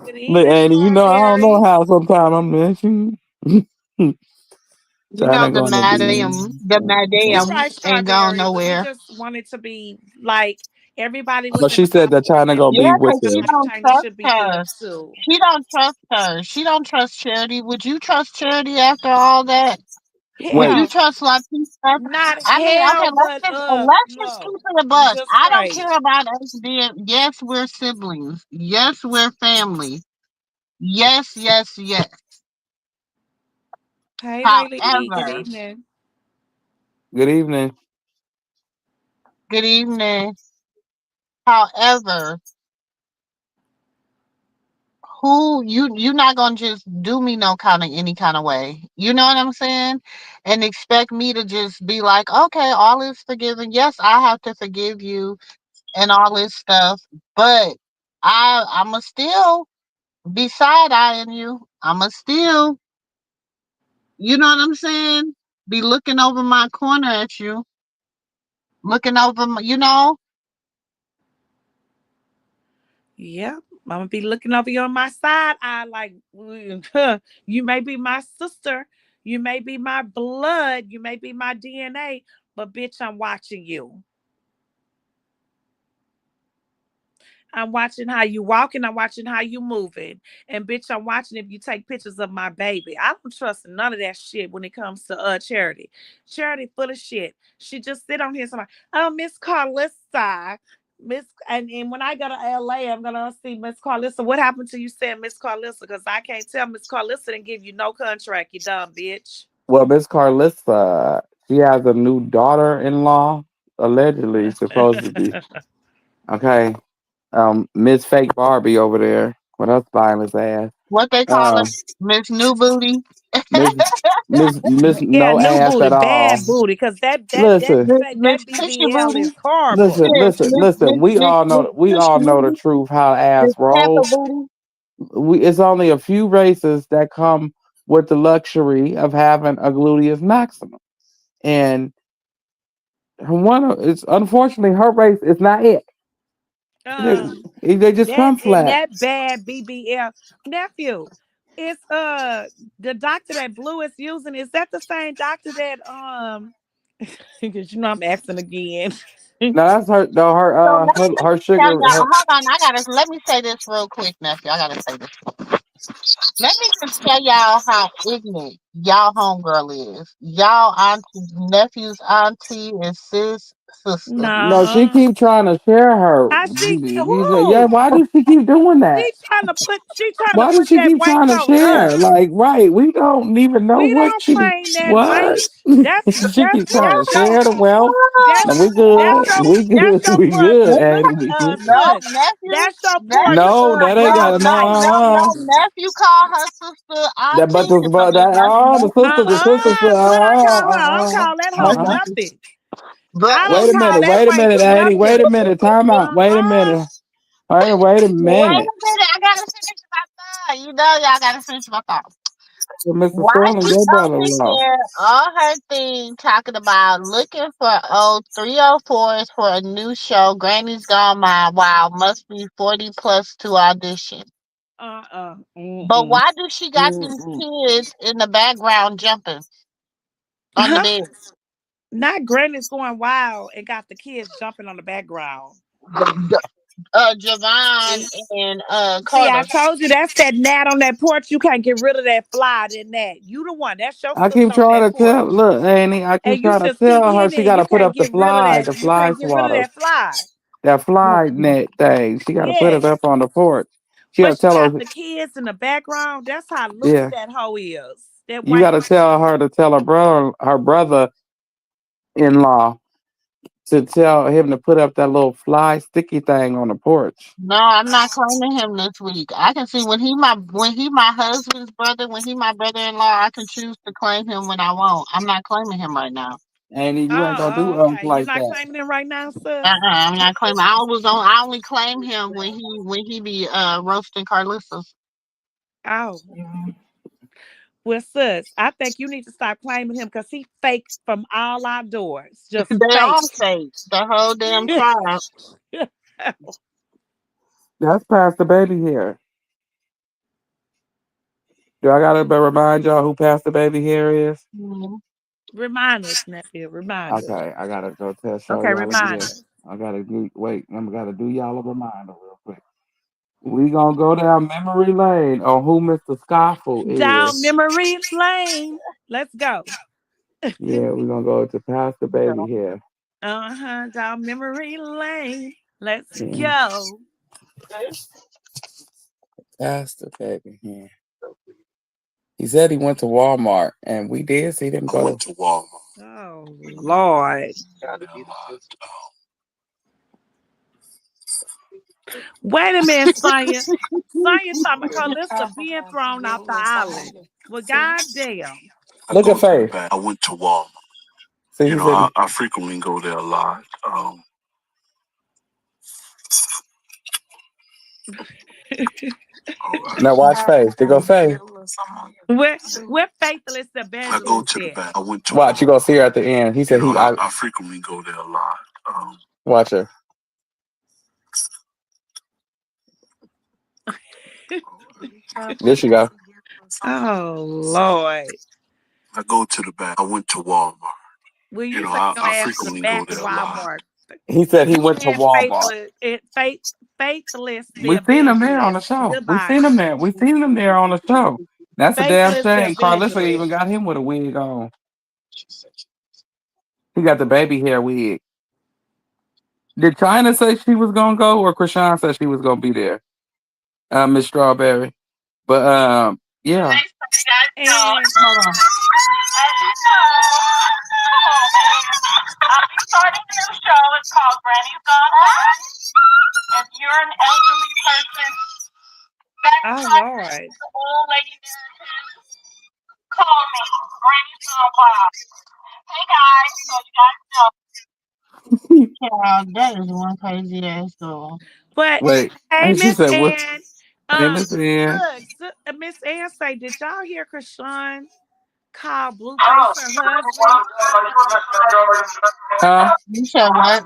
[SPEAKER 4] Good
[SPEAKER 3] But
[SPEAKER 4] evening,
[SPEAKER 3] Annie, you know I don't know
[SPEAKER 4] strawberries.
[SPEAKER 3] how. Sometimes I'm missing.
[SPEAKER 5] You know,
[SPEAKER 3] China gonna be.
[SPEAKER 5] the
[SPEAKER 4] You're
[SPEAKER 5] Madam
[SPEAKER 4] right,
[SPEAKER 5] ain't going
[SPEAKER 4] strawberries. We
[SPEAKER 5] nowhere.
[SPEAKER 4] just wanted to be like everybody
[SPEAKER 3] Oh,
[SPEAKER 4] was in
[SPEAKER 3] she
[SPEAKER 4] the
[SPEAKER 3] said that
[SPEAKER 4] gospel
[SPEAKER 3] China gonna
[SPEAKER 4] room.
[SPEAKER 5] Yeah,
[SPEAKER 3] be with
[SPEAKER 5] 'cause
[SPEAKER 4] I feel
[SPEAKER 5] she
[SPEAKER 3] us.
[SPEAKER 4] like
[SPEAKER 5] don't
[SPEAKER 4] China
[SPEAKER 5] trust
[SPEAKER 4] should be good
[SPEAKER 5] her.
[SPEAKER 4] too.
[SPEAKER 5] She don't trust her. She don't trust Charity. Would you trust Charity after all that? Would
[SPEAKER 3] Wait,
[SPEAKER 5] you
[SPEAKER 4] Hell,
[SPEAKER 5] trust Latifah?
[SPEAKER 4] not
[SPEAKER 5] I mean, okay,
[SPEAKER 4] hell, but
[SPEAKER 5] let's just keep
[SPEAKER 4] no.
[SPEAKER 5] it a
[SPEAKER 4] I'm
[SPEAKER 5] buck.
[SPEAKER 4] just
[SPEAKER 5] I don't
[SPEAKER 4] saying.
[SPEAKER 5] care about us being. Yes, we're siblings. Yes, we're family. Yes, yes, yes.
[SPEAKER 4] Hey, Laylee. Good
[SPEAKER 5] However,
[SPEAKER 4] evening.
[SPEAKER 3] good evening.
[SPEAKER 5] good evening. However, who you not gonna just do me no kind of any kind of way. You know what I'm saying? And expect me to just be like, okay, all is forgiven. Yes, I have to forgive you and all this stuff, but I'ma still be side eyeing you. I'ma still, you know what I'm saying? Be looking over my corner at you, looking over my,
[SPEAKER 4] Yep. I'm gonna be looking over you on my side eye like you may be my sister, you may be my blood, you may be my DNA, but bitch, I'm watching you. I'm watching how you walking. I'm watching how you moving. And bitch, I'm watching if you take pictures of my baby. I don't trust none of that shit when it comes to Charity. Charity full of shit. She just sit on here somebody, oh, Miss Carlissa. Miss and when I go to LA, I'm gonna see Miss Carlissa. What happened to you saying Miss Carlissa? Because I can't tell Miss Carlissa didn't give you no contract, you dumb bitch.
[SPEAKER 3] Well, Miss Carlissa, she has a new daughter-in-law, allegedly, supposedly. Okay, Miss Fake Barbie over there with her spineless ass.
[SPEAKER 5] what they call her,
[SPEAKER 3] Um,
[SPEAKER 5] Miss New Booty.
[SPEAKER 3] Miss Miss
[SPEAKER 4] Yeah,
[SPEAKER 3] No
[SPEAKER 4] new
[SPEAKER 3] Ass
[SPEAKER 4] booty,
[SPEAKER 3] at all.
[SPEAKER 4] bad booty, because
[SPEAKER 3] Listen,
[SPEAKER 5] Miss
[SPEAKER 4] that
[SPEAKER 5] Picture
[SPEAKER 4] BBL
[SPEAKER 5] Booty.
[SPEAKER 4] is horrible.
[SPEAKER 3] listen. We
[SPEAKER 5] Miss
[SPEAKER 3] all know the
[SPEAKER 5] Booty.
[SPEAKER 3] truth. How ass
[SPEAKER 5] Miss Pepper
[SPEAKER 3] rolls.
[SPEAKER 5] Booty.
[SPEAKER 3] It's only a few races that come with the luxury of having a gluteus maximum, and it's unfortunately her race is not it.
[SPEAKER 4] Um,
[SPEAKER 3] They just
[SPEAKER 4] that
[SPEAKER 3] come
[SPEAKER 4] and
[SPEAKER 3] flat.
[SPEAKER 4] that bad BBL nephew. It's the doctor that Blue is using. Is that the same doctor that because you know I'm asking again.
[SPEAKER 3] Now that's her. No,
[SPEAKER 5] So let
[SPEAKER 3] her
[SPEAKER 5] me tell
[SPEAKER 3] sugar.
[SPEAKER 5] y'all. Hold on, let me say this real quick, nephew. I gotta say this. Let me just tell y'all how ignorant y'all homegirl is. Y'all auntie, nephew's auntie and sis sister.
[SPEAKER 3] No, she
[SPEAKER 4] No.
[SPEAKER 3] keep trying to share her.
[SPEAKER 4] I she
[SPEAKER 3] Yeah,
[SPEAKER 4] who?
[SPEAKER 3] why does she keep doing that?
[SPEAKER 4] She trying to
[SPEAKER 3] Why does
[SPEAKER 4] put
[SPEAKER 3] she
[SPEAKER 4] that
[SPEAKER 3] keep
[SPEAKER 4] weight
[SPEAKER 3] trying to
[SPEAKER 4] on
[SPEAKER 3] share?
[SPEAKER 4] us.
[SPEAKER 3] Like, right, we don't even know
[SPEAKER 4] We
[SPEAKER 3] what
[SPEAKER 4] don't
[SPEAKER 3] she
[SPEAKER 4] claim that
[SPEAKER 3] what.
[SPEAKER 4] weight. That's
[SPEAKER 3] She
[SPEAKER 4] that's
[SPEAKER 3] keep trying to
[SPEAKER 4] that's your
[SPEAKER 3] share the wealth.
[SPEAKER 4] that's
[SPEAKER 3] And we
[SPEAKER 4] that's
[SPEAKER 3] good.
[SPEAKER 4] your
[SPEAKER 3] We
[SPEAKER 4] that's
[SPEAKER 3] good.
[SPEAKER 4] your
[SPEAKER 3] We good,
[SPEAKER 4] portion,
[SPEAKER 3] Annie. We good.
[SPEAKER 5] No,
[SPEAKER 4] sis.
[SPEAKER 5] nephew,
[SPEAKER 4] That's your portion
[SPEAKER 5] nephew,
[SPEAKER 3] No,
[SPEAKER 4] of
[SPEAKER 3] that ain't
[SPEAKER 5] no,
[SPEAKER 3] got
[SPEAKER 4] good
[SPEAKER 3] no
[SPEAKER 5] no,
[SPEAKER 4] life.
[SPEAKER 5] no, no, nephew call her sister
[SPEAKER 3] That but
[SPEAKER 5] auntie.
[SPEAKER 3] the
[SPEAKER 5] So
[SPEAKER 3] but that
[SPEAKER 5] that's
[SPEAKER 3] oh
[SPEAKER 5] nephew.
[SPEAKER 3] the sister
[SPEAKER 4] What I call her? I don't call that hoe nothing. I
[SPEAKER 5] But
[SPEAKER 4] don't call that
[SPEAKER 3] wait a
[SPEAKER 4] weight
[SPEAKER 3] minute, Annie, wait
[SPEAKER 4] nothing.
[SPEAKER 3] a minute, time out, wait a
[SPEAKER 4] Uh-uh.
[SPEAKER 3] minute. Wait a
[SPEAKER 5] wait
[SPEAKER 3] minute.
[SPEAKER 5] a minute, I gotta finish my thought. You know, y'all gotta finish my thought.
[SPEAKER 3] Mr.
[SPEAKER 5] Why
[SPEAKER 3] Sterling,
[SPEAKER 5] she
[SPEAKER 3] your
[SPEAKER 5] over
[SPEAKER 3] brother-in-law.
[SPEAKER 5] here on her thing talking about looking for old 304s for a new show? Granny's Gone Mad. Wow, must be 40 plus to audition. But
[SPEAKER 4] Mm-mm.
[SPEAKER 5] why do she got these
[SPEAKER 4] Mm-mm.
[SPEAKER 5] kids in the background jumping on the
[SPEAKER 4] Huh?
[SPEAKER 5] bed?
[SPEAKER 4] Not Granny's going wild and got the kids jumping on the background.
[SPEAKER 5] Javon and
[SPEAKER 4] See, I
[SPEAKER 5] Carter.
[SPEAKER 4] told you that's that gnat on that porch. You can't get rid of that fly, that gnat. You the one. That's your
[SPEAKER 3] I
[SPEAKER 4] sister
[SPEAKER 3] keep
[SPEAKER 4] on
[SPEAKER 3] trying
[SPEAKER 4] that
[SPEAKER 3] to tell,
[SPEAKER 4] porch.
[SPEAKER 3] look, Annie, I keep
[SPEAKER 4] And you
[SPEAKER 3] trying to
[SPEAKER 4] just keep
[SPEAKER 3] tell her
[SPEAKER 4] hitting
[SPEAKER 3] she
[SPEAKER 4] it and
[SPEAKER 3] got to
[SPEAKER 4] you
[SPEAKER 3] put
[SPEAKER 4] can't
[SPEAKER 3] up
[SPEAKER 4] get rid of that.
[SPEAKER 3] the
[SPEAKER 4] You
[SPEAKER 3] fly
[SPEAKER 4] can't get rid of
[SPEAKER 3] swatter,
[SPEAKER 4] that fly.
[SPEAKER 3] fly net thing. She got to put it
[SPEAKER 4] Yes.
[SPEAKER 3] up on the porch. She got
[SPEAKER 4] But
[SPEAKER 3] to
[SPEAKER 4] she
[SPEAKER 3] tell
[SPEAKER 4] got
[SPEAKER 3] her,
[SPEAKER 4] the kids in the background. That's how loose
[SPEAKER 3] yeah,
[SPEAKER 4] that hoe is. That
[SPEAKER 3] you
[SPEAKER 4] white
[SPEAKER 3] got to tell her to tell her brother-in-law to tell him to put up that little fly sticky thing on the porch.
[SPEAKER 5] No, I'm not claiming him this week. I can see when he my husband's brother, when he my brother in law, I can choose to claim him when I want. I'm not claiming him right now.
[SPEAKER 3] Annie, you ain't gonna do
[SPEAKER 4] okay. You're
[SPEAKER 3] like
[SPEAKER 4] not
[SPEAKER 3] that.
[SPEAKER 4] claiming it right now, sis?
[SPEAKER 5] I'm not claiming. I only claim him when he be roasting Carlissa.
[SPEAKER 4] Oh. Well, sis, I think you need to start claiming him because he fake from all outdoors. Just
[SPEAKER 5] They
[SPEAKER 4] fake.
[SPEAKER 5] all fake. The whole damn tribe.
[SPEAKER 3] That's Pastor Baby here. Do I gotta remind y'all who Pastor Baby here is?
[SPEAKER 5] Mhm.
[SPEAKER 4] Remind us, nephew. Remind us.
[SPEAKER 3] Okay, I gotta go show
[SPEAKER 4] Okay,
[SPEAKER 3] y'all again.
[SPEAKER 4] remind us.
[SPEAKER 3] I gotta do y'all a reminder real quick. We gonna go down memory lane on who Mr. Scoffle
[SPEAKER 4] Down
[SPEAKER 3] is.
[SPEAKER 4] memory lane. Let's go.
[SPEAKER 3] Yeah, we're gonna go to Pastor Baby here.
[SPEAKER 4] Uh-huh. Down memory lane. Let's
[SPEAKER 3] Yeah.
[SPEAKER 4] go.
[SPEAKER 3] Pastor Baby here. He said he went to Walmart, and we did see them go. I went to Walmart.
[SPEAKER 4] Oh Lord. Wait a minute, Sonya. Sonya talking about Calista being thrown off the island. Well, goddamn.
[SPEAKER 3] Look at Faith.
[SPEAKER 7] I went to Walmart.
[SPEAKER 3] See,
[SPEAKER 7] You know, I frequently go there a lot.
[SPEAKER 3] Now watch Faith. They go Faith.
[SPEAKER 4] We're faithless
[SPEAKER 7] I
[SPEAKER 4] evangelist.
[SPEAKER 7] go to the back. I went to
[SPEAKER 3] Watch, you gonna see her at the end. He said
[SPEAKER 7] you know, I frequently go there a lot.
[SPEAKER 3] Watch her. There she go.
[SPEAKER 4] Oh Lord.
[SPEAKER 7] I go to the back. I went to Walmart.
[SPEAKER 4] Will you
[SPEAKER 7] You know,
[SPEAKER 4] say your
[SPEAKER 7] I
[SPEAKER 4] ass
[SPEAKER 7] frequently
[SPEAKER 4] the back
[SPEAKER 7] go
[SPEAKER 4] of
[SPEAKER 7] there a lot.
[SPEAKER 4] Walmart?
[SPEAKER 3] He said he went to
[SPEAKER 4] And
[SPEAKER 3] Walmart.
[SPEAKER 4] faithless.
[SPEAKER 3] We seen him there on the show. We seen him there. We seen him there on the show. That's a damn shame. Carlissa even got him with a wig on. He got the baby hair wig. Did China say she was gonna go, or Krishan said she was gonna be there? Miss Strawberry. But yeah.
[SPEAKER 4] And
[SPEAKER 5] Hold on.
[SPEAKER 8] As you know, I'll be starting a new show. It's called Granny's Gone Home. If you're an elderly person, that's
[SPEAKER 4] Lord.
[SPEAKER 8] the old lady narrative, call me. Granny's Gone Home. Hey guys, so you guys know.
[SPEAKER 5] Child, that is one crazy ass girl.
[SPEAKER 4] But
[SPEAKER 3] Wait.
[SPEAKER 4] hey,
[SPEAKER 3] She
[SPEAKER 4] Miss
[SPEAKER 3] said what?
[SPEAKER 4] Ann.
[SPEAKER 3] Miss Ann.
[SPEAKER 4] Look, Miss Ann say, did y'all hear Krishan call Blueface her husband?
[SPEAKER 5] You said what?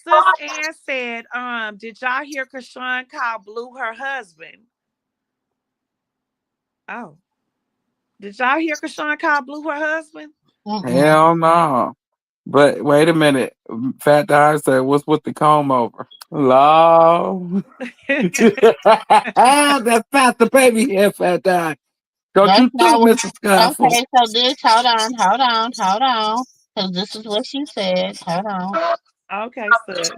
[SPEAKER 4] Sis Ann said, did y'all hear Krishan call Blue her husband? Oh. Did y'all hear Krishan call Blue her husband?
[SPEAKER 3] Hell no. But wait a minute. Fat Dog said, what's with the comb over? Lord. That's Pastor Baby here, Fat Dog. Don't you too, Mr. Scuffle.
[SPEAKER 5] Okay, so this, hold on. Because this is what she said. Hold on.
[SPEAKER 4] Okay, sis.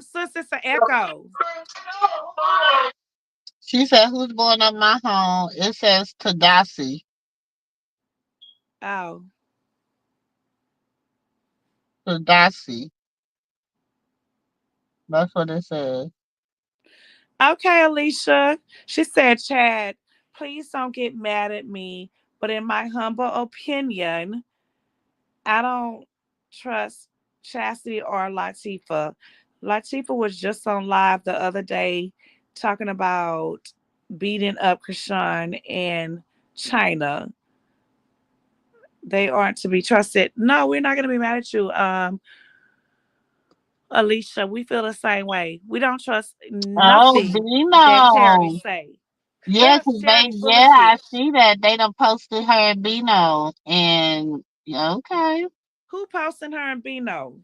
[SPEAKER 4] Sis, it's an echo.
[SPEAKER 5] She said, who's blowing up my home? It says Tadasi.
[SPEAKER 4] Oh.
[SPEAKER 5] Tadasi. That's what it says.
[SPEAKER 4] Okay, Alicia. She said, Chad, please don't get mad at me, but in my humble opinion, I don't trust Chastity or Latifah. Latifah was just on live the other day talking about beating up Krishan and China. They aren't to be trusted. No, we're not going to be mad at you, Alicia. We feel the same way. We don't trust nothing that Charity say.
[SPEAKER 5] Yeah, cause I see that they done posted her and Bino, and okay.
[SPEAKER 4] Who posting her and Bino?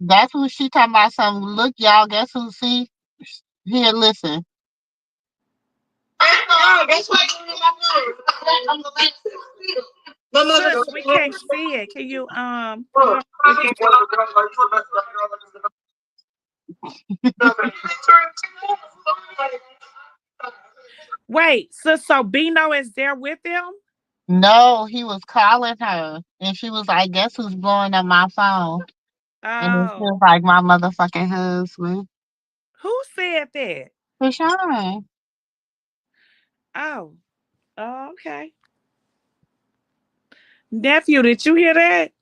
[SPEAKER 5] That's who she talking about. Some look, y'all. Guess who? See here, listen.
[SPEAKER 1] That's why
[SPEAKER 4] Sis, we can't see it. Can you wait, so Bino is there with them?
[SPEAKER 5] No, he was calling her, and she was like, "Guess who's blowing up my phone?" And it was like my motherfucking husband.
[SPEAKER 4] Who said that?
[SPEAKER 5] Krishan.
[SPEAKER 4] Oh, okay. Nephew, did you hear that?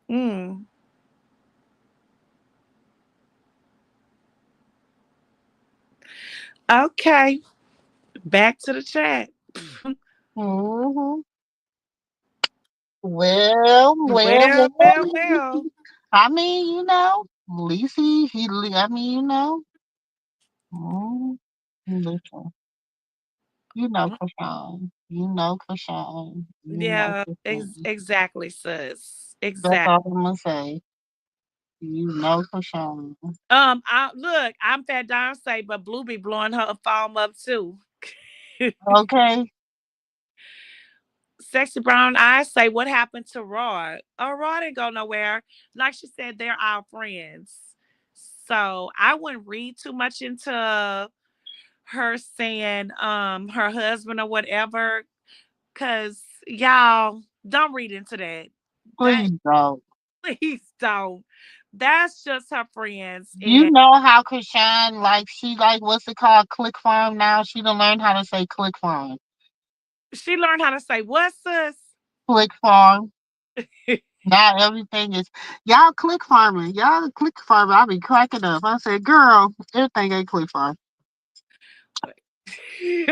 [SPEAKER 4] Mm. Okay, back to the chat.
[SPEAKER 5] Mm-hmm. Well, well,
[SPEAKER 4] Well, well,
[SPEAKER 5] well.
[SPEAKER 4] well.
[SPEAKER 5] I mean, Lacey, I mean, mm, listen, Krishan. You know
[SPEAKER 4] Yeah,
[SPEAKER 5] Krishan.
[SPEAKER 4] exactly, sis.
[SPEAKER 5] That's
[SPEAKER 4] Exactly.
[SPEAKER 5] all I'm gonna say. Krishan.
[SPEAKER 4] I look, I'm Fat Don say, but Blue be blowing her phone up too.
[SPEAKER 5] Okay.
[SPEAKER 4] Sexy Brown Eyes say, what happened to Rod? Oh, Rod didn't go nowhere. Like she said, they're our friends. So I wouldn't read too much into her saying her husband or whatever. Cause y'all don't read into that. That
[SPEAKER 5] Please don't.
[SPEAKER 4] please don't. That's just her friends.
[SPEAKER 5] You
[SPEAKER 4] And
[SPEAKER 5] know how Krishan, she what's it called? Click farm now? She done learned how to say click farm.
[SPEAKER 4] she learned how to say what, sis?
[SPEAKER 5] Click farm. Now everything is y'all click farming. Y'all click farming. I be cracking up. I said, girl, everything ain't click farm. She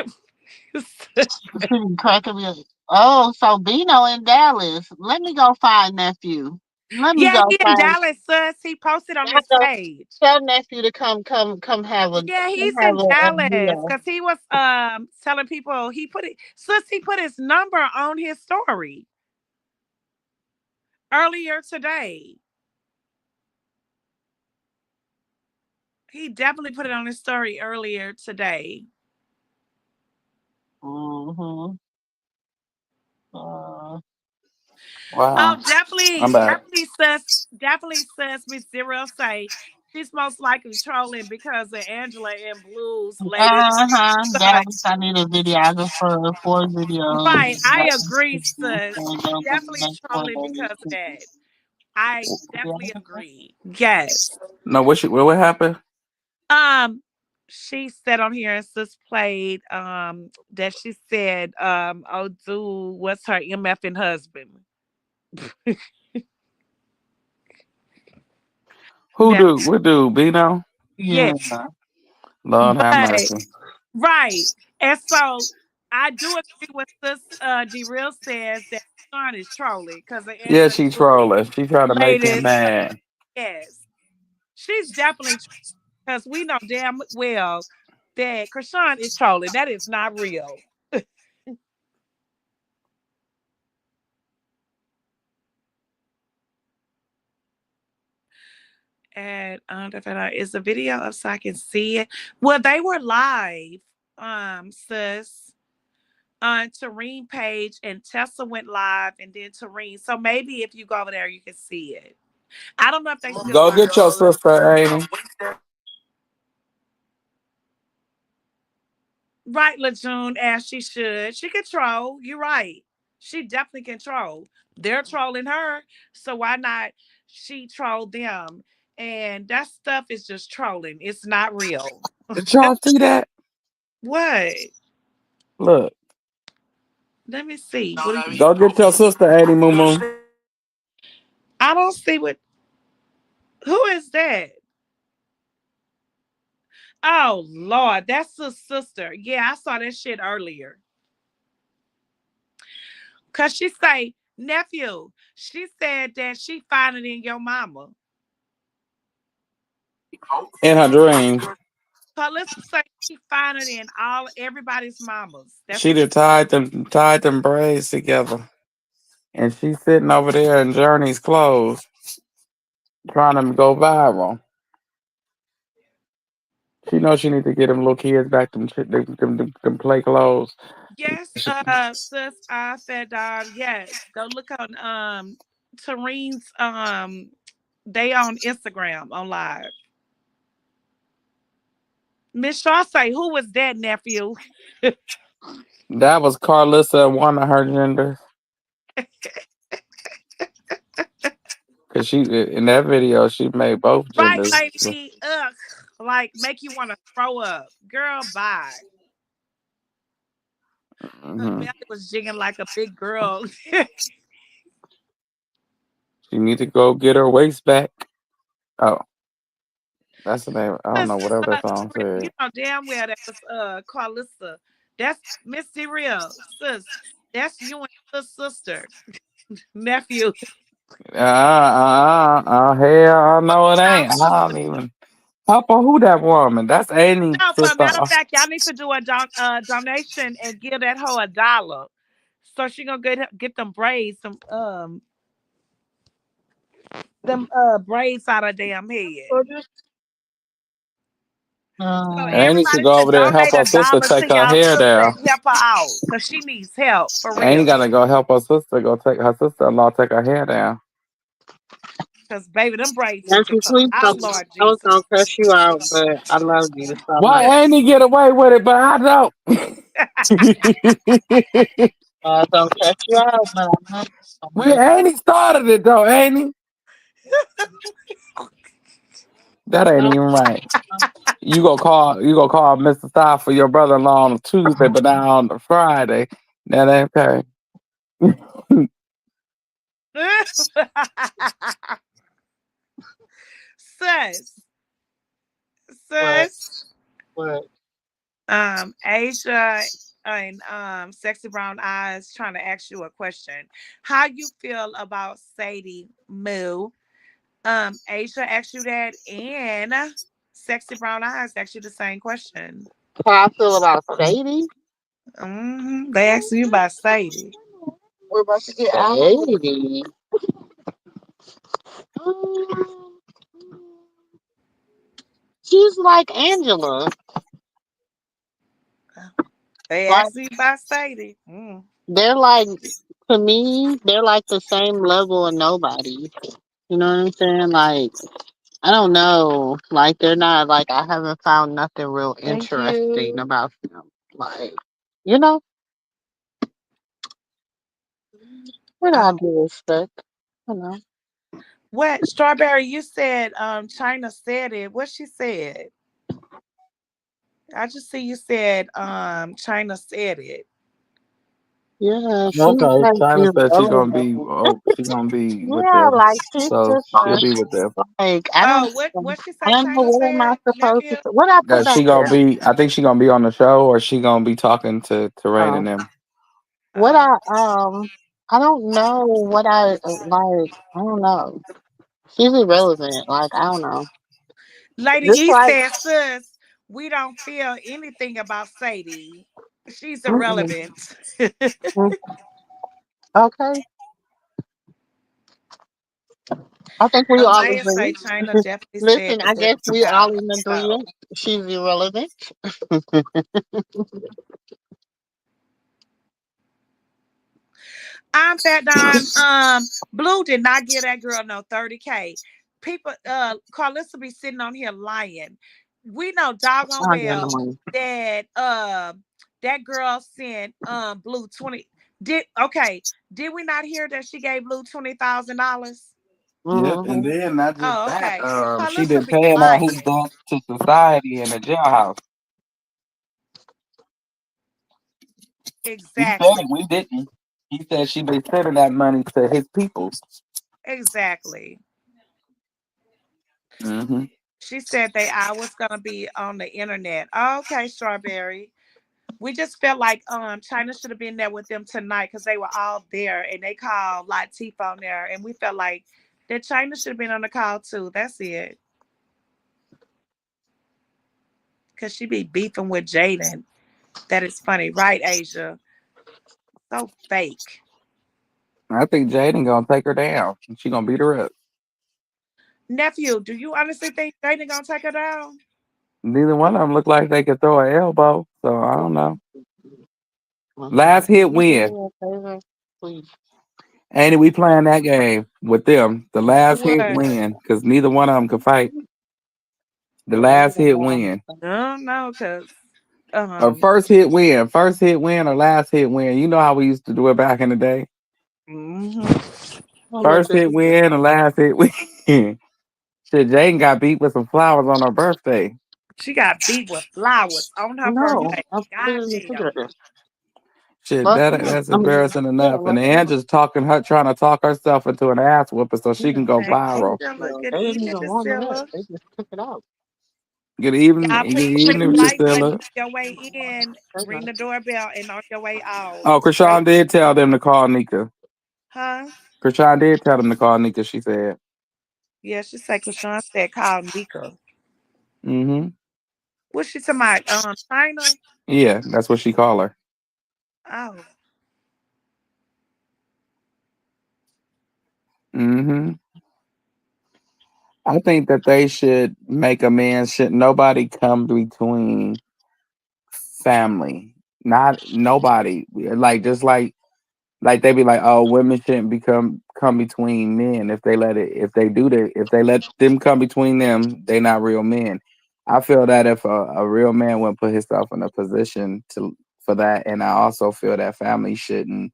[SPEAKER 5] be cracking me up. Oh, so Bino in Dallas. Let me go find nephew. Let me
[SPEAKER 4] Yeah,
[SPEAKER 5] go
[SPEAKER 4] he in
[SPEAKER 5] find.
[SPEAKER 4] Dallas, sis. He posted on
[SPEAKER 5] I
[SPEAKER 4] his
[SPEAKER 5] go
[SPEAKER 4] page.
[SPEAKER 5] tell nephew to come have
[SPEAKER 4] Yeah,
[SPEAKER 5] come
[SPEAKER 4] he's
[SPEAKER 5] have
[SPEAKER 4] in
[SPEAKER 5] a
[SPEAKER 4] Dallas
[SPEAKER 5] meal.
[SPEAKER 4] because he was telling people he put his number on his story earlier today. He definitely put it on his story earlier today.
[SPEAKER 5] Mm-hmm.
[SPEAKER 3] Wow.
[SPEAKER 4] Oh,
[SPEAKER 3] I'm back.
[SPEAKER 4] definitely says Miss Zero say she's most likely trolling because of Angela and Blue's latest
[SPEAKER 5] Dallas,
[SPEAKER 4] son.
[SPEAKER 5] I need a videographer for videos.
[SPEAKER 4] Right, I agree,
[SPEAKER 5] So
[SPEAKER 4] sis. She's
[SPEAKER 5] those are the
[SPEAKER 4] definitely
[SPEAKER 5] next 4
[SPEAKER 4] trolling because of
[SPEAKER 5] days.
[SPEAKER 4] that. I definitely
[SPEAKER 5] Yeah.
[SPEAKER 4] agree. Yes.
[SPEAKER 3] No, what happened?
[SPEAKER 4] Um, she said on here and sis played that she said Odu was her MFing husband.
[SPEAKER 3] Who
[SPEAKER 4] That
[SPEAKER 3] do? What do? Bino?
[SPEAKER 4] yeah,
[SPEAKER 5] Yeah.
[SPEAKER 3] Lord have
[SPEAKER 4] but
[SPEAKER 3] mercy.
[SPEAKER 4] right. And so I do agree with this D Real says that Sean is trolling because of
[SPEAKER 3] Yeah,
[SPEAKER 4] Angela
[SPEAKER 3] she
[SPEAKER 4] Blue's
[SPEAKER 3] trolling. She trying to make him
[SPEAKER 4] latest
[SPEAKER 3] mad.
[SPEAKER 4] yes. She's definitely because we know damn well that Krishan is trolling. That is not real. And is the video up so I can see it? Well, they were live, sis. On Tareen page and Tessa went live and then Tareen. So maybe if you go over there, you can see it. I don't know if they still
[SPEAKER 3] Go
[SPEAKER 4] live.
[SPEAKER 3] get your sister, Amy.
[SPEAKER 4] Right, LeJune, as she should. She control. You're right. She definitely control. They're trolling her, so why not she troll them? And that stuff is just trolling. It's not real.
[SPEAKER 3] Did y'all see that?
[SPEAKER 4] What?
[SPEAKER 3] Look.
[SPEAKER 4] Let me see. What do you?
[SPEAKER 3] Go get your sister, Amy Moo Moo.
[SPEAKER 4] I don't see what. Who is that? Oh Lord, that's his sister. Yeah, I saw that shit earlier. Cause she say, nephew, she said that she found it in your mama.
[SPEAKER 3] In her dreams.
[SPEAKER 4] Calissa say she found it in all everybody's mamas. That's
[SPEAKER 3] She
[SPEAKER 4] what she
[SPEAKER 3] done tied them braids together. And she's sitting over there in Journey's clothes, trying to go viral. She knows she need to get them little kids back them play clothes.
[SPEAKER 4] yes, sis I said yes. Go look on Tareen's they on Instagram on live. Miss Shaw say, who was that nephew?
[SPEAKER 3] That was Carlissa, one of her genders. Cause she in that video she made both
[SPEAKER 4] Right,
[SPEAKER 3] genders.
[SPEAKER 4] lady. Ugh. Like make you want to throw up. Girl, bye. Her
[SPEAKER 3] Hmm.
[SPEAKER 4] belly was jigging like a big girl.
[SPEAKER 3] She need to go get her waist back. Oh, that's the name. I don't
[SPEAKER 4] Sis,
[SPEAKER 3] know, whatever that song
[SPEAKER 4] you
[SPEAKER 3] said.
[SPEAKER 4] know damn well that was Carlissa. That's Missy Real. Sis, that's you and your sister, nephew.
[SPEAKER 3] Hell, no, it
[SPEAKER 4] Our
[SPEAKER 3] ain't. I
[SPEAKER 4] sister.
[SPEAKER 3] don't even. Papa, who that woman? That's Annie's
[SPEAKER 4] No, but
[SPEAKER 3] sister.
[SPEAKER 4] matter of fact, y'all need to do a donation and give that hoe $1. So she gonna get them braids, them braids out of damn head. So
[SPEAKER 3] Annie should
[SPEAKER 4] everybody
[SPEAKER 3] go
[SPEAKER 4] should
[SPEAKER 3] over there and help
[SPEAKER 4] donate
[SPEAKER 3] her
[SPEAKER 4] a
[SPEAKER 3] sister
[SPEAKER 4] dollar
[SPEAKER 3] take
[SPEAKER 4] to
[SPEAKER 3] her
[SPEAKER 4] y'all
[SPEAKER 3] hair
[SPEAKER 4] sister
[SPEAKER 3] down.
[SPEAKER 4] and help her out because she needs help for
[SPEAKER 3] Annie
[SPEAKER 4] real.
[SPEAKER 3] gotta go help her sister go take her sister-in-law take her hair down.
[SPEAKER 4] Because baby, them braids need to
[SPEAKER 5] Nancy,
[SPEAKER 4] come
[SPEAKER 5] please
[SPEAKER 4] out,
[SPEAKER 5] don't.
[SPEAKER 4] Lord
[SPEAKER 5] I was
[SPEAKER 4] Jesus.
[SPEAKER 5] gonna cuss you out, but I love you so much.
[SPEAKER 3] Why Annie get away with it, but I don't?
[SPEAKER 5] I was gonna cuss you out, but I'm not.
[SPEAKER 3] We Annie started it though, Annie. That ain't even right. You go call Mr. Style for your brother-in-law on a Tuesday, but not on the Friday. That ain't okay.
[SPEAKER 4] sis,
[SPEAKER 5] What?
[SPEAKER 4] sis,
[SPEAKER 5] What?
[SPEAKER 4] Asia and Sexy Brown Eyes trying to ask you a question. How you feel about Sadie Moo? Asia asked you that, and Sexy Brown Eyes asked you the same question.
[SPEAKER 5] How I feel about Sadie?
[SPEAKER 4] They asked you about Sadie.
[SPEAKER 5] We're about to get out. Sadie. Um, She's like Angela.
[SPEAKER 4] They
[SPEAKER 5] Like
[SPEAKER 4] asked you about Sadie.
[SPEAKER 5] they're like to me, they're like the same level of nobody. You know what I'm saying? Like I don't know. Like they're not like I haven't found nothing real
[SPEAKER 6] Thank
[SPEAKER 5] interesting
[SPEAKER 6] you.
[SPEAKER 5] about them. Like you know, with all
[SPEAKER 4] Um,
[SPEAKER 5] due respect, you know.
[SPEAKER 4] what Strawberry? You said China said it. What she said? I just see you said China said it.
[SPEAKER 5] Yeah, she's
[SPEAKER 3] Okay,
[SPEAKER 5] like
[SPEAKER 3] China said she gonna be.
[SPEAKER 5] irrelevant.
[SPEAKER 3] Oh, she gonna be with
[SPEAKER 5] Yeah,
[SPEAKER 3] them,
[SPEAKER 5] like she's
[SPEAKER 3] so
[SPEAKER 5] just
[SPEAKER 3] she'll be with them.
[SPEAKER 5] like I don't
[SPEAKER 4] Oh, what she
[SPEAKER 5] I
[SPEAKER 4] say?
[SPEAKER 5] don't know
[SPEAKER 4] China
[SPEAKER 5] what am I
[SPEAKER 4] said,
[SPEAKER 5] supposed to
[SPEAKER 4] nephew.
[SPEAKER 5] say. What I put
[SPEAKER 3] That
[SPEAKER 5] up
[SPEAKER 3] she gonna
[SPEAKER 5] there?
[SPEAKER 3] be. I think she gonna be on the show, or she gonna be talking to Rain
[SPEAKER 5] Oh.
[SPEAKER 3] and them.
[SPEAKER 5] What
[SPEAKER 4] Oh,
[SPEAKER 5] I don't know what I like. I don't know. She's irrelevant. Like I don't know.
[SPEAKER 4] Lady
[SPEAKER 5] Just
[SPEAKER 4] E
[SPEAKER 5] like
[SPEAKER 4] said, sis, we don't feel anything about Sadie. She's
[SPEAKER 5] mm-mm,
[SPEAKER 4] irrelevant.
[SPEAKER 5] mm, okay. I think we all
[SPEAKER 4] Amaya say
[SPEAKER 5] agree.
[SPEAKER 4] China definitely said
[SPEAKER 5] Listen,
[SPEAKER 4] that
[SPEAKER 5] I
[SPEAKER 4] they
[SPEAKER 5] guess
[SPEAKER 4] was
[SPEAKER 5] we
[SPEAKER 4] out.
[SPEAKER 5] all in
[SPEAKER 4] So
[SPEAKER 5] agreement. She's irrelevant.
[SPEAKER 4] I'm fat Don. Blue did not give that girl no 30K. People Carlissa be sitting on here lying. We know doggone
[SPEAKER 5] Early in the
[SPEAKER 4] well
[SPEAKER 5] morning.
[SPEAKER 4] that that girl sent Blue 20. Did we not hear that she gave Blue $20,000?
[SPEAKER 3] Yep, and
[SPEAKER 5] Mm-hmm.
[SPEAKER 3] then not just
[SPEAKER 4] Oh,
[SPEAKER 3] that.
[SPEAKER 4] okay.
[SPEAKER 3] She
[SPEAKER 4] Carlissa
[SPEAKER 3] been
[SPEAKER 4] be
[SPEAKER 3] paying all his
[SPEAKER 4] lying.
[SPEAKER 3] debts to society in the jailhouse. He said it.
[SPEAKER 4] Exactly.
[SPEAKER 3] We didn't. He said she been sending that money to his people.
[SPEAKER 4] Exactly.
[SPEAKER 3] Hmm.
[SPEAKER 4] She said I was gonna be on the internet. Okay, Strawberry. We just felt like China should have been there with them tonight because they were all there and they called Latif on there and we felt like that China should have been on the call too. That's it. Cause she be beefing with Jaden. That is funny, right, Asia? So fake.
[SPEAKER 3] I think Jaden gonna take her down. She gonna beat her up.
[SPEAKER 4] Nephew, do you honestly think Jaden gonna take her down?
[SPEAKER 3] Neither one of them look like they could throw an elbow. So I don't know.
[SPEAKER 5] Okay.
[SPEAKER 3] Last hit
[SPEAKER 5] Can you do
[SPEAKER 3] win.
[SPEAKER 5] me a favor, please?
[SPEAKER 3] Ain't we playing that game with them? The last hit
[SPEAKER 4] What?
[SPEAKER 3] win, because neither one of them could fight. The
[SPEAKER 5] Can you
[SPEAKER 3] last
[SPEAKER 5] do
[SPEAKER 3] hit
[SPEAKER 5] me
[SPEAKER 3] win.
[SPEAKER 5] a favor?
[SPEAKER 4] I don't know, cause
[SPEAKER 3] Or first hit win. First hit win or last hit win. You know how we used to do it back in the day.
[SPEAKER 4] mhm.
[SPEAKER 5] How much
[SPEAKER 3] First
[SPEAKER 5] is
[SPEAKER 3] hit
[SPEAKER 5] it?
[SPEAKER 3] win or last hit win. Shit, Jane got beat with some flowers on her birthday.
[SPEAKER 4] She got beat with flowers on her
[SPEAKER 5] No,
[SPEAKER 4] birthday.
[SPEAKER 5] I put it
[SPEAKER 4] God
[SPEAKER 5] in the
[SPEAKER 4] damn.
[SPEAKER 5] refrigerator.
[SPEAKER 3] Shit,
[SPEAKER 5] But
[SPEAKER 3] that's embarrassing enough. And Ann just trying to talk herself into an ass whooping so she can go
[SPEAKER 4] Hey,
[SPEAKER 3] viral.
[SPEAKER 4] Priscilla. Good
[SPEAKER 5] they didn't
[SPEAKER 4] evening,
[SPEAKER 5] even warm it up.
[SPEAKER 4] Priscilla.
[SPEAKER 5] They just took it out.
[SPEAKER 4] Y'all,
[SPEAKER 3] Good
[SPEAKER 4] please click the
[SPEAKER 3] evening,
[SPEAKER 4] like button
[SPEAKER 3] Priscilla.
[SPEAKER 4] on your way in,
[SPEAKER 5] They
[SPEAKER 4] ring
[SPEAKER 5] like,
[SPEAKER 4] the doorbell, and on your way out.
[SPEAKER 3] Oh,
[SPEAKER 4] Right?
[SPEAKER 3] Krishan did tell them to call Nika.
[SPEAKER 4] Huh?
[SPEAKER 3] Krishan did tell them to call Nika, she said.
[SPEAKER 4] Yeah, she said Krishan said call Nika.
[SPEAKER 3] Mm-hmm.
[SPEAKER 4] What's she talking about? China?
[SPEAKER 3] Yeah, that's what she called her.
[SPEAKER 4] Oh.
[SPEAKER 3] Mm-hmm. I think that they should make a man should nobody come between family. Not nobody. Like just like they be like, oh, women shouldn't come between men if they let them come between them, they not real men. I feel that if a real man wouldn't put himself in a position for that, and I also feel that family shouldn't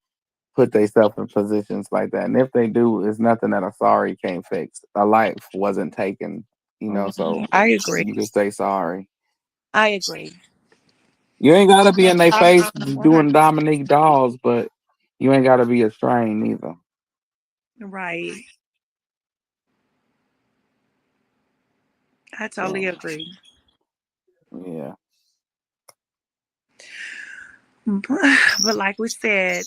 [SPEAKER 3] put themselves in positions like that. And if they do, it's nothing that a sorry can't fix. A life wasn't taken, so
[SPEAKER 4] I agree.
[SPEAKER 3] you can say sorry.
[SPEAKER 4] I agree.
[SPEAKER 3] You ain't gotta be in their face doing
[SPEAKER 4] 100.
[SPEAKER 3] Dominique dolls, but you ain't gotta be a strain either.
[SPEAKER 4] Right. I totally
[SPEAKER 3] So
[SPEAKER 4] agree.
[SPEAKER 3] yeah.
[SPEAKER 4] But like we said,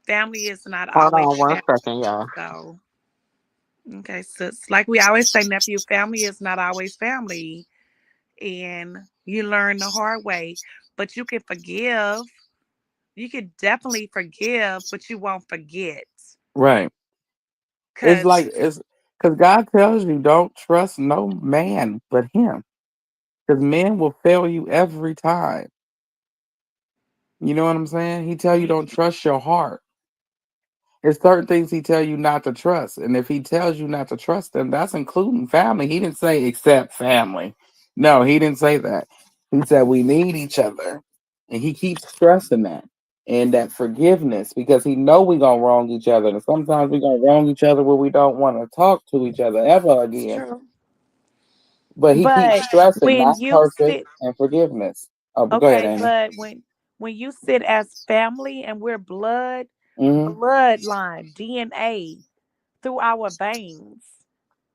[SPEAKER 4] family is not
[SPEAKER 5] hold
[SPEAKER 4] always
[SPEAKER 5] on one
[SPEAKER 4] family.
[SPEAKER 5] second, y'all.
[SPEAKER 4] So okay, so it's like we always say, nephew, family is not always family. And you learn the hard way. But you can forgive. You can definitely forgive, but you won't forget.
[SPEAKER 3] Right. It's
[SPEAKER 4] Cause
[SPEAKER 3] like it's because God tells you don't trust no man but him. Because men will fail you every time. You know what I'm saying? He tell you don't trust your heart. There's certain things he tell you not to trust. And if he tells you not to trust them, that's including family. He didn't say except family. No, he didn't say that. He said we need each other. And he keeps stressing that. And that forgiveness, because he know we gonna wrong each other. And sometimes we gonna wrong each other where we don't want to talk to each other ever
[SPEAKER 4] it's
[SPEAKER 3] again.
[SPEAKER 4] true.
[SPEAKER 3] But he keeps
[SPEAKER 4] But
[SPEAKER 3] stressing
[SPEAKER 4] when
[SPEAKER 3] not
[SPEAKER 4] you
[SPEAKER 3] perfect
[SPEAKER 4] sit,
[SPEAKER 3] and forgiveness. Oh, but go ahead,
[SPEAKER 4] okay,
[SPEAKER 3] Amy.
[SPEAKER 4] but when you sit as family and we're
[SPEAKER 3] Mm-hmm.
[SPEAKER 4] bloodline, DNA through our veins,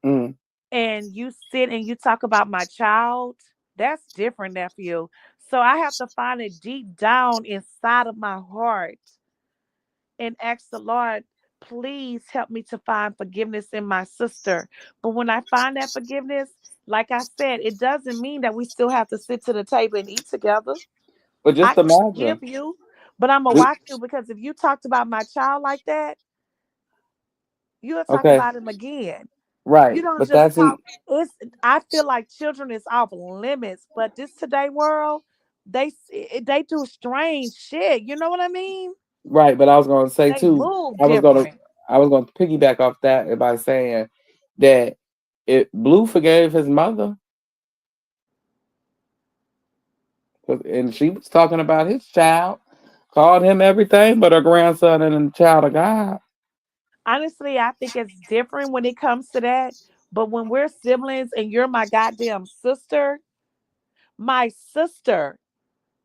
[SPEAKER 3] Mm-hmm.
[SPEAKER 4] and you sit and you talk about my child, that's different, nephew. So I have to find it deep down inside of my heart and ask the Lord, please help me to find forgiveness in my sister. But when I find that forgiveness, like I said, it doesn't mean that we still have to sit to the table and eat together.
[SPEAKER 3] But
[SPEAKER 4] I
[SPEAKER 3] just
[SPEAKER 4] can forgive
[SPEAKER 3] imagine.
[SPEAKER 4] you, but I'm gonna watch you, because if you talked about my child like that, you'll talk
[SPEAKER 3] Okay,
[SPEAKER 4] about him again. You
[SPEAKER 3] right.
[SPEAKER 4] don't
[SPEAKER 3] But
[SPEAKER 4] just
[SPEAKER 3] that's it.
[SPEAKER 4] talk. It's I feel like children is off limits, but this today world, they do strange shit. You know what I mean?
[SPEAKER 3] Right, but I was going to say
[SPEAKER 4] They
[SPEAKER 3] too.
[SPEAKER 4] move
[SPEAKER 3] I was going to
[SPEAKER 4] different.
[SPEAKER 3] I was going to piggyback off that by saying that Blue forgave his mother, and she was talking about his child, called him everything but a grandson and a child of God.
[SPEAKER 4] Honestly, I think it's different when it comes to that. But when we're siblings and you're my sister,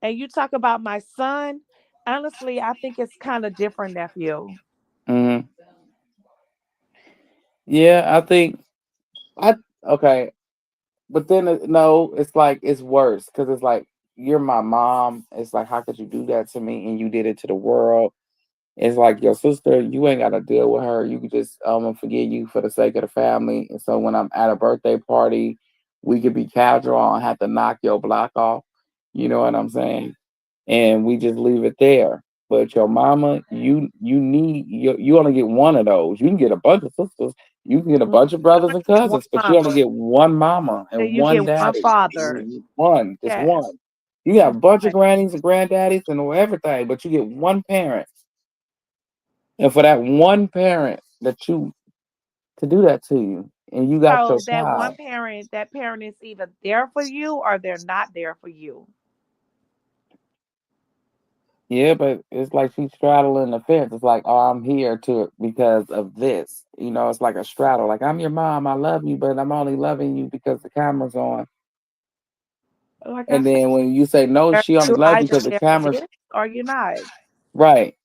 [SPEAKER 4] and you talk about my son, honestly, I think it's kind of different, nephew.
[SPEAKER 3] Hmm. Yeah, I think I okay, but then no, it's like it's worse because it's like you're my mom. It's like how could you do that to me and you did it to the world? It's like your sister, you ain't gotta deal with her. You could just forgive you for the sake of the family. And so when I'm at a birthday party, we could be casual and have to knock your block off. You know what I'm saying? And we just leave it there. But your mama, you only get one of those. You can get a bunch of sisters, you can get a bunch of brothers and
[SPEAKER 4] One
[SPEAKER 3] cousins, but you only
[SPEAKER 4] mama,
[SPEAKER 3] get one mama
[SPEAKER 4] and
[SPEAKER 3] and
[SPEAKER 4] you
[SPEAKER 3] one
[SPEAKER 4] get one
[SPEAKER 3] daddy.
[SPEAKER 4] father.
[SPEAKER 3] One, just
[SPEAKER 4] Yes,
[SPEAKER 3] one. You have
[SPEAKER 4] just
[SPEAKER 3] a bunch of
[SPEAKER 4] one.
[SPEAKER 3] grannies and granddaddies and everything, but you get one parent. And for that one parent to do that to you, and you got your
[SPEAKER 4] So
[SPEAKER 3] child.
[SPEAKER 4] that parent is either there for you or they're not there for you.
[SPEAKER 3] Yeah, but it's like she's straddling the fence. It's like, oh, I'm here to because of this. It's like a straddle. Like I'm your mom, I love you, but I'm only loving you because the camera's on.
[SPEAKER 4] Like I
[SPEAKER 3] And
[SPEAKER 4] said,
[SPEAKER 3] then when you say no, she only
[SPEAKER 4] you're
[SPEAKER 3] loves you
[SPEAKER 4] either
[SPEAKER 3] because the
[SPEAKER 4] there for
[SPEAKER 3] camera's
[SPEAKER 4] this or you're not.
[SPEAKER 3] Right.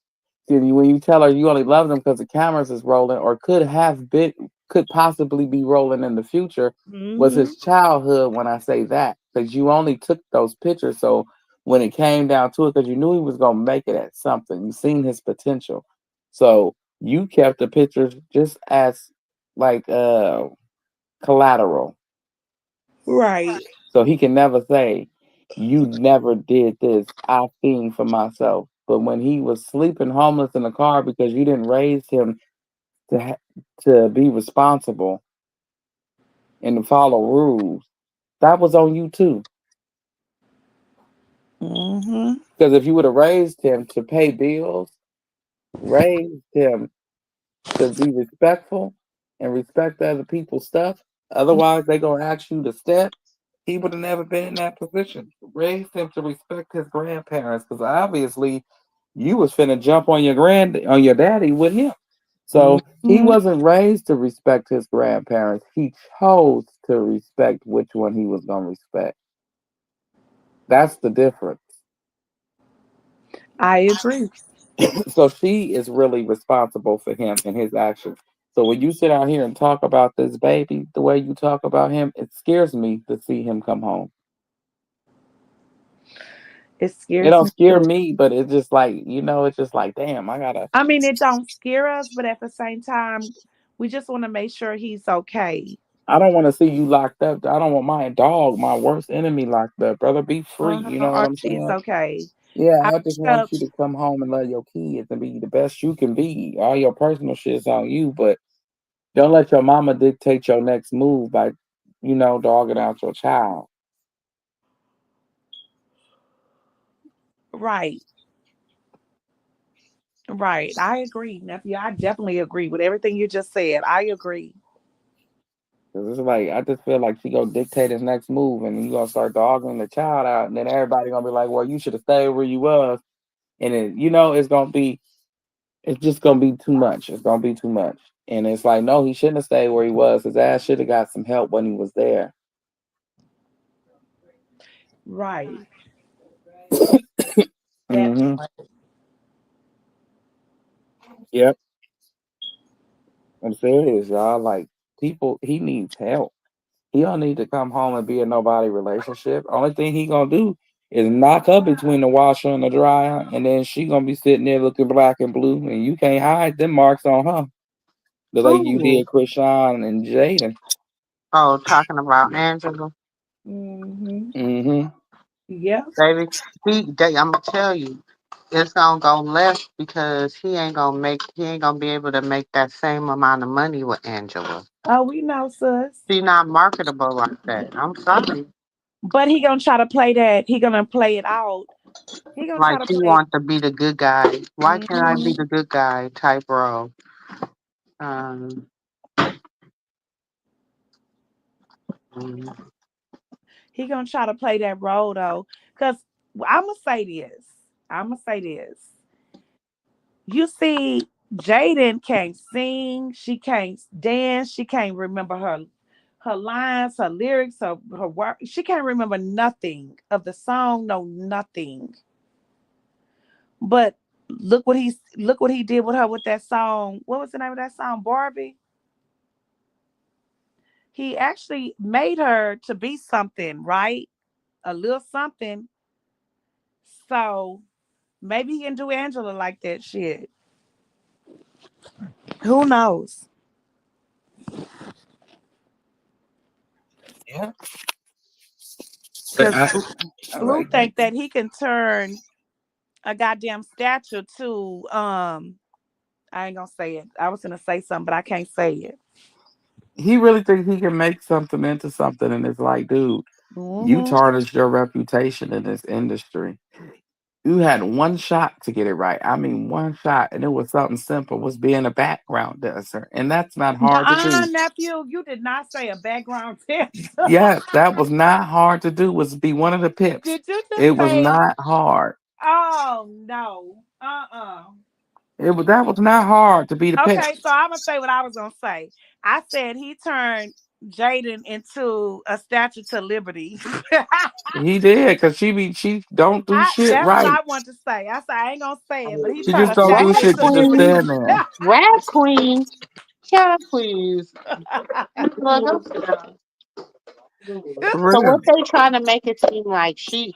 [SPEAKER 3] See, when you tell her you only love them because the cameras is rolling, or could possibly be rolling in the future, was
[SPEAKER 4] Mm-hmm.
[SPEAKER 3] his childhood. When I say that, because you only took those pictures, so when it came down to it, because you knew he was gonna make it at something, you seen his potential, so you kept the pictures just as like collateral,
[SPEAKER 4] Right.
[SPEAKER 3] so he can never say you never did this. I seen for myself. But when he was sleeping homeless in the car because you didn't raise him to be responsible and to follow rules, that was on you too.
[SPEAKER 4] Mm-hmm.
[SPEAKER 3] Because if you would have raised him to pay bills, raised him to be respectful and respect other people's stuff, otherwise they gonna ask you to step. He would have never been in that position. Raised him to respect his grandparents, because obviously you was finna jump on your daddy with him. So he
[SPEAKER 4] Mm-hmm.
[SPEAKER 3] wasn't raised to respect his grandparents. He chose to respect which one he was gonna respect. That's the difference.
[SPEAKER 4] I agree.
[SPEAKER 3] So she is really responsible for him and his actions. So when you sit out here and talk about this baby the way you talk about him, it scares me to see him come home.
[SPEAKER 4] It
[SPEAKER 3] It
[SPEAKER 4] scares
[SPEAKER 3] don't
[SPEAKER 4] me
[SPEAKER 3] scare
[SPEAKER 4] too.
[SPEAKER 3] me, but it's just like, it's just like, damn, I gotta.
[SPEAKER 4] I mean, it don't scare us, but at the same time, we just want to make sure he's okay.
[SPEAKER 3] I don't want to see you locked up. I don't want my dog, my worst enemy, locked up, brother. Be free. You know what
[SPEAKER 4] Or
[SPEAKER 3] I'm
[SPEAKER 4] she's
[SPEAKER 3] saying?
[SPEAKER 4] okay.
[SPEAKER 3] Yeah,
[SPEAKER 4] I
[SPEAKER 3] I just
[SPEAKER 4] wake
[SPEAKER 3] want
[SPEAKER 4] up
[SPEAKER 3] you to come home and love your kids and be the best you can be. All your personal shit's on you, but don't let your mama dictate your next move by, dogging out your child.
[SPEAKER 4] right. Right. I agree, nephew. I definitely agree with everything you just said. I agree.
[SPEAKER 3] 'Cause it's like I just feel like she gonna dictate his next move, and you gonna start dogging the child out, and then everybody gonna be like, "Well, you should have stayed where you was," and then it's just gonna be too much. It's gonna be too much, and it's like, no, he shouldn't have stayed where he was. His ass should have got some help when he was there.
[SPEAKER 4] Right. That
[SPEAKER 3] Hmm.
[SPEAKER 4] part.
[SPEAKER 3] Yep, I'm serious, y'all. Like he needs help. He don't need to come home and be a nobody relationship. Only thing he gonna do is knock her between the washer and the dryer, and then she gonna be sitting there looking black and blue, and you can't hide them marks on her, the like you
[SPEAKER 5] Who?
[SPEAKER 3] did Krishan and Jaden.
[SPEAKER 5] Oh, talking about Angela.
[SPEAKER 4] Mm-hmm.
[SPEAKER 3] Hmm.
[SPEAKER 4] Yep.
[SPEAKER 5] Baby, I'm gonna tell you, it's gonna go left because he ain't gonna be able to make that same amount of money with Angela.
[SPEAKER 4] Oh, we know, sis.
[SPEAKER 5] She's not marketable like that. I'm sorry.
[SPEAKER 4] But he gonna try to play that. He gonna play it out. He gonna try
[SPEAKER 5] Like
[SPEAKER 4] to
[SPEAKER 5] he
[SPEAKER 4] play.
[SPEAKER 5] wants to be the good guy. Why can't I be
[SPEAKER 4] Mhm.
[SPEAKER 5] the good guy type role? Um, mm,
[SPEAKER 4] He gonna try to play that role though. Cause I'ma say this. I'ma say this. You see, Jaden can't sing, she can't dance, she can't remember her lines, her lyrics, her work. She can't remember nothing of the song, no nothing. But look what he did with her with that song. What was the name of that song? Barbie. He actually made her to be something, right? A little something. So maybe he can do Angela like that shit. Who knows?
[SPEAKER 3] Yeah, but
[SPEAKER 4] Because
[SPEAKER 3] I
[SPEAKER 4] Blue
[SPEAKER 3] like that.
[SPEAKER 4] think that he can turn a goddamn statue to I ain't gonna say it. I was gonna say something, but I can't say it.
[SPEAKER 3] He really thinks he can make something into something, and it's like, dude, you
[SPEAKER 4] Hmm.
[SPEAKER 3] tarnished your reputation in this industry. You had one shot to get it right. I mean, one shot, and it was something simple, was being a background dancer, and that's not hard to do.
[SPEAKER 4] Nephew, you did not say a background dancer.
[SPEAKER 3] Yes, that was not hard to do. Was be one of the pips.
[SPEAKER 4] Did you just
[SPEAKER 3] It was
[SPEAKER 4] say,
[SPEAKER 3] not hard.
[SPEAKER 4] oh no? Uh-uh.
[SPEAKER 3] That was not hard to be the pip.
[SPEAKER 4] Okay, so I'm gonna say what I was gonna say. I said he turned. Jaden into a statue to liberty.
[SPEAKER 3] He did, because she don't do shit
[SPEAKER 4] That's what
[SPEAKER 3] right.
[SPEAKER 4] I want to say. I said I ain't gonna say it, but he
[SPEAKER 3] She
[SPEAKER 4] trying
[SPEAKER 3] just
[SPEAKER 4] to
[SPEAKER 3] don't
[SPEAKER 5] Rap
[SPEAKER 3] do
[SPEAKER 4] statue
[SPEAKER 3] shit
[SPEAKER 4] to
[SPEAKER 3] to just
[SPEAKER 5] queen,
[SPEAKER 3] stand
[SPEAKER 4] liberty.
[SPEAKER 3] there.
[SPEAKER 5] rap queen. Child, please. Look,
[SPEAKER 3] For
[SPEAKER 5] so
[SPEAKER 3] real.
[SPEAKER 5] what they trying to make it seem like she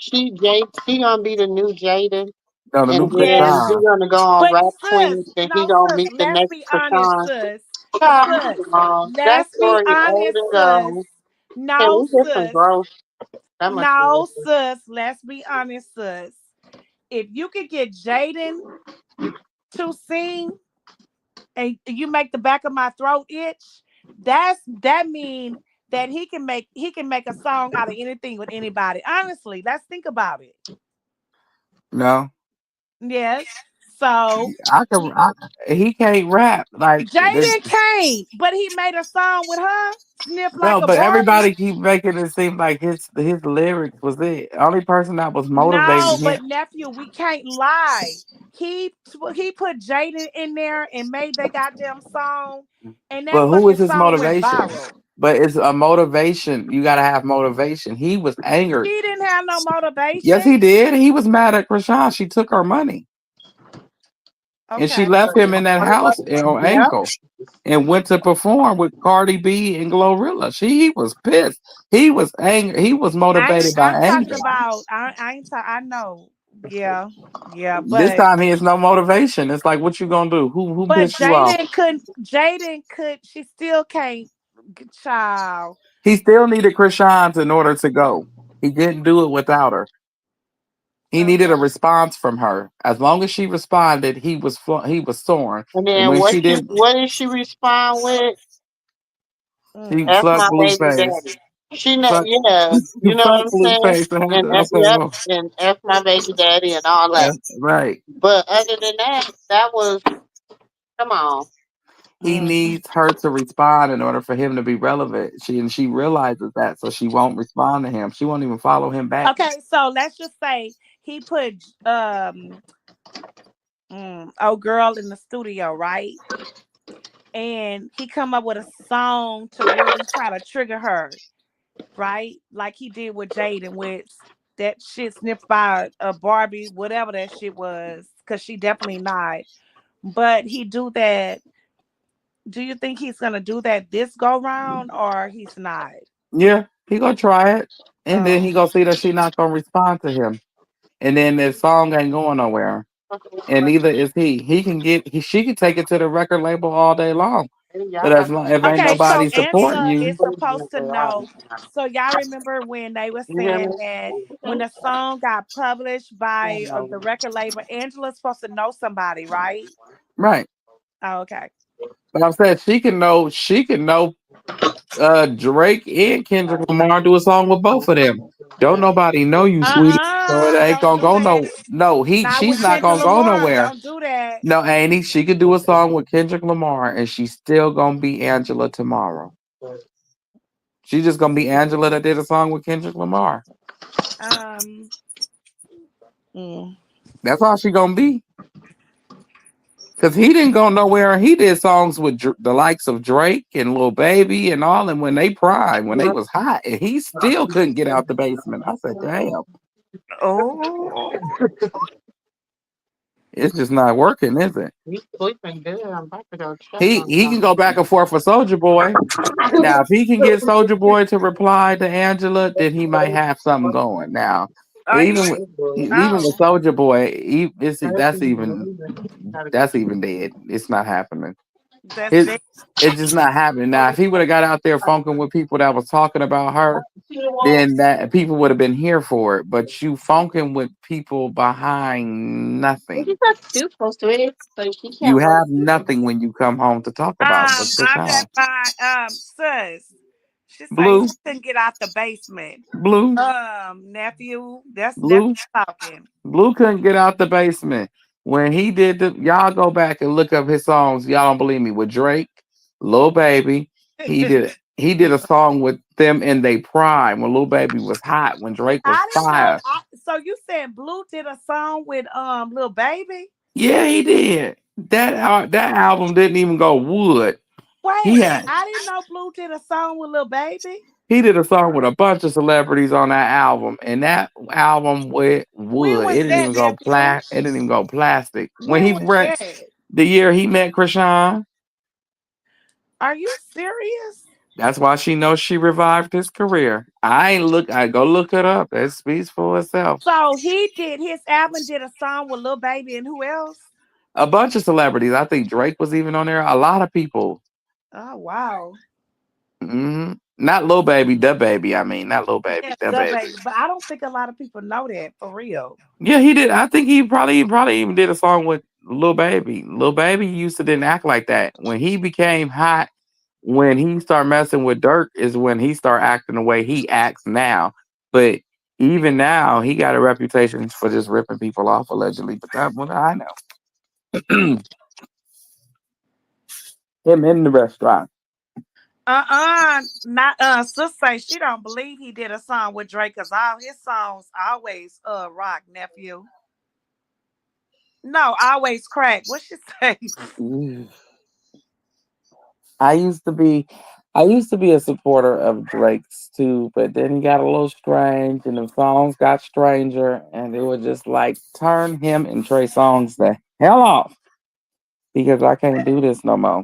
[SPEAKER 5] gonna be the new Jaden,
[SPEAKER 3] No, the
[SPEAKER 5] and
[SPEAKER 3] new
[SPEAKER 4] Yes,
[SPEAKER 5] then he
[SPEAKER 3] Krishan.
[SPEAKER 5] gonna go on
[SPEAKER 4] but
[SPEAKER 5] rap
[SPEAKER 4] sis,
[SPEAKER 5] queen, and he
[SPEAKER 4] no
[SPEAKER 5] gonna
[SPEAKER 4] sis.
[SPEAKER 5] meet the
[SPEAKER 4] Let's
[SPEAKER 5] next
[SPEAKER 4] be honest,
[SPEAKER 5] Krishan.
[SPEAKER 4] sis.
[SPEAKER 5] Child,
[SPEAKER 4] Sis,
[SPEAKER 5] that
[SPEAKER 4] let's be
[SPEAKER 5] story old
[SPEAKER 4] honest,
[SPEAKER 5] and
[SPEAKER 4] sis.
[SPEAKER 5] gone. Can
[SPEAKER 4] No
[SPEAKER 5] we get some
[SPEAKER 4] sis,
[SPEAKER 5] growth? That must be
[SPEAKER 4] no
[SPEAKER 5] it.
[SPEAKER 4] sis. Let's be honest, sis. If you could get Jaden to sing and you make the back of my throat itch, that mean that he can make a song out of anything with anybody. Honestly, let's think about it.
[SPEAKER 3] No.
[SPEAKER 4] Yes. So
[SPEAKER 3] I can he can't rap. Like
[SPEAKER 4] Jaden can't, but he made a song with her, Sniff Like
[SPEAKER 3] no,
[SPEAKER 4] a
[SPEAKER 3] but
[SPEAKER 4] Barbie.
[SPEAKER 3] everybody keep making it seem like his lyrics was it. Only person that was
[SPEAKER 4] No,
[SPEAKER 3] motivating him.
[SPEAKER 4] but nephew, we can't lie. He put Jaden in there and made that goddamn song, and that
[SPEAKER 3] But who is
[SPEAKER 4] fucking
[SPEAKER 3] his
[SPEAKER 4] song went
[SPEAKER 3] motivation?
[SPEAKER 4] viral.
[SPEAKER 3] But it's a motivation. You gotta have motivation. He was
[SPEAKER 4] He
[SPEAKER 3] angered.
[SPEAKER 4] didn't have no
[SPEAKER 3] Yes,
[SPEAKER 4] motivation.
[SPEAKER 3] he did. He was mad at Krishan. She took her money. And she
[SPEAKER 4] Okay.
[SPEAKER 3] left him in that house on
[SPEAKER 5] Yeah.
[SPEAKER 3] ankle and went to perform with Cardi B and Glorilla. He was pissed. He was angry. He was motivated by
[SPEAKER 4] I'm talking
[SPEAKER 3] anger.
[SPEAKER 4] about I ain't I know. Yeah. Yeah,
[SPEAKER 3] This time he has no motivation. It's like, what you gonna do? Who
[SPEAKER 4] but
[SPEAKER 3] pissed you off?
[SPEAKER 4] Jaden could she still can't child.
[SPEAKER 3] He still needed Krishan in order to go. He didn't do it without her. He needed a
[SPEAKER 4] Okay.
[SPEAKER 3] response from her. As long as she responded, he was soaring.
[SPEAKER 5] And
[SPEAKER 3] And
[SPEAKER 5] then
[SPEAKER 3] when she didn't,
[SPEAKER 5] what did she respond with?
[SPEAKER 3] she
[SPEAKER 4] Mm.
[SPEAKER 5] F
[SPEAKER 3] fucked
[SPEAKER 5] my baby
[SPEAKER 3] Blueface.
[SPEAKER 5] daddy. She know,
[SPEAKER 3] Fuck,
[SPEAKER 5] yeah, you know what
[SPEAKER 3] fuck
[SPEAKER 5] I'm saying?
[SPEAKER 3] Blueface. And had
[SPEAKER 5] And
[SPEAKER 3] to, I said, well,
[SPEAKER 5] F my baby daddy and all that.
[SPEAKER 3] right.
[SPEAKER 5] But other than that, that was come on.
[SPEAKER 3] He
[SPEAKER 4] Mm.
[SPEAKER 3] needs her to respond in order for him to be relevant. She realizes that, so she won't respond to him. She won't even follow him back.
[SPEAKER 4] Okay, so let's just say he put oh girl in the studio, right? And he come up with a song to really try to trigger her, right? Like he did with Jaden with that shit sniffed by a Barbie, whatever that shit was, because she definitely lied. But he do that. Do you think he's gonna do that this go round or he's not?
[SPEAKER 3] Yeah, he gonna try it, and then he
[SPEAKER 4] Oh,
[SPEAKER 3] gonna see that she not gonna respond to him, and then the song ain't going nowhere. And neither is he. She can take it to the record label all day long. But as long if ain't
[SPEAKER 4] okay. So
[SPEAKER 3] nobody supporting
[SPEAKER 4] Angela
[SPEAKER 3] you,
[SPEAKER 4] is supposed to know. So y'all remember when they were
[SPEAKER 5] You hear
[SPEAKER 4] saying
[SPEAKER 5] me?
[SPEAKER 4] that when the song got published by the record label, Angela's supposed to know somebody, right?
[SPEAKER 3] right?
[SPEAKER 4] Oh, okay.
[SPEAKER 3] But I'm saying she can know Drake and Kendrick Lamar do a song with both of them. Don't nobody know you, sweetie. So it ain't
[SPEAKER 4] Don't
[SPEAKER 3] gonna
[SPEAKER 4] do
[SPEAKER 3] go
[SPEAKER 4] that.
[SPEAKER 3] no.
[SPEAKER 4] Not
[SPEAKER 3] She's
[SPEAKER 4] with
[SPEAKER 3] not
[SPEAKER 4] Kendrick
[SPEAKER 3] gonna go
[SPEAKER 4] Lamar.
[SPEAKER 3] nowhere.
[SPEAKER 4] Don't do that.
[SPEAKER 3] No, Annie, she could do a song with Kendrick Lamar and she's still gonna be Angela tomorrow. She's just gonna be Angela that did a song with Kendrick Lamar.
[SPEAKER 4] Um. mm.
[SPEAKER 3] That's all she gonna be. Cause he didn't go nowhere. He did songs with the likes of Drake and Lil Baby and all, and when they prime, when they was hot, and he still couldn't get out the basement. I said, "Damn,
[SPEAKER 4] Oh.
[SPEAKER 3] it's just not working, is it?"
[SPEAKER 5] He's sleeping good. I'm about to go check on
[SPEAKER 3] He can go back and forth with Soldier Boy. Now, if he can get Soldier Boy to reply to Angela, then he might have something going. Now,
[SPEAKER 4] Are you?
[SPEAKER 3] even with
[SPEAKER 4] Oh,
[SPEAKER 3] Soldier Boy, that's even dead. It's not happening.
[SPEAKER 4] that's
[SPEAKER 3] It,
[SPEAKER 4] it.
[SPEAKER 3] it's just not happening. Now, if he would have got out there funking with people that was talking about her, then that people would have been here for it. But you funking with people behind nothing.
[SPEAKER 5] You're supposed to it, so she
[SPEAKER 3] You
[SPEAKER 5] can't work.
[SPEAKER 3] have nothing when you come home to talk about what's going
[SPEAKER 4] I'm
[SPEAKER 3] on.
[SPEAKER 4] just fine. Sis. She say he
[SPEAKER 3] Blue,
[SPEAKER 4] couldn't get out the basement.
[SPEAKER 3] blue,
[SPEAKER 4] Nephew, that's
[SPEAKER 3] blue,
[SPEAKER 4] talking.
[SPEAKER 3] Blue couldn't get out the basement. When he did y'all go back and look up his songs. Y'all don't believe me. With Drake, Lil Baby, he did a song with them in their prime when Lil Baby was hot, when Drake was
[SPEAKER 4] I didn't know.
[SPEAKER 3] fire.
[SPEAKER 4] So you said Blue did a song with Lil Baby?
[SPEAKER 3] Yeah, he did. That album didn't even go wood. He
[SPEAKER 4] Wait,
[SPEAKER 3] had
[SPEAKER 4] I didn't know Blue did a song with Lil Baby.
[SPEAKER 3] he did a song with a bunch of celebrities on that album, and that album with
[SPEAKER 4] When
[SPEAKER 3] wood,
[SPEAKER 4] was that, nephew?
[SPEAKER 3] it didn't even go plastic. When
[SPEAKER 4] When
[SPEAKER 3] he
[SPEAKER 4] was
[SPEAKER 3] ran
[SPEAKER 4] that?
[SPEAKER 3] the year he met Krishan,
[SPEAKER 4] Are you serious?
[SPEAKER 3] that's why she knows she revived his career. I go look it up. It speaks for itself.
[SPEAKER 4] So he did his album, did a song with Lil Baby and who else?
[SPEAKER 3] A bunch of celebrities. I think Drake was even on there. A lot of people.
[SPEAKER 4] Oh wow.
[SPEAKER 3] Not Lil Baby, the baby. I mean, not Lil Baby,
[SPEAKER 4] Yeah,
[SPEAKER 3] the
[SPEAKER 4] the
[SPEAKER 3] baby.
[SPEAKER 4] baby. But I don't think a lot of people know that for real.
[SPEAKER 3] Yeah, he did. I think he probably even did a song with Lil Baby. Lil Baby used to didn't act like that. When he became hot, when he started messing with Dirk, is when he started acting the way he acts now. But even now, he got a reputation for just ripping people off allegedly. But that's what I know. Him in the restaurant.
[SPEAKER 4] Not sis say she don't believe he did a song with Drake because all his songs always rock, nephew. No, always crack. What she say?
[SPEAKER 3] Mm. I used to be a supporter of Drake's too, but then he got a little strange and the songs got stranger and it was just like turn him and Trey Songz the hell off because I can't do this no more.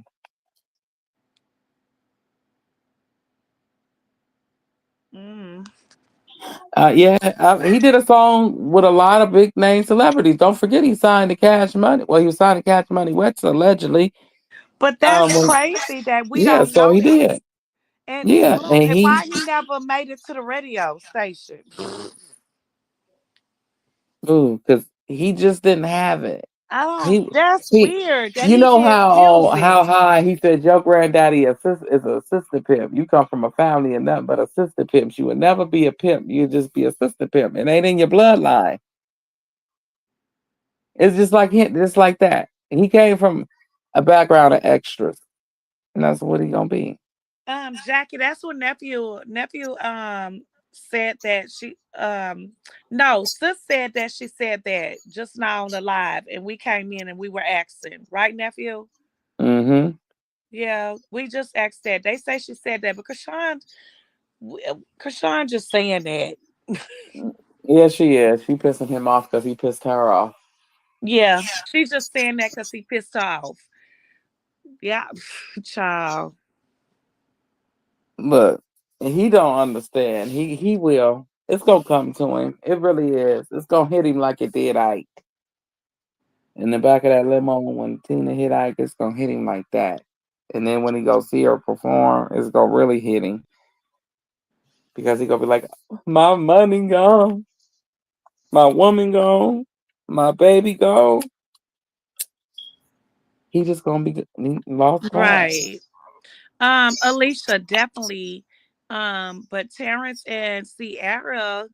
[SPEAKER 4] Mm.
[SPEAKER 3] He did a song with a lot of big name celebrities. Don't forget he signed to Cash Money. Well, he was signed to Cash Money West allegedly.
[SPEAKER 4] But that's crazy that we
[SPEAKER 3] Yeah,
[SPEAKER 4] don't
[SPEAKER 3] so
[SPEAKER 4] know
[SPEAKER 3] he
[SPEAKER 4] that.
[SPEAKER 3] did.
[SPEAKER 4] And
[SPEAKER 3] Yeah,
[SPEAKER 4] Blue,
[SPEAKER 3] and
[SPEAKER 4] and
[SPEAKER 3] he
[SPEAKER 4] why he never made it to the radio station?
[SPEAKER 3] because he just didn't have it.
[SPEAKER 4] I don't.
[SPEAKER 3] He
[SPEAKER 4] That's
[SPEAKER 3] he
[SPEAKER 4] weird that
[SPEAKER 3] you
[SPEAKER 4] he
[SPEAKER 3] know
[SPEAKER 4] did
[SPEAKER 3] how
[SPEAKER 4] music.
[SPEAKER 3] high he said your granddaddy is a sister pimp. You come from a family of nothing but a sister pimps. You would never be a pimp. You just be a sister pimp. It ain't in your bloodline. It's just like him, just like that. He came from a background of extras, and that's what he gonna be.
[SPEAKER 4] Jackie, that's what nephew said that she no, sis said that she said that just now on the live and we came in and we were asking, right, nephew?
[SPEAKER 3] Mm-hmm.
[SPEAKER 4] Yeah, we just asked that. They say she said that, but Krishan just saying that.
[SPEAKER 3] Yeah, she is. She pissing him off because he pissed her off.
[SPEAKER 4] Yeah, she's just saying that because he pissed her off. Yeah, child.
[SPEAKER 3] Look, he don't understand. He will. It's gonna come to him. It really is. It's gonna hit him like it did Ike. In the back of that limo when Tina hit Ike, it's gonna hit him like that. And then when he go see her perform, it's gonna really hit him. Because he gonna be like, my money gone, my woman gone, my baby gone. He just gonna be he lost God.
[SPEAKER 4] Right. Alicia, definitely. But Terrence and Sierra,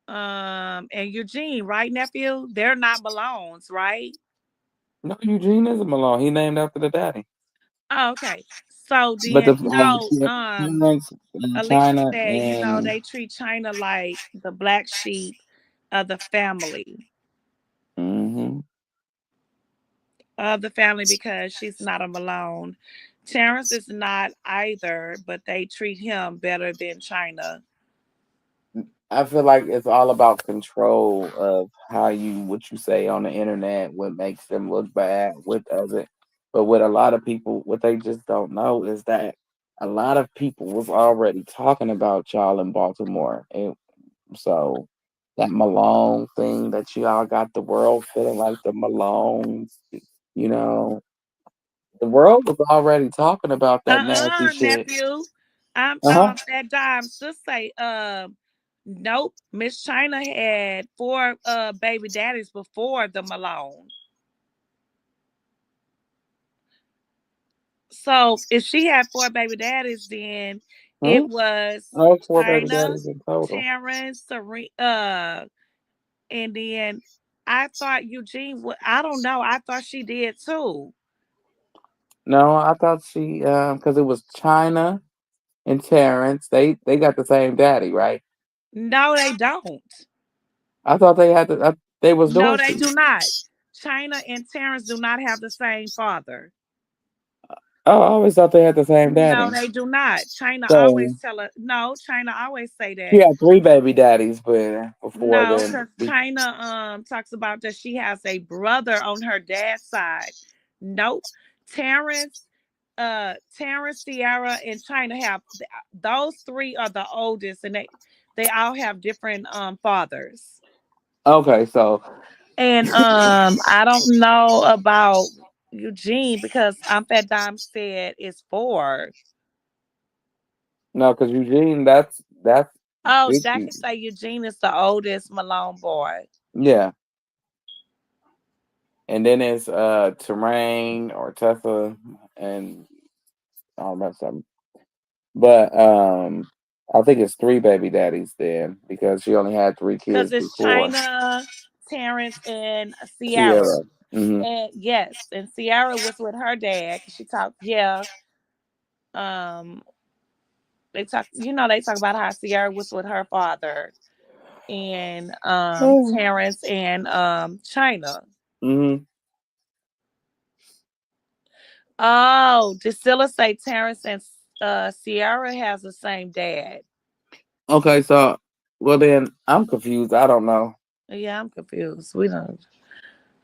[SPEAKER 4] and Eugene, right, nephew? They're not Malones, right?
[SPEAKER 3] No, Eugene isn't Malone. He named after the daddy.
[SPEAKER 4] Oh, okay. So
[SPEAKER 3] But the
[SPEAKER 4] then,
[SPEAKER 3] parents in
[SPEAKER 4] Alicia
[SPEAKER 3] China
[SPEAKER 4] said,
[SPEAKER 3] and
[SPEAKER 4] they treat China like the black sheep of the family.
[SPEAKER 3] hmm
[SPEAKER 4] Of the family because she's not a Malone. Terrence is not either, but they treat him better than China.
[SPEAKER 3] I feel like it's all about control of how what you say on the internet, what makes them look bad, what doesn't. But with a lot of people, what they just don't know is that a lot of people was already talking about y'all in Baltimore. And so that Malone thing that you all got the world feeling like the Malones, you know, the world was already talking about that nasty shit.
[SPEAKER 4] Nephew. I'm
[SPEAKER 3] Uh-huh.
[SPEAKER 4] that dime just say nope. Miss China had four baby daddies before the Malone. So if she had four baby daddies, then it was
[SPEAKER 3] Oh, four baby
[SPEAKER 4] China,
[SPEAKER 3] daddies in total.
[SPEAKER 4] Terrence, and then I thought Eugene would. I don't know. I thought she did too.
[SPEAKER 3] No, I thought she because it was China and Terrence. They got the same daddy, right?
[SPEAKER 4] No, they don't.
[SPEAKER 3] I thought they had they was
[SPEAKER 4] No, they
[SPEAKER 3] Dorsey.
[SPEAKER 4] do not. China and Terrence do not have the same father.
[SPEAKER 3] Oh, I always thought they had the same
[SPEAKER 4] No,
[SPEAKER 3] daddy.
[SPEAKER 4] they do not. China always
[SPEAKER 3] So
[SPEAKER 4] tell her no. China always say
[SPEAKER 3] she
[SPEAKER 4] that.
[SPEAKER 3] had three baby daddies, but before
[SPEAKER 4] No,
[SPEAKER 3] then,
[SPEAKER 4] because China talks about that she has a brother on her dad's side. Nope. Terrence, Terrence, Sierra, and China have those three are the oldest, and they all have different fathers.
[SPEAKER 3] okay, so
[SPEAKER 4] And I don't know about Eugene because Fat Dime said it's four.
[SPEAKER 3] no, because Eugene, that's
[SPEAKER 4] Oh,
[SPEAKER 3] Vicky.
[SPEAKER 4] Jackie say Eugene is the oldest Malone boy.
[SPEAKER 3] Yeah, and then it's Terrain or Tessa, and I don't remember something. But I think it's three baby daddies then because she only had three
[SPEAKER 4] Because
[SPEAKER 3] kids
[SPEAKER 4] it's
[SPEAKER 3] before
[SPEAKER 4] China, Terrence, and Sierra.
[SPEAKER 3] Sierra. Hmm.
[SPEAKER 4] And yes, and Sierra was with her dad because she talked. Yeah, um, they talk. They talk about how Sierra was with her father and Terrence and China.
[SPEAKER 3] Hmm.
[SPEAKER 4] Oh, Drusilla say Terrence and Sierra has the same dad.
[SPEAKER 3] Okay, so well then I'm confused. I don't know.
[SPEAKER 4] Yeah, I'm confused. We don't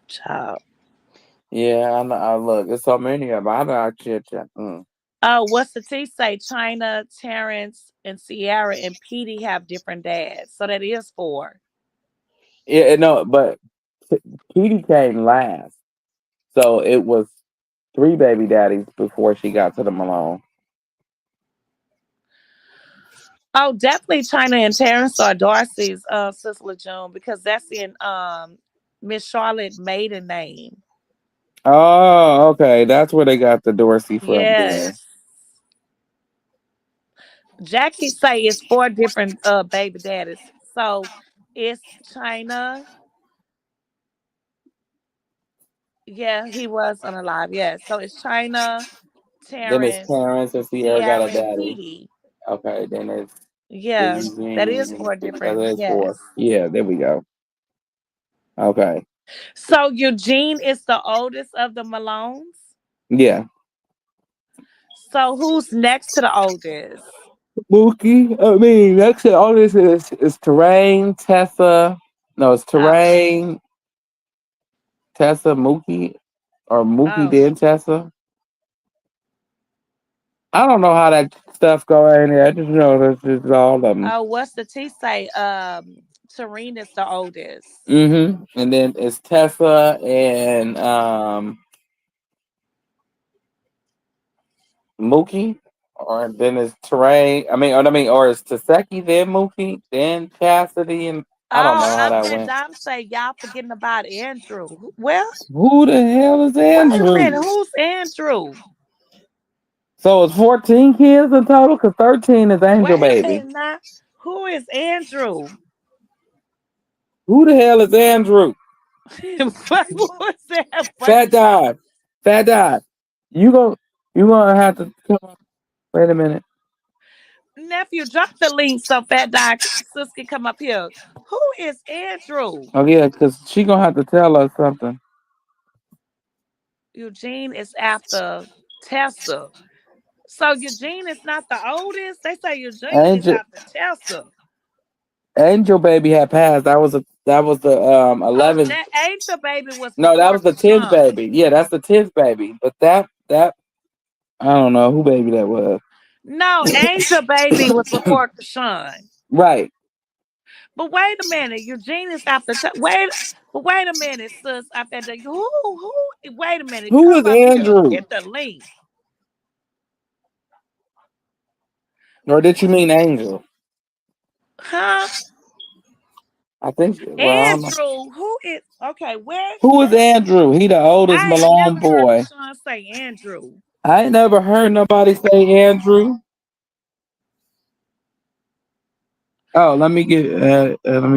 [SPEAKER 4] child.
[SPEAKER 3] Yeah, I look. There's so many of them. I don't shit.
[SPEAKER 4] Oh, what's the T say? China, Terrence, and Sierra and Petey have different dads. So that is four.
[SPEAKER 3] Yeah, no, but Petey came last, so it was three baby daddies before she got to the Malone.
[SPEAKER 4] Oh, definitely China and Terrence are Darcy's sister June because that's in Miss Charlotte maiden name.
[SPEAKER 3] Oh, okay, that's where they got the Dorsey from. Then
[SPEAKER 4] Yes. Jackie say it's four different baby daddies. So it's China. Yeah, he was unalive. Yes. So it's China,
[SPEAKER 3] then it's
[SPEAKER 4] Terrence,
[SPEAKER 3] Terrence and Sierra got a
[SPEAKER 4] Sierra, and
[SPEAKER 3] daddy.
[SPEAKER 4] Petey.
[SPEAKER 3] Okay, then it's
[SPEAKER 4] Yeah, that is
[SPEAKER 3] Eugene.
[SPEAKER 4] four
[SPEAKER 3] That
[SPEAKER 4] different.
[SPEAKER 3] is four.
[SPEAKER 4] Yes.
[SPEAKER 3] Yeah, there we go. Okay,
[SPEAKER 4] So Eugene is the oldest of the Malones.
[SPEAKER 3] yeah.
[SPEAKER 4] So who's next to the oldest?
[SPEAKER 3] Mookie. I mean, actually, all this is Terrain, Tessa. No, it's
[SPEAKER 4] Oh,
[SPEAKER 3] Terrain, Tessa, Mookie, or Mookie
[SPEAKER 4] oh,
[SPEAKER 3] then Tessa. I don't know how that stuff go in there. I just know this is all of them.
[SPEAKER 4] oh. What's the T say? Tareen is the oldest.
[SPEAKER 3] And then it's Tessa and Mookie, or then it's Terrain. Or it's Taseki then Mookie then Cassidy, and I don't
[SPEAKER 4] Oh,
[SPEAKER 3] know how
[SPEAKER 4] I'm
[SPEAKER 3] that
[SPEAKER 4] that
[SPEAKER 3] went.
[SPEAKER 4] Dom say y'all forgetting about Andrew. Well,
[SPEAKER 3] Who the hell is
[SPEAKER 4] wait a
[SPEAKER 3] Andrew?
[SPEAKER 4] minute. Who's Andrew?
[SPEAKER 3] So it's 14 kids in total, because 13 is Angel
[SPEAKER 4] Wait a
[SPEAKER 3] Baby.
[SPEAKER 4] minute now. Who is Andrew?
[SPEAKER 3] Who the hell is Andrew?
[SPEAKER 4] What was that? What
[SPEAKER 3] Fat Dog. Fat Dog. You go. You gonna have to come up. Wait a minute.
[SPEAKER 4] nephew? Drop the link so Fat Doc sis can come up here. Who is Andrew?
[SPEAKER 3] Oh yeah, because she gonna have to tell us something.
[SPEAKER 4] Eugene is after Tessa. So Eugene is not the oldest. They say Eugene is
[SPEAKER 3] Angel
[SPEAKER 4] after Tessa.
[SPEAKER 3] Angel Baby had passed. That was the
[SPEAKER 4] Oh,
[SPEAKER 3] 11th.
[SPEAKER 4] that Angel baby was
[SPEAKER 3] No, that
[SPEAKER 4] before
[SPEAKER 3] was the 10th
[SPEAKER 4] Krishan.
[SPEAKER 3] baby. Yeah, that's the 10th baby. But that I don't know who baby that was.
[SPEAKER 4] No, Angel baby was before Krishan.
[SPEAKER 3] Right.
[SPEAKER 4] But wait a minute, Eugene is after. Wait a minute, sis. After the who? Wait a minute,
[SPEAKER 3] Who
[SPEAKER 4] come
[SPEAKER 3] was
[SPEAKER 4] up here.
[SPEAKER 3] Andrew?
[SPEAKER 4] Hit the link,
[SPEAKER 3] Or did you mean Angel?
[SPEAKER 4] huh?
[SPEAKER 3] I think. Well, I don't know.
[SPEAKER 4] Andrew, who is okay? Where?
[SPEAKER 3] Who was Andrew? He the oldest
[SPEAKER 4] I ain't
[SPEAKER 3] Malone
[SPEAKER 4] never heard
[SPEAKER 3] boy.
[SPEAKER 4] Krishan say Andrew.
[SPEAKER 3] I ain't never heard nobody say Andrew. Oh, let me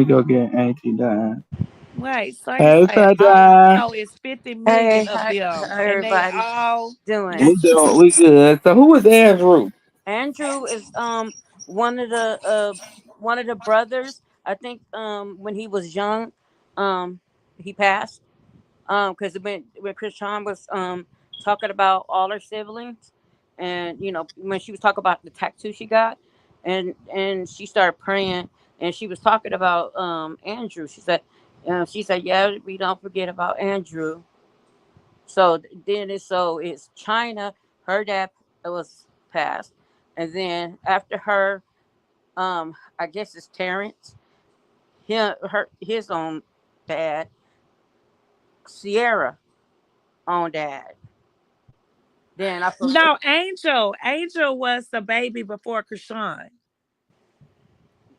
[SPEAKER 3] go get Auntie Dime.
[SPEAKER 4] Wait, so he
[SPEAKER 3] Hey,
[SPEAKER 4] say
[SPEAKER 3] Fat
[SPEAKER 4] all I
[SPEAKER 3] Dime.
[SPEAKER 4] know is 50 million
[SPEAKER 9] Hey,
[SPEAKER 4] of
[SPEAKER 9] how
[SPEAKER 4] them, and they
[SPEAKER 9] everybody
[SPEAKER 4] all
[SPEAKER 9] doing?
[SPEAKER 3] We doing we good. So who was Andrew?
[SPEAKER 9] Andrew is one of the brothers. I think when he was young, he passed. Because when Chris Sean was talking about all her siblings, and when she was talking about the tattoo she got, and she started praying, and she was talking about Andrew. She said, yeah, we don't forget about Andrew. So then it's China. Her dad was passed, and then after her, I guess it's Terrence. His own dad, Sierra own dad. Then I forget.
[SPEAKER 4] No, Angel. Angel was the baby before Krishan.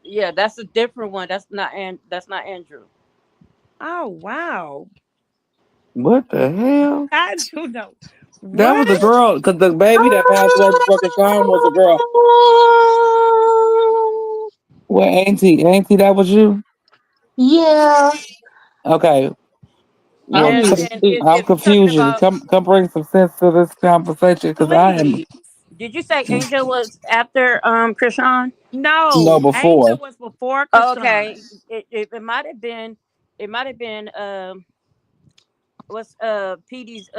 [SPEAKER 9] Yeah, that's a different one. That's not Andrew.
[SPEAKER 4] Oh wow.
[SPEAKER 3] What the hell?
[SPEAKER 4] How'd you know?
[SPEAKER 3] That was a
[SPEAKER 4] What?
[SPEAKER 3] girl, because the baby that passed away before Kashawn was a girl. What, Auntie? Auntie, that was you?
[SPEAKER 5] Yeah.
[SPEAKER 3] Okay.
[SPEAKER 5] I
[SPEAKER 3] Well,
[SPEAKER 9] And
[SPEAKER 5] need to
[SPEAKER 9] then
[SPEAKER 5] see.
[SPEAKER 3] I'm
[SPEAKER 9] if you're talking
[SPEAKER 3] confusion.
[SPEAKER 9] about,
[SPEAKER 3] Come bring some sense to this conversation, because I am
[SPEAKER 4] Please.
[SPEAKER 9] did you say Angel was after Krishan?
[SPEAKER 3] no
[SPEAKER 4] No, Angel
[SPEAKER 3] before.
[SPEAKER 4] was before
[SPEAKER 9] Oh, okay,
[SPEAKER 4] Krishan.
[SPEAKER 9] it might have been what's Petey's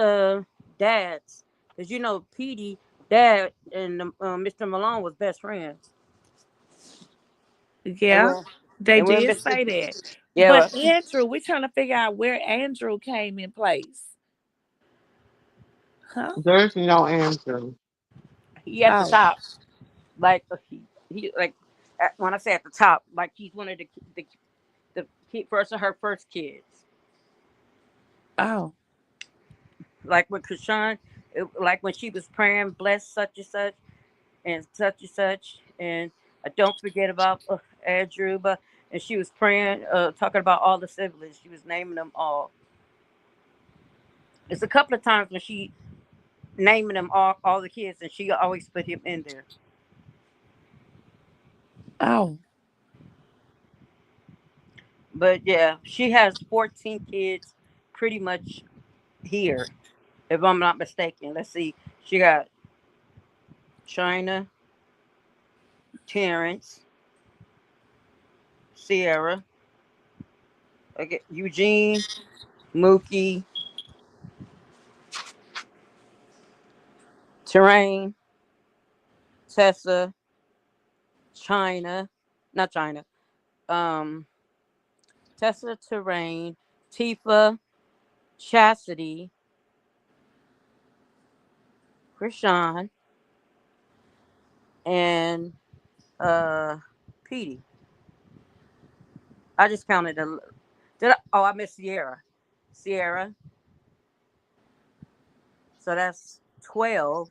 [SPEAKER 9] dad's, because Petey dad and Mr. Malone was best friends, and
[SPEAKER 4] Yeah,
[SPEAKER 9] when
[SPEAKER 4] they
[SPEAKER 9] and when
[SPEAKER 4] did
[SPEAKER 9] Mr.
[SPEAKER 4] say that.
[SPEAKER 9] Yeah,
[SPEAKER 4] But Andrew, we're trying to figure out where Andrew came in place. Huh?
[SPEAKER 5] There's no answer.
[SPEAKER 9] he at the
[SPEAKER 4] Oh,
[SPEAKER 9] top, like he like when I say at the top, like he's one of the kid, first of her first kids.
[SPEAKER 4] oh,
[SPEAKER 9] Like with Krishan, like when she was praying, bless such and such, and don't forget about Andrew, and she was praying, talking about all the siblings. She was naming them all. It's a couple of times when she naming them all the kids, and she always put him in there.
[SPEAKER 4] oh.
[SPEAKER 9] But yeah, she has 14 kids, pretty much here, if I'm not mistaken. Let's see, she got China, Terrence, Sierra, okay, Eugene, Mookie, Terrain, Tessa, China, not China, um, Tessa, Terrain, Tifa, Chastity, Krishan, and Petey. I just counted I missed Sierra. Sierra. So that's 12.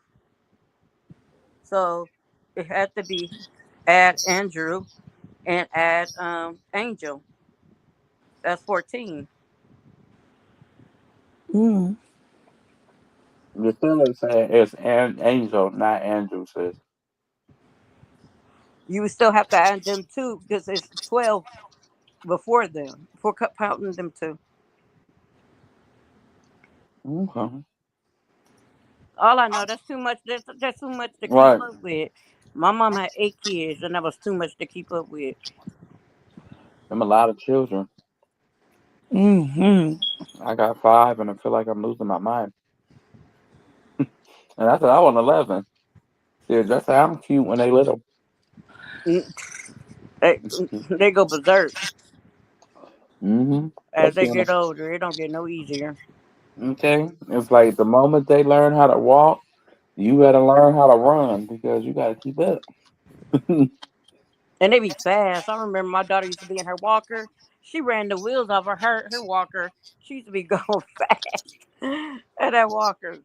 [SPEAKER 9] So it had to be add Andrew and add Angel. That's 14.
[SPEAKER 4] Mm.
[SPEAKER 3] The feeling saying it's Angel, not Andrew, sis.
[SPEAKER 9] You would still have to add them too because it's 12 before them, before counting them two.
[SPEAKER 3] Okay.
[SPEAKER 9] All I know, that's too much. That's too much to keep
[SPEAKER 3] Right.
[SPEAKER 9] up with. My mom had 8 kids, and that was too much to keep up with.
[SPEAKER 3] I'm a lot of children.
[SPEAKER 4] Hmm.
[SPEAKER 3] I got 5, and I feel like I'm losing my mind. And I said I want 11. Yeah, that sounds cute when they little.
[SPEAKER 9] Mm, They, they go berserk
[SPEAKER 3] Mm-hmm.
[SPEAKER 9] as they
[SPEAKER 3] Especially on
[SPEAKER 9] get
[SPEAKER 3] the
[SPEAKER 9] older. It don't get no easier.
[SPEAKER 3] okay. It's like the moment they learn how to walk, you gotta learn how to run because you gotta keep up.
[SPEAKER 9] And they be fast. I remember my daughter used to be in her walker. She ran the wheels off of her walker. She used to be going fast at that walker.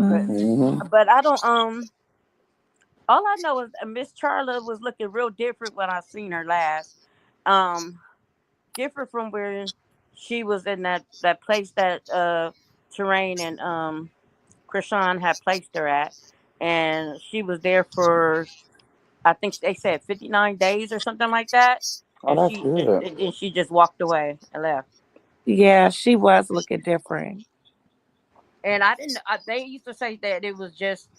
[SPEAKER 9] But
[SPEAKER 4] Mm.
[SPEAKER 3] Mm-hmm.
[SPEAKER 9] but I don't all I know is that Miss Charlotte was looking real different when I seen her last. Um Different from where she was in that place that Terrain and Krishan had placed her at. And she was there for, I think they said 59 days or something like that.
[SPEAKER 3] Oh, that's good.
[SPEAKER 9] And she just walked away and left.
[SPEAKER 4] Yeah, she was looking different.
[SPEAKER 9] And I didn't. They used to say that it was just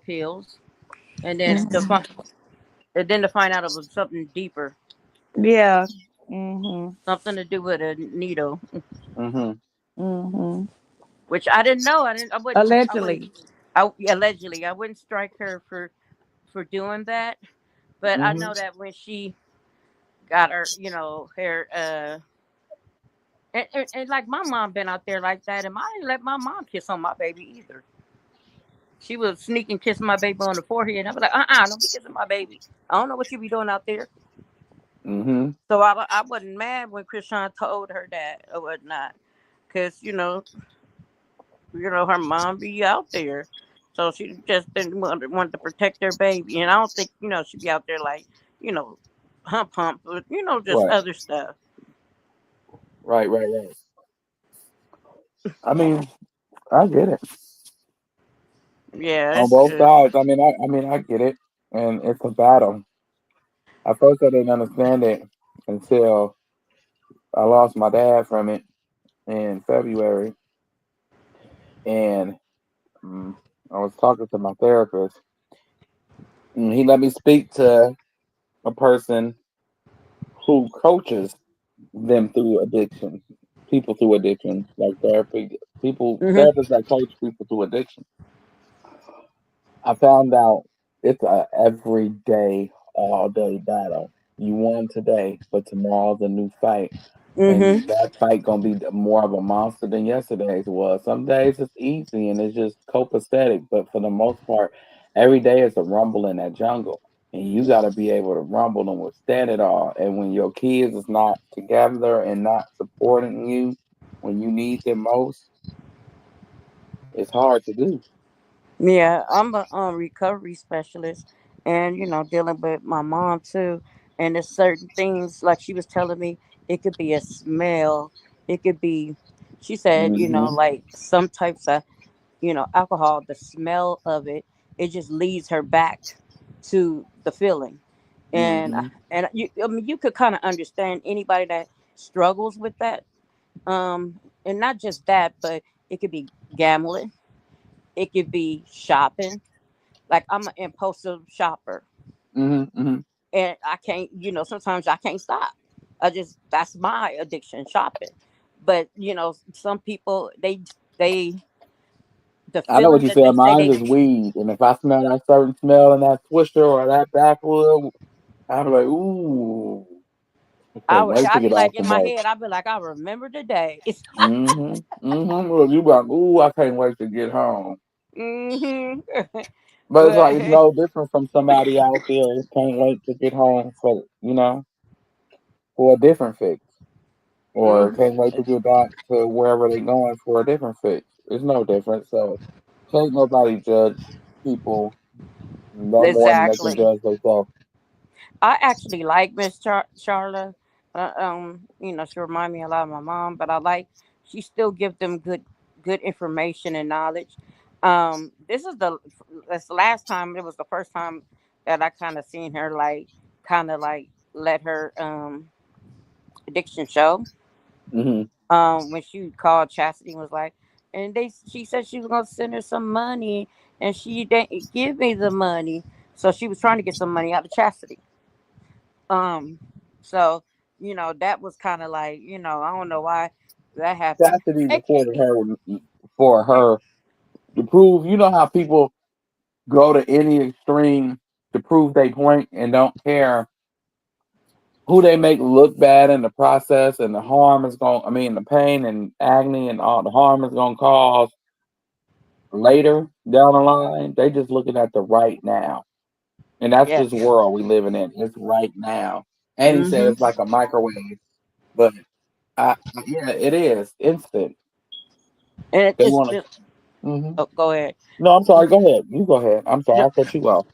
[SPEAKER 9] pills, and then
[SPEAKER 4] Mhm.
[SPEAKER 9] to find out it was something deeper,
[SPEAKER 4] Yeah. Mhm.
[SPEAKER 9] something to do with a needle.
[SPEAKER 3] Mm-hmm.
[SPEAKER 4] Mhm.
[SPEAKER 9] which I didn't know. I wouldn't.
[SPEAKER 4] Allegedly.
[SPEAKER 9] Allegedly, I wouldn't strike her for doing that. But I know
[SPEAKER 3] Hmm.
[SPEAKER 9] that when she got her, her and like my mom been out there like that, and I didn't let my mom kiss on my baby either. She was sneaking kissing my baby on the forehead. And I was like, don't be kissing my baby. I don't know what you be doing out there.
[SPEAKER 3] Hmm.
[SPEAKER 9] So I wasn't mad when Krishan told her that or whatnot, because her mom be out there, so she just didn't want to protect her baby, and I don't think she'd be out there like you know hump, but just
[SPEAKER 3] Right.
[SPEAKER 9] other stuff.
[SPEAKER 3] Right. Right. Right. I mean, I get it
[SPEAKER 9] Yeah,
[SPEAKER 3] on
[SPEAKER 9] it's
[SPEAKER 3] both
[SPEAKER 9] good.
[SPEAKER 3] sides. I get it, and it's a battle. At first, I didn't understand it until I lost my dad from it in February, and mm, I was talking to my therapist, and he let me speak to a person who coaches them through addiction, people through addiction, like
[SPEAKER 9] Hmm.
[SPEAKER 3] therapists that coach people through addiction. I found out it's a everyday, all day battle. You won today, but tomorrow's a new fight. And
[SPEAKER 9] Hmm.
[SPEAKER 3] that fight gonna be more of a monster than yesterday's was. Some days it's easy and it's just copacetic, but for the most part, every day is a rumble in that jungle. And you gotta be able to rumble and withstand it all. And when your kids is not together and not supporting you when you need them most, it's hard to do.
[SPEAKER 9] Yeah, I'm a recovery specialist, and dealing with my mom too. And there's certain things like she was telling me. It could be a smell. It could be. She said,
[SPEAKER 3] Hmm.
[SPEAKER 9] like some types of alcohol. The smell of it, it just leads her back to the feeling. And
[SPEAKER 3] Hmm.
[SPEAKER 9] I mean, you could kind of understand anybody that struggles with that. And not just that, but it could be gambling. It could be shopping. Like I'm an impulsive shopper,
[SPEAKER 3] Hmm. Hmm.
[SPEAKER 9] and I can't. Sometimes I can't stop. That's my addiction, shopping. But some people they the
[SPEAKER 3] I know what
[SPEAKER 9] feeling
[SPEAKER 3] you
[SPEAKER 9] that they
[SPEAKER 3] said.
[SPEAKER 9] say
[SPEAKER 3] Mine
[SPEAKER 9] they
[SPEAKER 3] is weed, and if I smell that certain smell in that Swisher or that backwood, I'm like, ooh, I can't wait to
[SPEAKER 9] I'd be
[SPEAKER 3] get
[SPEAKER 9] like
[SPEAKER 3] off
[SPEAKER 9] in
[SPEAKER 3] the
[SPEAKER 9] my
[SPEAKER 3] most.
[SPEAKER 9] head, I'd be like, I remember the day. It's
[SPEAKER 3] Mm-hmm. Mm-hmm. Well, you like, ooh, I can't wait to get home.
[SPEAKER 9] hmm
[SPEAKER 3] But it's like it's
[SPEAKER 9] but
[SPEAKER 3] no different from somebody out there who can't wait to get home for a different fix, or
[SPEAKER 9] hmm
[SPEAKER 3] can't wait to get back to wherever they're going for a different fix. It's no different. So can't nobody judge people no more than they can
[SPEAKER 9] exactly.
[SPEAKER 3] judge themselves.
[SPEAKER 9] I actually like Miss Charla. She remind me a lot of my mom, but she still give them good information and knowledge. This is this last time. It was the first time that I kind of seen her kind of let her addiction show.
[SPEAKER 3] Hmm.
[SPEAKER 9] When she called Chastity and was like, and she said she was gonna send her some money, and she didn't give me the money, so she was trying to get some money out of Chastity. Um, so that was kind of like I don't know why that happened.
[SPEAKER 3] Chastity
[SPEAKER 9] It,
[SPEAKER 3] recorded her for her to prove. You know how people go to any extreme to prove they point and don't care who they make look bad in the process, and the harm is going. I mean, the pain and agony and all the harm is going to cause later down the line. They just looking at the right now, and that's
[SPEAKER 9] yeah.
[SPEAKER 3] just world we living in. It's right now. And he said
[SPEAKER 9] Hmm.
[SPEAKER 3] it's like a microwave, but yeah, it is instant.
[SPEAKER 9] And
[SPEAKER 3] They
[SPEAKER 9] it's
[SPEAKER 3] want to.
[SPEAKER 9] just
[SPEAKER 3] Hmm.
[SPEAKER 9] oh, go ahead.
[SPEAKER 3] No, I'm sorry. Go ahead. You go ahead. I'm sorry.
[SPEAKER 9] The,
[SPEAKER 3] I cut you off.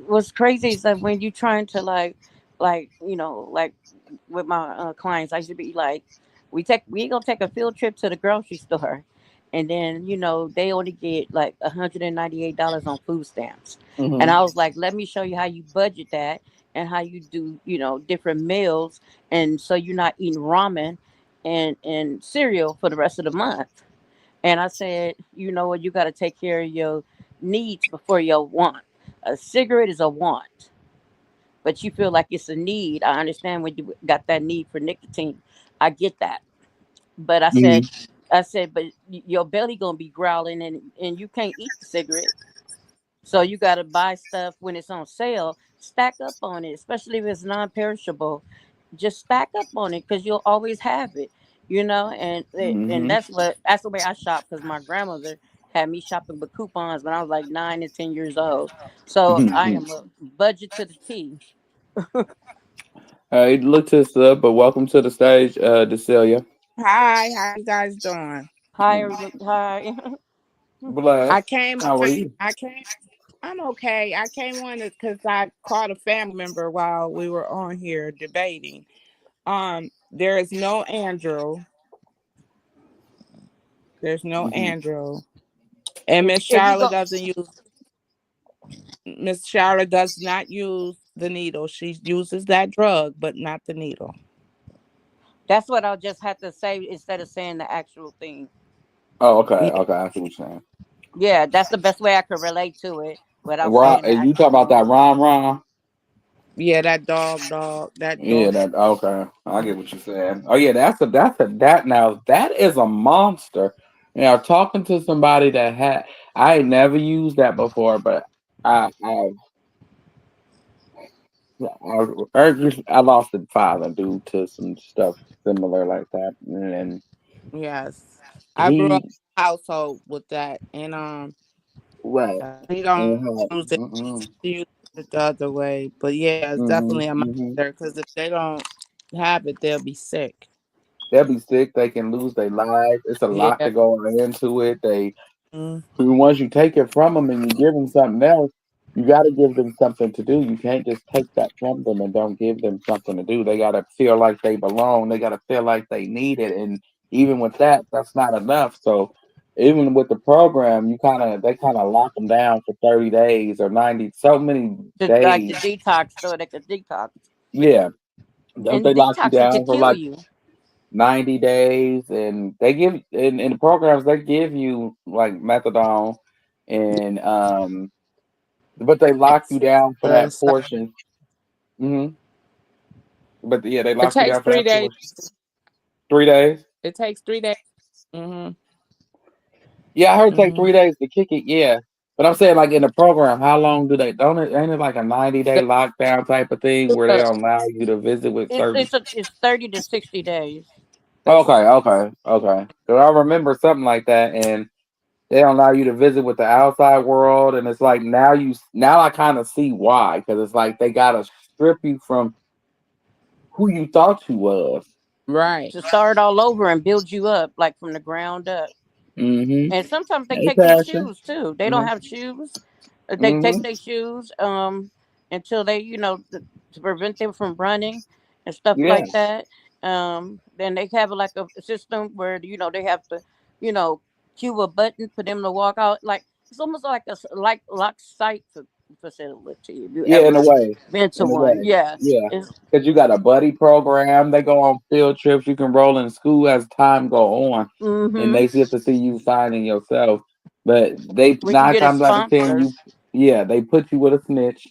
[SPEAKER 9] what's crazy is that when you trying to like with my clients, I used to be like, we gonna take a field trip to the grocery store, and then they only get like $198 on food stamps, and
[SPEAKER 3] Hmm.
[SPEAKER 9] I was like, let me show you how you budget that and how you do different meals, and so you're not eating ramen and cereal for the rest of the month. And I said, you know what, you got to take care of your needs before your want. A cigarette is a want, but you feel like it's a need. I understand when you got that need for nicotine. I get that. But I said,
[SPEAKER 3] Hmm.
[SPEAKER 9] I said, but your belly gonna be growling, and you can't eat the cigarette. So you gotta buy stuff when it's on sale. Stack up on it, especially if it's non-perishable. Just stack up on it because you'll always have it. And
[SPEAKER 3] Mm-hmm.
[SPEAKER 9] that's the way I shop because my grandmother had me shopping with coupons when I was like 9 and 10 years old. So I am a budget to the T.
[SPEAKER 3] Hey, look this up, but welcome to the stage, Decelia.
[SPEAKER 10] Hi, how you guys doing?
[SPEAKER 9] Hi, hi.
[SPEAKER 10] I
[SPEAKER 3] Bless.
[SPEAKER 10] came
[SPEAKER 3] How are
[SPEAKER 10] on.
[SPEAKER 3] you?
[SPEAKER 10] I came. I'm okay. I came on because I called a family member while we were on here debating. There is no Andrew. There's no
[SPEAKER 3] Mm-hmm.
[SPEAKER 10] Andrew, and
[SPEAKER 9] If you go,
[SPEAKER 10] Miss Charlotte does not use the needle. She uses that drug, but not the needle.
[SPEAKER 9] that's what I'll just have to say instead of saying the actual thing.
[SPEAKER 3] Oh, okay,
[SPEAKER 10] Yeah,
[SPEAKER 3] okay. I see what you're saying.
[SPEAKER 9] Yeah, that's the best way I could relate to it without
[SPEAKER 3] Right,
[SPEAKER 9] saying the
[SPEAKER 3] and you
[SPEAKER 9] actual
[SPEAKER 3] talk about
[SPEAKER 9] thing.
[SPEAKER 3] that Ron?
[SPEAKER 10] yeah, that dog, that
[SPEAKER 3] Yeah,
[SPEAKER 10] dog.
[SPEAKER 3] that okay. I get what you're saying. Oh yeah, that now that is a monster. Now talking to somebody that had I ain't never used that before, but I I lost a father due to some stuff similar like that, and
[SPEAKER 10] Yes, I grew up
[SPEAKER 3] he
[SPEAKER 10] in a household with that, and
[SPEAKER 3] right.
[SPEAKER 10] we don't use it.
[SPEAKER 3] Mm-hmm,
[SPEAKER 10] She uses it the other way, but yeah, it's definitely a
[SPEAKER 3] mm-hmm.
[SPEAKER 10] monster because if they don't have it, they'll be sick.
[SPEAKER 3] They'll be sick. They can lose their lives. It's a lot
[SPEAKER 9] Yeah,
[SPEAKER 3] to go into it.
[SPEAKER 10] Mm,
[SPEAKER 3] Once you take it from them and you give them something else, you got to give them something to do. You can't just take that from them and don't give them something to do. They got to feel like they belong. They got to feel like they need it. And even with that, that's not enough. So even with the program, they kind of lock them down for 30 days or 90, so many
[SPEAKER 9] like the
[SPEAKER 3] days.
[SPEAKER 9] detox, so they could detox.
[SPEAKER 3] Yeah. Don't
[SPEAKER 9] And the
[SPEAKER 3] they lock you
[SPEAKER 9] detoxing
[SPEAKER 3] down
[SPEAKER 9] could
[SPEAKER 3] for
[SPEAKER 9] kill
[SPEAKER 3] like
[SPEAKER 9] you.
[SPEAKER 3] 90 days? And they give in the programs, they give you like methadone and but they lock you down for
[SPEAKER 10] and
[SPEAKER 3] that
[SPEAKER 10] stuff.
[SPEAKER 3] portion. Hmm. But yeah, they
[SPEAKER 10] It
[SPEAKER 3] lock you
[SPEAKER 10] takes
[SPEAKER 3] down for
[SPEAKER 10] three
[SPEAKER 3] that
[SPEAKER 10] days.
[SPEAKER 3] portion. 3 days.
[SPEAKER 10] It takes 3 days. Mhm.
[SPEAKER 3] Yeah, I heard it take
[SPEAKER 10] Mhm.
[SPEAKER 3] 3 days to kick it. Yeah, but I'm saying like in the program, how long do they? Don't it? Ain't it like a 90-day lockdown type of thing where they
[SPEAKER 9] Uh,
[SPEAKER 3] don't allow you to visit with certain?
[SPEAKER 9] it's 30 to 60 days.
[SPEAKER 3] Okay,
[SPEAKER 9] That's
[SPEAKER 3] okay. So I remember something like that, and they don't allow you to visit with the outside world, and it's like now I kind of see why, because it's like they gotta strip you from who you thought you was.
[SPEAKER 10] Right.
[SPEAKER 9] to start all over and build you up like from the ground up.
[SPEAKER 3] Mm-hmm.
[SPEAKER 9] And sometimes they
[SPEAKER 3] Hey,
[SPEAKER 9] take their
[SPEAKER 3] Passion.
[SPEAKER 9] shoes too. They don't have shoes. They take
[SPEAKER 3] Mm-hmm.
[SPEAKER 9] their shoes until they to prevent them from running and stuff
[SPEAKER 3] Yeah.
[SPEAKER 9] like that. Then they have like a system where they have to you know cue a button for them to walk out. Like it's almost like like lock sight facility. If you
[SPEAKER 3] Yeah, in a
[SPEAKER 9] ever
[SPEAKER 3] way.
[SPEAKER 9] been to
[SPEAKER 3] In a
[SPEAKER 9] one,
[SPEAKER 3] way.
[SPEAKER 9] yeah,
[SPEAKER 3] Yeah.
[SPEAKER 9] it's
[SPEAKER 3] Because you got a buddy program. They go on field trips. You can roll in school as time go on. And
[SPEAKER 9] mm-hmm.
[SPEAKER 3] they get to see you finding yourself. But they
[SPEAKER 9] When you
[SPEAKER 3] nine
[SPEAKER 9] get a
[SPEAKER 3] times out of ten,
[SPEAKER 9] sponsor.
[SPEAKER 3] they put you with a snitch.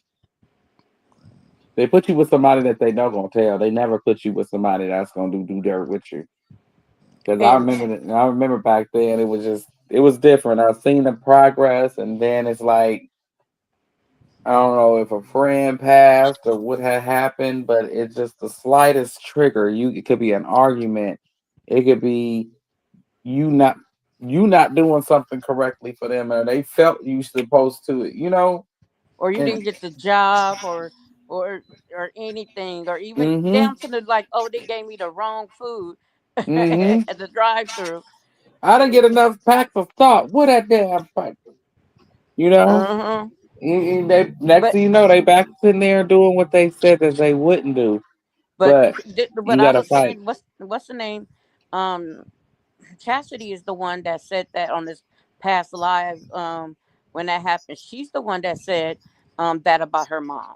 [SPEAKER 3] They put you with somebody that they not gonna tell. They never put you with somebody that's gonna do dirt with you. Because
[SPEAKER 9] And
[SPEAKER 3] I remember back then it was different. I've seen the progress, and then it's like I don't know if a friend passed or what had happened, but it's just the slightest trigger. It could be an argument. It could be you not you not doing something correctly for them, or they felt you supposed to.
[SPEAKER 9] or you
[SPEAKER 3] And
[SPEAKER 9] didn't get the job or or anything or even
[SPEAKER 3] mm-hmm,
[SPEAKER 9] down to the like, oh, they gave me the wrong food
[SPEAKER 3] mm-hmm.
[SPEAKER 9] at the drive through.
[SPEAKER 3] I didn't get enough packs of thought. What that damn pack? You know.
[SPEAKER 9] Uh-huh.
[SPEAKER 3] They next
[SPEAKER 9] but
[SPEAKER 3] thing you know, they back in there doing what they said that they wouldn't do.
[SPEAKER 9] but
[SPEAKER 3] But
[SPEAKER 9] what
[SPEAKER 3] you
[SPEAKER 9] I
[SPEAKER 3] gotta
[SPEAKER 9] was
[SPEAKER 3] fight.
[SPEAKER 9] saying, what's the name? um Chastity is the one that said that on this past live. When that happened, she's the one that said that about her mom.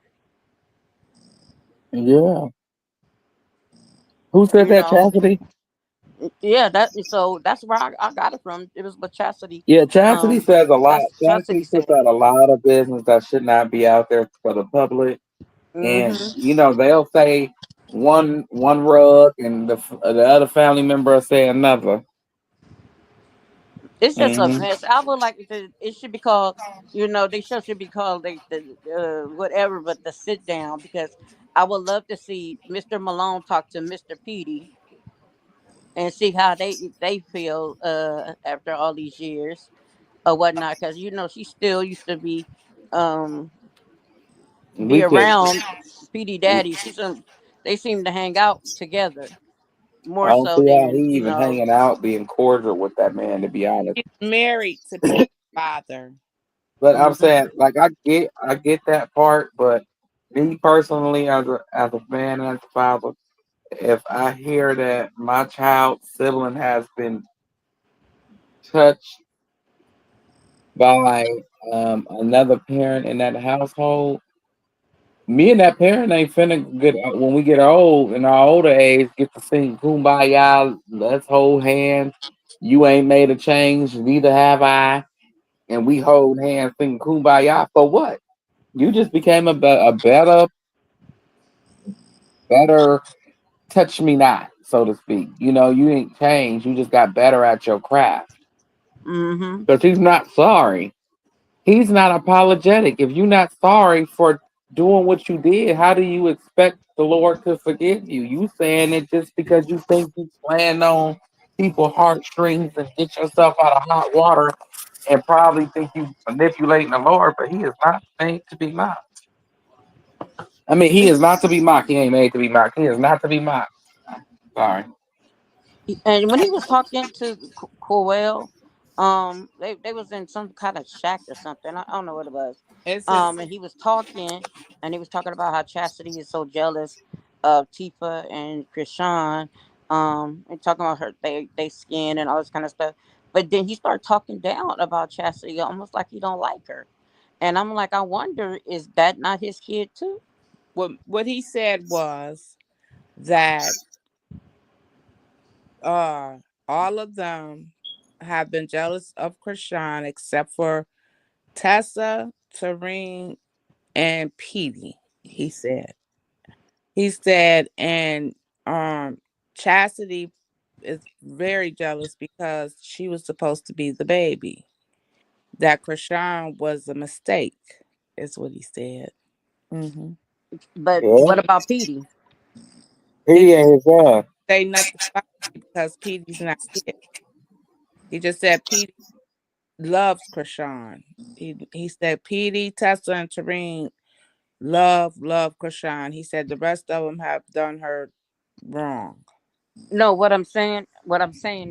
[SPEAKER 3] Yeah. Who said
[SPEAKER 9] you
[SPEAKER 3] that,
[SPEAKER 9] know
[SPEAKER 3] Chastity?
[SPEAKER 9] yeah, that's where I got it from. It was what Chastity.
[SPEAKER 3] Yeah, Chastity says a lot.
[SPEAKER 9] Chastity
[SPEAKER 3] Chastity
[SPEAKER 9] said.
[SPEAKER 3] puts out a lot of business that should not be out there for the public. And
[SPEAKER 9] Mm-hmm.
[SPEAKER 3] they'll say one rug, and the other family member will say another.
[SPEAKER 9] It's just a
[SPEAKER 3] Hmm.
[SPEAKER 9] mess. I would like it should be called, they should be called whatever, but the sit down, because I would love to see Mr. Malone talk to Mr. Petey and see how they feel after all these years or whatnot, because she still used to um be
[SPEAKER 3] We could.
[SPEAKER 9] around Petey Daddy. They seem to hang out together
[SPEAKER 3] I
[SPEAKER 9] more
[SPEAKER 3] don't
[SPEAKER 9] so
[SPEAKER 3] see how he
[SPEAKER 9] than
[SPEAKER 3] even hanging out, being cordial with that man. To be honest,
[SPEAKER 10] He's married to Pete's father.
[SPEAKER 3] but I'm
[SPEAKER 9] Mhm.
[SPEAKER 3] saying, like, I get that part, but me personally, as a man, as a father, if I hear that my child's sibling has been touched by another parent in that household, me and that parent ain't finna get when we get old in our older age get to sing kumbaya, let's hold hands. You ain't made a change, neither have I, and we hold hands singing kumbaya for what? You just became a better touch me not, so to speak. You ain't changed. You just got better at your craft.
[SPEAKER 9] Mhm.
[SPEAKER 3] Because he's not sorry. He's not apologetic. If you're not sorry for doing what you did, how do you expect the Lord to forgive you? You saying it just because you think you playing on people's heartstrings and get yourself out of hot water and probably think you manipulating the Lord, but he is not made to be mocked. I mean, he is not to be mocked. He ain't made to be mocked. He is not to be mocked. Sorry.
[SPEAKER 9] And when he was talking to Coel, they was in some kind of shack or something. I don't know what it was.
[SPEAKER 10] It's a
[SPEAKER 9] And he was talking, and he was talking about how Chastity is so jealous of Tifa and Krishan, and talking about they skin and all this kind of stuff. But then he started talking down about Chastity, almost like he don't like her. And I'm like, I wonder, is that not his kid too?
[SPEAKER 10] what he said was that uh all of them have been jealous of Krishan except for Tessa, Tareen, and Petey. He said, and Chastity is very jealous because she was supposed to be the baby. That Krishan was a mistake, is what he said. Hmm.
[SPEAKER 9] But
[SPEAKER 3] Yeah.
[SPEAKER 9] what about Petey?
[SPEAKER 10] He
[SPEAKER 3] He ain't his son.
[SPEAKER 10] say nothing about it because Petey's not here. He just said Petey loves Krishan. He said Petey, Tessa, and Tareen love Krishan. He said the rest of them have done her wrong.
[SPEAKER 9] No, what I'm saying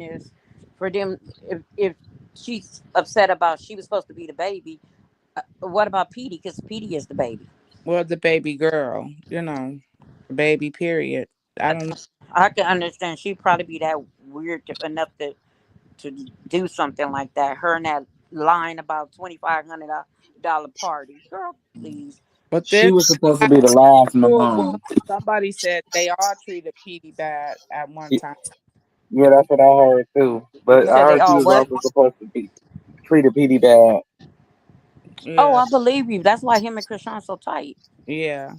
[SPEAKER 9] is, for them, if she's upset about she was supposed to be the baby, what about Petey? Because Petey is the baby.
[SPEAKER 10] Well, the baby girl, baby. Period. I don't know,
[SPEAKER 9] I can understand she'd probably be that weird enough to do something like that. Her and that line about $2,500 party, girl, please.
[SPEAKER 10] but
[SPEAKER 3] She
[SPEAKER 10] then
[SPEAKER 3] was supposed to be the last Malone.
[SPEAKER 10] somebody said they all treated Petey bad at one time.
[SPEAKER 3] Yeah, that's what I heard too.
[SPEAKER 9] You
[SPEAKER 3] But I
[SPEAKER 9] said they
[SPEAKER 3] heard she
[SPEAKER 9] all
[SPEAKER 3] was
[SPEAKER 9] what?
[SPEAKER 3] also supposed to be treated pretty bad.
[SPEAKER 9] Oh,
[SPEAKER 10] Yeah,
[SPEAKER 9] I believe you. That's why him and Krishan so tight.
[SPEAKER 10] yeah,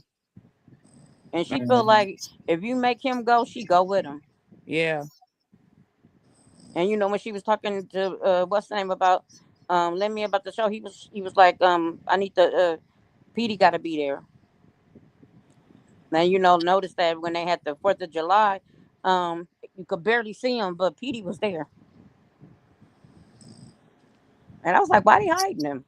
[SPEAKER 9] And she feel
[SPEAKER 3] Mhm.
[SPEAKER 9] like if you make him go, she go with him.
[SPEAKER 10] yeah.
[SPEAKER 9] And when she was talking to what's the name about Lemmy about the show, he was like, I need the Petey gotta be there. Now notice that when they had the 4th of July, you could barely see him, but Petey was there. And I was like, why they hiding him?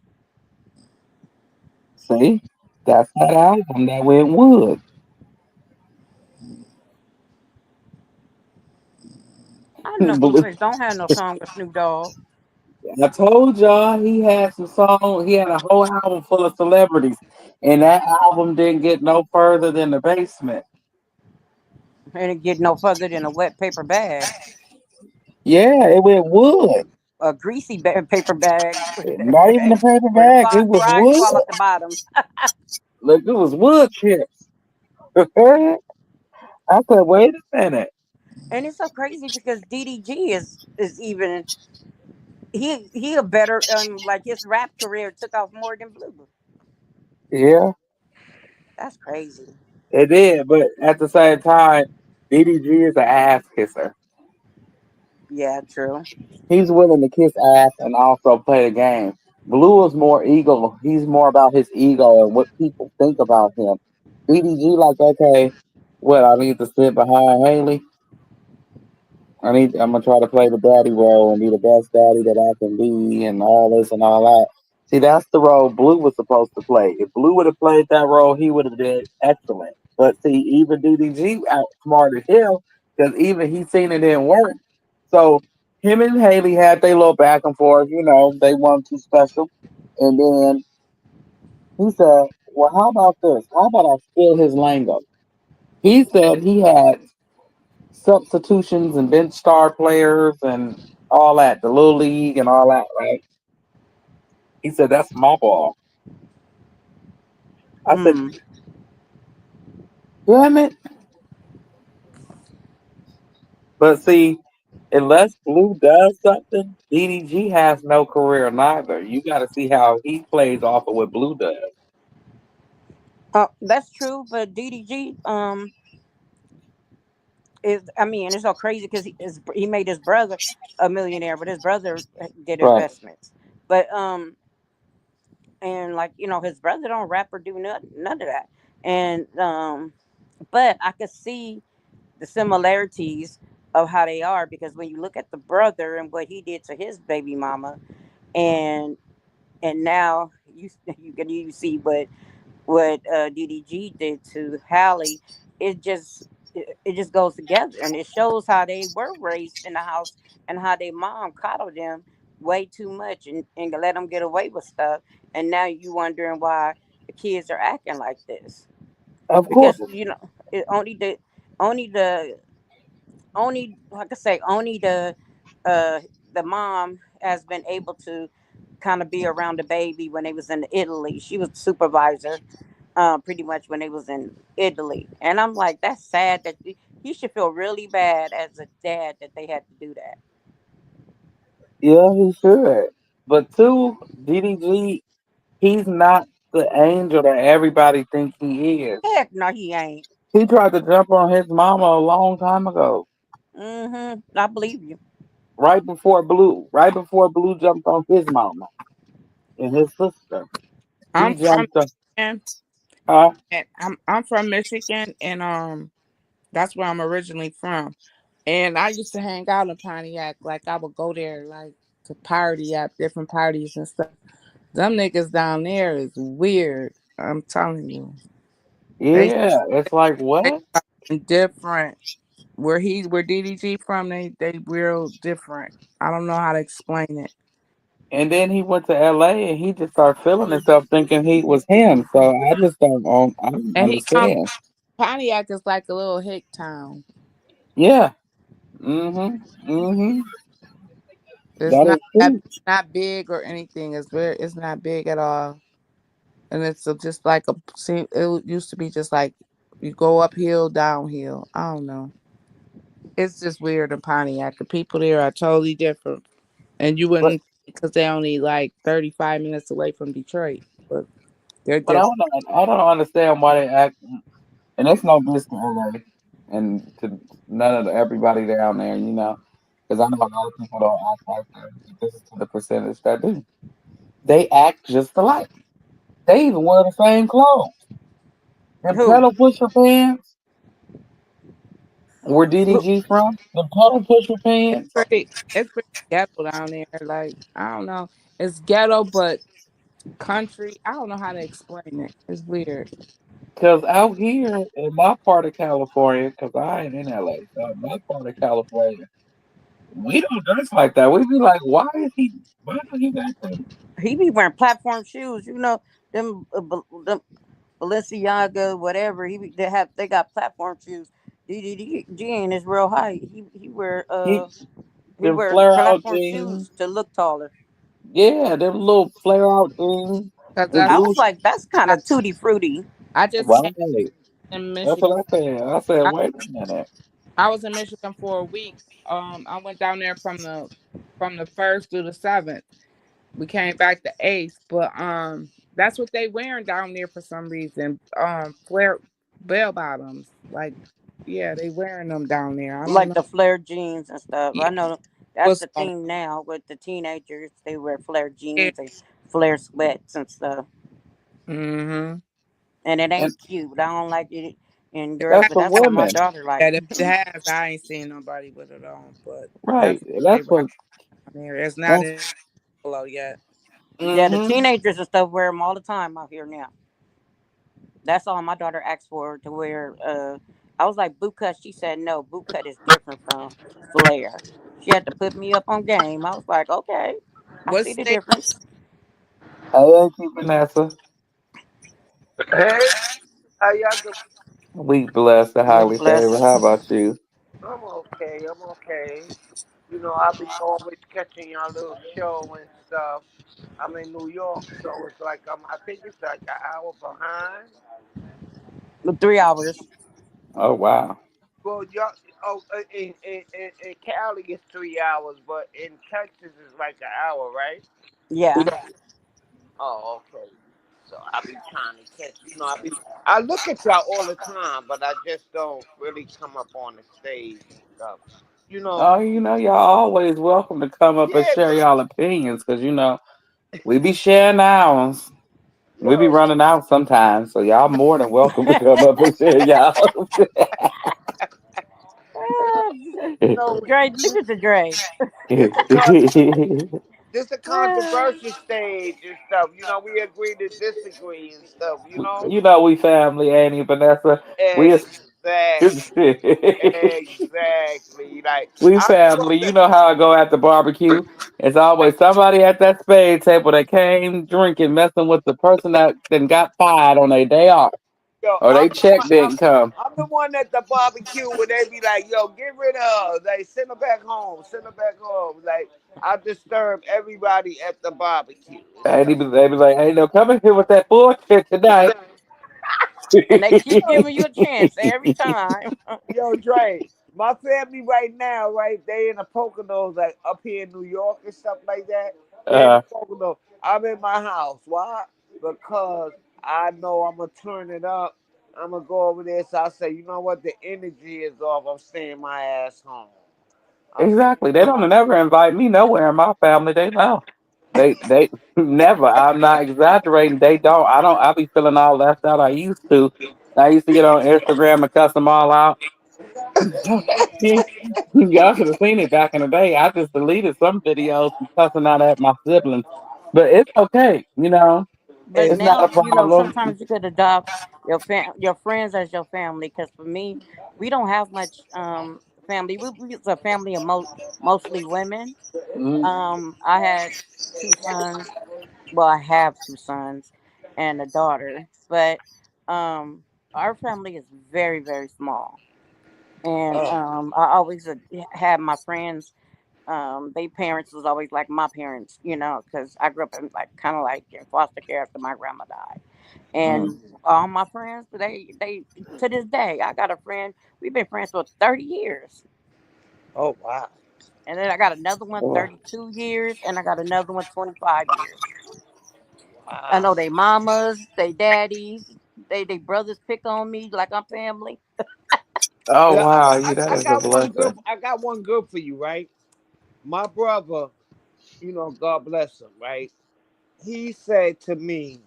[SPEAKER 3] See, that's that album that went wood.
[SPEAKER 9] I know some Prince don't have no song with Snoop Dogg.
[SPEAKER 3] I told y'all he had some songs. He had a whole album full of celebrities, and that album didn't get no further than the basement.
[SPEAKER 9] And it get no further than a wet paper bag.
[SPEAKER 3] Yeah, it went wood.
[SPEAKER 9] A greasy paper bag
[SPEAKER 3] Not even a paper
[SPEAKER 9] where the
[SPEAKER 3] bag. It was
[SPEAKER 9] fries
[SPEAKER 3] wood.
[SPEAKER 9] fall off the bottom.
[SPEAKER 3] Look, it was wood chips. I said, wait a minute.
[SPEAKER 9] And it's so crazy because DDG is even he a better like his rap career took off more than Blue.
[SPEAKER 3] Yeah,
[SPEAKER 9] That's crazy.
[SPEAKER 3] it did. But at the same time, DDG is an ass kisser.
[SPEAKER 9] Yeah, true.
[SPEAKER 3] He's willing to kiss ass and also play the game. Blue is more ego. He's more about his ego and what people think about him. DDG like, okay, what I need to sit behind Haley. I'm gonna try to play the daddy role and be the best daddy that I can be and all this and all that. See, that's the role Blue was supposed to play. If Blue would have played that role, he would have been excellent. But see, even DDG outsmarted him because even he seen it didn't work. So him and Haley had their little back and forth. They weren't too special. And then he said, "Well, how about this? How about I steal his lingo?" He said he had substitutions and bench star players and all that, the little league and all that, right? He said, "That's my ball." I said,
[SPEAKER 9] Hmm.
[SPEAKER 3] "Damn it." But see, unless Blue does something, DDG has no career neither. You got to see how he plays off of what Blue does.
[SPEAKER 9] That's true, but DDG is, I mean, and it's so crazy because he made his brother a millionaire, but his brother did
[SPEAKER 3] Right.
[SPEAKER 9] investments. But and like his brother don't rap or do none of that. And but I could see the similarities of how they are, because when you look at the brother and what he did to his baby mama, and now you see what DDG did to Hallie. It just goes together, and it shows how they were raised in the house and how their mom coddled them way too much and let them get away with stuff. And now you wondering why the kids are acting like this,
[SPEAKER 3] Of course.
[SPEAKER 9] because only the only like I say only uh the mom has been able to kind of be around the baby when they was in Italy. She was supervisor, pretty much when they was in Italy. And I'm like, that's sad that he should feel really bad as a dad that they had to do that.
[SPEAKER 3] Yeah, he should. But two, DDG, he's not the angel that everybody think he is.
[SPEAKER 9] Heck no, he ain't.
[SPEAKER 3] He tried to jump on his mama a long time ago.
[SPEAKER 9] I believe you.
[SPEAKER 3] Right before Blue jumped on his mama and his sister. He
[SPEAKER 10] I'm from
[SPEAKER 3] jumped on
[SPEAKER 10] Michigan,
[SPEAKER 3] huh?
[SPEAKER 10] and I'm from Michigan, and that's where I'm originally from. And I used to hang out in Pontiac. Like I would go there, like to party at different parties and stuff. Them niggas down there is weird. I'm telling you, they
[SPEAKER 3] Yeah. It's like
[SPEAKER 10] they
[SPEAKER 3] what?
[SPEAKER 10] something different. Where DDG from, they real different. I don't know how to explain it.
[SPEAKER 3] And then he went to LA and he just started feeling himself thinking he was him. So I don't
[SPEAKER 10] And he come
[SPEAKER 3] understand.
[SPEAKER 10] Pontiac is like a little hick town.
[SPEAKER 3] Yeah. Mm-hmm. Mm-hmm.
[SPEAKER 10] It's
[SPEAKER 3] That
[SPEAKER 10] not
[SPEAKER 3] is true.
[SPEAKER 10] not big or anything. It's not big at all. And it's just like it used to be just like you go uphill, downhill. I don't know. It's just weird in Pontiac. The people there are totally different, and you
[SPEAKER 3] But
[SPEAKER 10] wouldn't because they're only like 35 minutes away from Detroit, but they're
[SPEAKER 3] but
[SPEAKER 10] different.
[SPEAKER 3] I don't understand why they act. And it's no diss to LA and to none of everybody down there, because I know a lot of people don't act like that. This is to the percentage that do. They act just alike. They even wear the same clothes. Them
[SPEAKER 9] Who?
[SPEAKER 3] pedal pusher pants. Where
[SPEAKER 9] Who?
[SPEAKER 3] DDG from? The pedal pusher
[SPEAKER 10] It's
[SPEAKER 3] pants.
[SPEAKER 10] pretty ghetto down there. Like I don't know, it's ghetto but country. I don't know how to explain it. It's weird.
[SPEAKER 3] Because out here in my part of California, because I ain't in LA, so in my part of California, we don't dress like that. We be like, why do he got them?
[SPEAKER 9] He be wearing platform shoes. Them them Balenciaga, whatever. They got platform shoes. DDG ain't is real high.
[SPEAKER 3] He,
[SPEAKER 9] He
[SPEAKER 3] them
[SPEAKER 9] wear
[SPEAKER 3] flare out
[SPEAKER 9] platform
[SPEAKER 3] jeans.
[SPEAKER 9] shoes to look taller.
[SPEAKER 3] Yeah, them little flare out jeans.
[SPEAKER 10] Cause
[SPEAKER 3] The
[SPEAKER 9] I
[SPEAKER 10] that's
[SPEAKER 9] was
[SPEAKER 3] blue,
[SPEAKER 9] like, that's kind
[SPEAKER 10] I,
[SPEAKER 9] of tutti frutti.
[SPEAKER 10] I just came
[SPEAKER 3] right.
[SPEAKER 10] in
[SPEAKER 3] That's
[SPEAKER 10] Michigan.
[SPEAKER 3] what I said. I said,
[SPEAKER 10] I,
[SPEAKER 3] wait a minute.
[SPEAKER 10] I was in Michigan for a week. I went down there from the first through the seventh. We came back the eighth, but that's what they wearing down there for some reason. Flare bell bottoms, like yeah, they wearing them down there. I don't
[SPEAKER 9] Like
[SPEAKER 10] know.
[SPEAKER 9] the flare jeans and stuff.
[SPEAKER 10] Yeah,
[SPEAKER 9] I know That's
[SPEAKER 10] What's
[SPEAKER 9] the
[SPEAKER 10] on
[SPEAKER 9] theme now with the teenagers. They wear flare
[SPEAKER 10] there?
[SPEAKER 9] jeans and flare sweats and stuff,
[SPEAKER 10] Mm-hmm.
[SPEAKER 9] and it
[SPEAKER 3] And
[SPEAKER 9] ain't cute. I don't like it in girls,
[SPEAKER 3] that's
[SPEAKER 9] but
[SPEAKER 3] for
[SPEAKER 9] that's what my
[SPEAKER 3] women,
[SPEAKER 9] daughter like.
[SPEAKER 10] And if it has, I ain't seen nobody with it on, but
[SPEAKER 3] right?
[SPEAKER 10] that's what they
[SPEAKER 3] That's
[SPEAKER 10] rock
[SPEAKER 3] what
[SPEAKER 10] on there. It's not
[SPEAKER 3] that's.
[SPEAKER 10] in below yet.
[SPEAKER 9] Yeah, the
[SPEAKER 3] Mm-hmm.
[SPEAKER 9] teenagers and stuff wear them all the time out here now. That's all my daughter asked for to wear. I was like boot cut. She said no. Boot cut is different from flare. She had to put me up on game. I was like, okay, I
[SPEAKER 10] What
[SPEAKER 9] see the
[SPEAKER 10] state?
[SPEAKER 9] difference.
[SPEAKER 3] Hey, Auntie Vanessa,
[SPEAKER 11] Hey, how y'all doing?
[SPEAKER 3] we blessed and
[SPEAKER 9] We
[SPEAKER 3] highly favored. How
[SPEAKER 9] blessed.
[SPEAKER 3] about you?
[SPEAKER 11] I'm okay. I'm okay. You know, I'll be always catching y'all little show and stuff. I'm in New York, so it's like I think it's like an hour behind.
[SPEAKER 9] 3 hours.
[SPEAKER 3] Oh wow.
[SPEAKER 11] Well, y'all, oh, in Cali it's 3 hours, but in Texas it's like an hour, right?
[SPEAKER 9] Yeah,
[SPEAKER 11] Oh, okay. So I be trying to catch. I look at y'all all the time, but I just don't really come up on the stage and stuff. You know,
[SPEAKER 3] Oh, y'all always welcome to come up and
[SPEAKER 11] yeah,
[SPEAKER 3] share y'all opinions, because we be sharing ours. We be
[SPEAKER 11] yo,
[SPEAKER 3] running out sometimes, so y'all more than welcome to come up and share y'all.
[SPEAKER 11] you know,
[SPEAKER 9] Dre, leave it to Dre.
[SPEAKER 11] this a this a controversial stage and stuff. You know, we agree to disagree and stuff. You know,
[SPEAKER 3] We family, Annie, Vanessa. We is
[SPEAKER 11] exactly, exactly. Like
[SPEAKER 3] we
[SPEAKER 11] I grew up
[SPEAKER 3] family. You know how I go at the barbecue. It's always somebody at that spade table that came drinking, messing with the person that then got fired on their day off,
[SPEAKER 11] yo,
[SPEAKER 3] or they check didn't come.
[SPEAKER 11] I'm the one at the barbecue where they be like, yo, get rid of her. Like, send her back home. Send her back home. Like, I disturb everybody at the barbecue and
[SPEAKER 3] And
[SPEAKER 11] stuff.
[SPEAKER 3] they be like, "Hey, no, come in here with that bullshit tonight."
[SPEAKER 9] And they keep giving you a chance every time.
[SPEAKER 11] Yo, Dre, my family right now, right? They in the Poconos, like up here in New York and stuff like that. They in
[SPEAKER 3] uh,
[SPEAKER 11] the Poconos. I'm in my house. Why? Because I know I'm gonna turn it up. I'm gonna go over there. So I say, you know what? The energy is off. I'm staying my ass home. I'm staying.
[SPEAKER 3] exactly. They don't never invite me nowhere in my family. They know. They never. I'm not exaggerating. They don't. I don't. I be feeling all left out. I used to. I used to get on Instagram and cuss them all out. Y'all should have seen it back in the day. I just deleted some videos from cussing out at my siblings, but it's okay.
[SPEAKER 9] But
[SPEAKER 3] It's not a
[SPEAKER 9] now,
[SPEAKER 3] problem.
[SPEAKER 9] sometimes you could adopt your friends as your family. Because for me, we don't have much family. It's a family of mostly women.
[SPEAKER 3] Mm.
[SPEAKER 9] I had 2 sons. Well, I have 2 sons and a daughter, but um, our family is very, very small. And
[SPEAKER 11] Oh,
[SPEAKER 9] I always had my friends. They parents was always like my parents, because I grew up in like kind of like in foster care after my grandma died.
[SPEAKER 3] Mm.
[SPEAKER 9] And all my friends, they to this day, I got a friend. We've been friends for 30 years,
[SPEAKER 11] oh wow.
[SPEAKER 9] and then I got another one
[SPEAKER 3] Boy.
[SPEAKER 9] 32 years, and I got another one 25 years. I
[SPEAKER 11] Wow.
[SPEAKER 9] know they mamas, they daddies, they brothers pick on me like I'm family.
[SPEAKER 3] Oh
[SPEAKER 11] Yeah,
[SPEAKER 3] wow, that
[SPEAKER 11] I
[SPEAKER 3] is a
[SPEAKER 11] got one good.
[SPEAKER 3] blessing.
[SPEAKER 11] I got one good for you, right? My brother, God bless him, right? He said to me,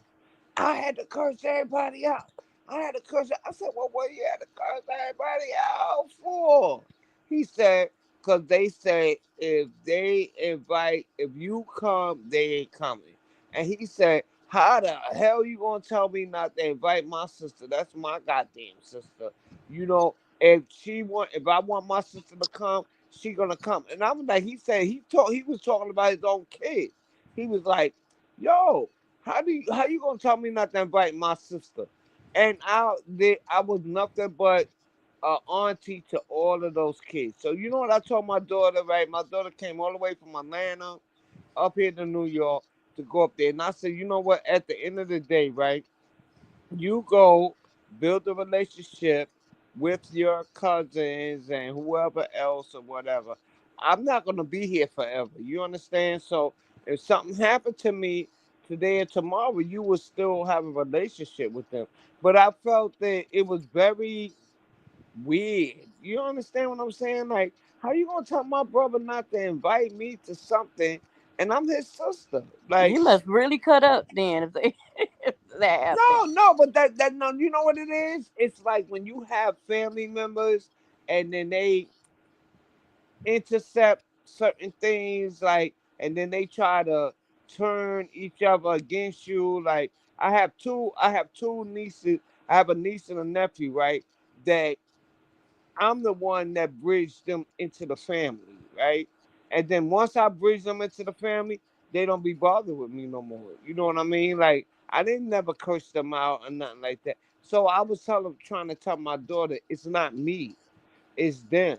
[SPEAKER 11] I had to curse everybody out. I had to curse. I said, well, what you had to curse everybody out for? He said, because they say if you come, they ain't coming. And he said, how the hell you gonna tell me not to invite my sister? That's my goddamn sister. You know, if I want my sister to come, she gonna come. And I'm like, he was talking about his own kid. He was like, yo, how you gonna tell me not to invite my sister? And I was nothing but auntie to all of those kids. So you know what I told my daughter, right? My daughter came all the way from Atlanta up here to New York to go up there. And I said, you know what, at the end of the day, right? You go build a relationship with your cousins and whoever else or whatever. I'm not gonna be here forever. You understand? So if something happened to me today or tomorrow, you will still have a relationship with them. But I felt that it was very weird. You understand what I'm saying? Like, how you gonna tell my brother not to invite me to something, and I'm his sister? Like,
[SPEAKER 9] You must really cut up then if they if that happened.
[SPEAKER 11] no, but that no, you know what it is? It's like when you have family members, and then they intercept certain things, like, and then they try to turn each other against you. Like, I have two nieces. I have a niece and a nephew, right? That I'm the one that bridged them into the family, right? And then once I bridge them into the family, they don't be bothered with me no more. You know what I mean? Like, I didn't never curse them out or nothing like that. So I was trying to tell my daughter, it's not me, it's them.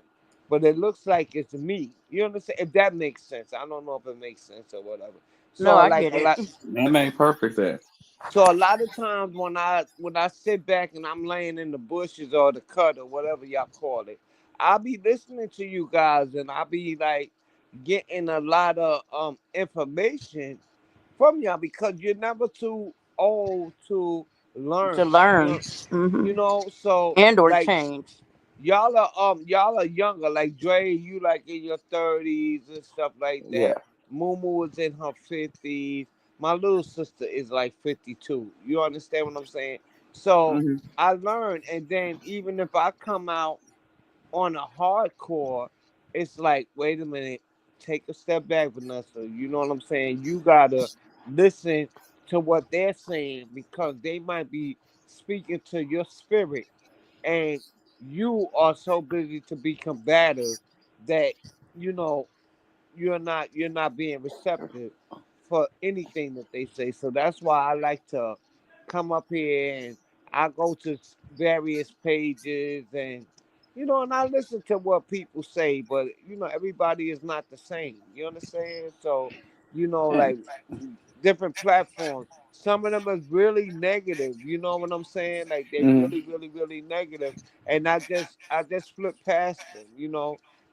[SPEAKER 11] But it looks like it's me. You understand? If that makes sense. I don't know if it makes sense or whatever.
[SPEAKER 9] No,
[SPEAKER 11] So
[SPEAKER 9] I
[SPEAKER 11] like
[SPEAKER 9] get
[SPEAKER 11] a
[SPEAKER 9] it.
[SPEAKER 11] lot
[SPEAKER 3] That made perfect sense.
[SPEAKER 11] so a lot of times when I sit back and I'm laying in the bushes or the cut or whatever y'all call it, I'll be listening to you guys and I'll be like getting a lot of information from y'all because you're never too old to
[SPEAKER 9] To
[SPEAKER 11] learn.
[SPEAKER 9] learn.
[SPEAKER 11] You know, so
[SPEAKER 9] And or
[SPEAKER 11] like
[SPEAKER 9] change.
[SPEAKER 11] y'all are younger. Like Dre, you like in your 30s and stuff like
[SPEAKER 3] Yeah.
[SPEAKER 11] that. Mumu was in her 50s. My little sister is like 52. You understand what I'm saying? So
[SPEAKER 3] Hmm.
[SPEAKER 11] I learned, and then even if I come out on a hardcore, it's like, wait a minute, take a step back, Vanessa. You know what I'm saying? You gotta listen to what they're saying because they might be speaking to your spirit, and you are so busy to be combative that you know you're not being receptive for anything that they say. So that's why I like to come up here and I go to various pages and and I listen to what people say, but everybody is not the same. You understand? So, like different platforms. Some of them is really negative. You know what I'm saying? Like they
[SPEAKER 3] Hmm.
[SPEAKER 11] really, really, really negative. And I just flip past them.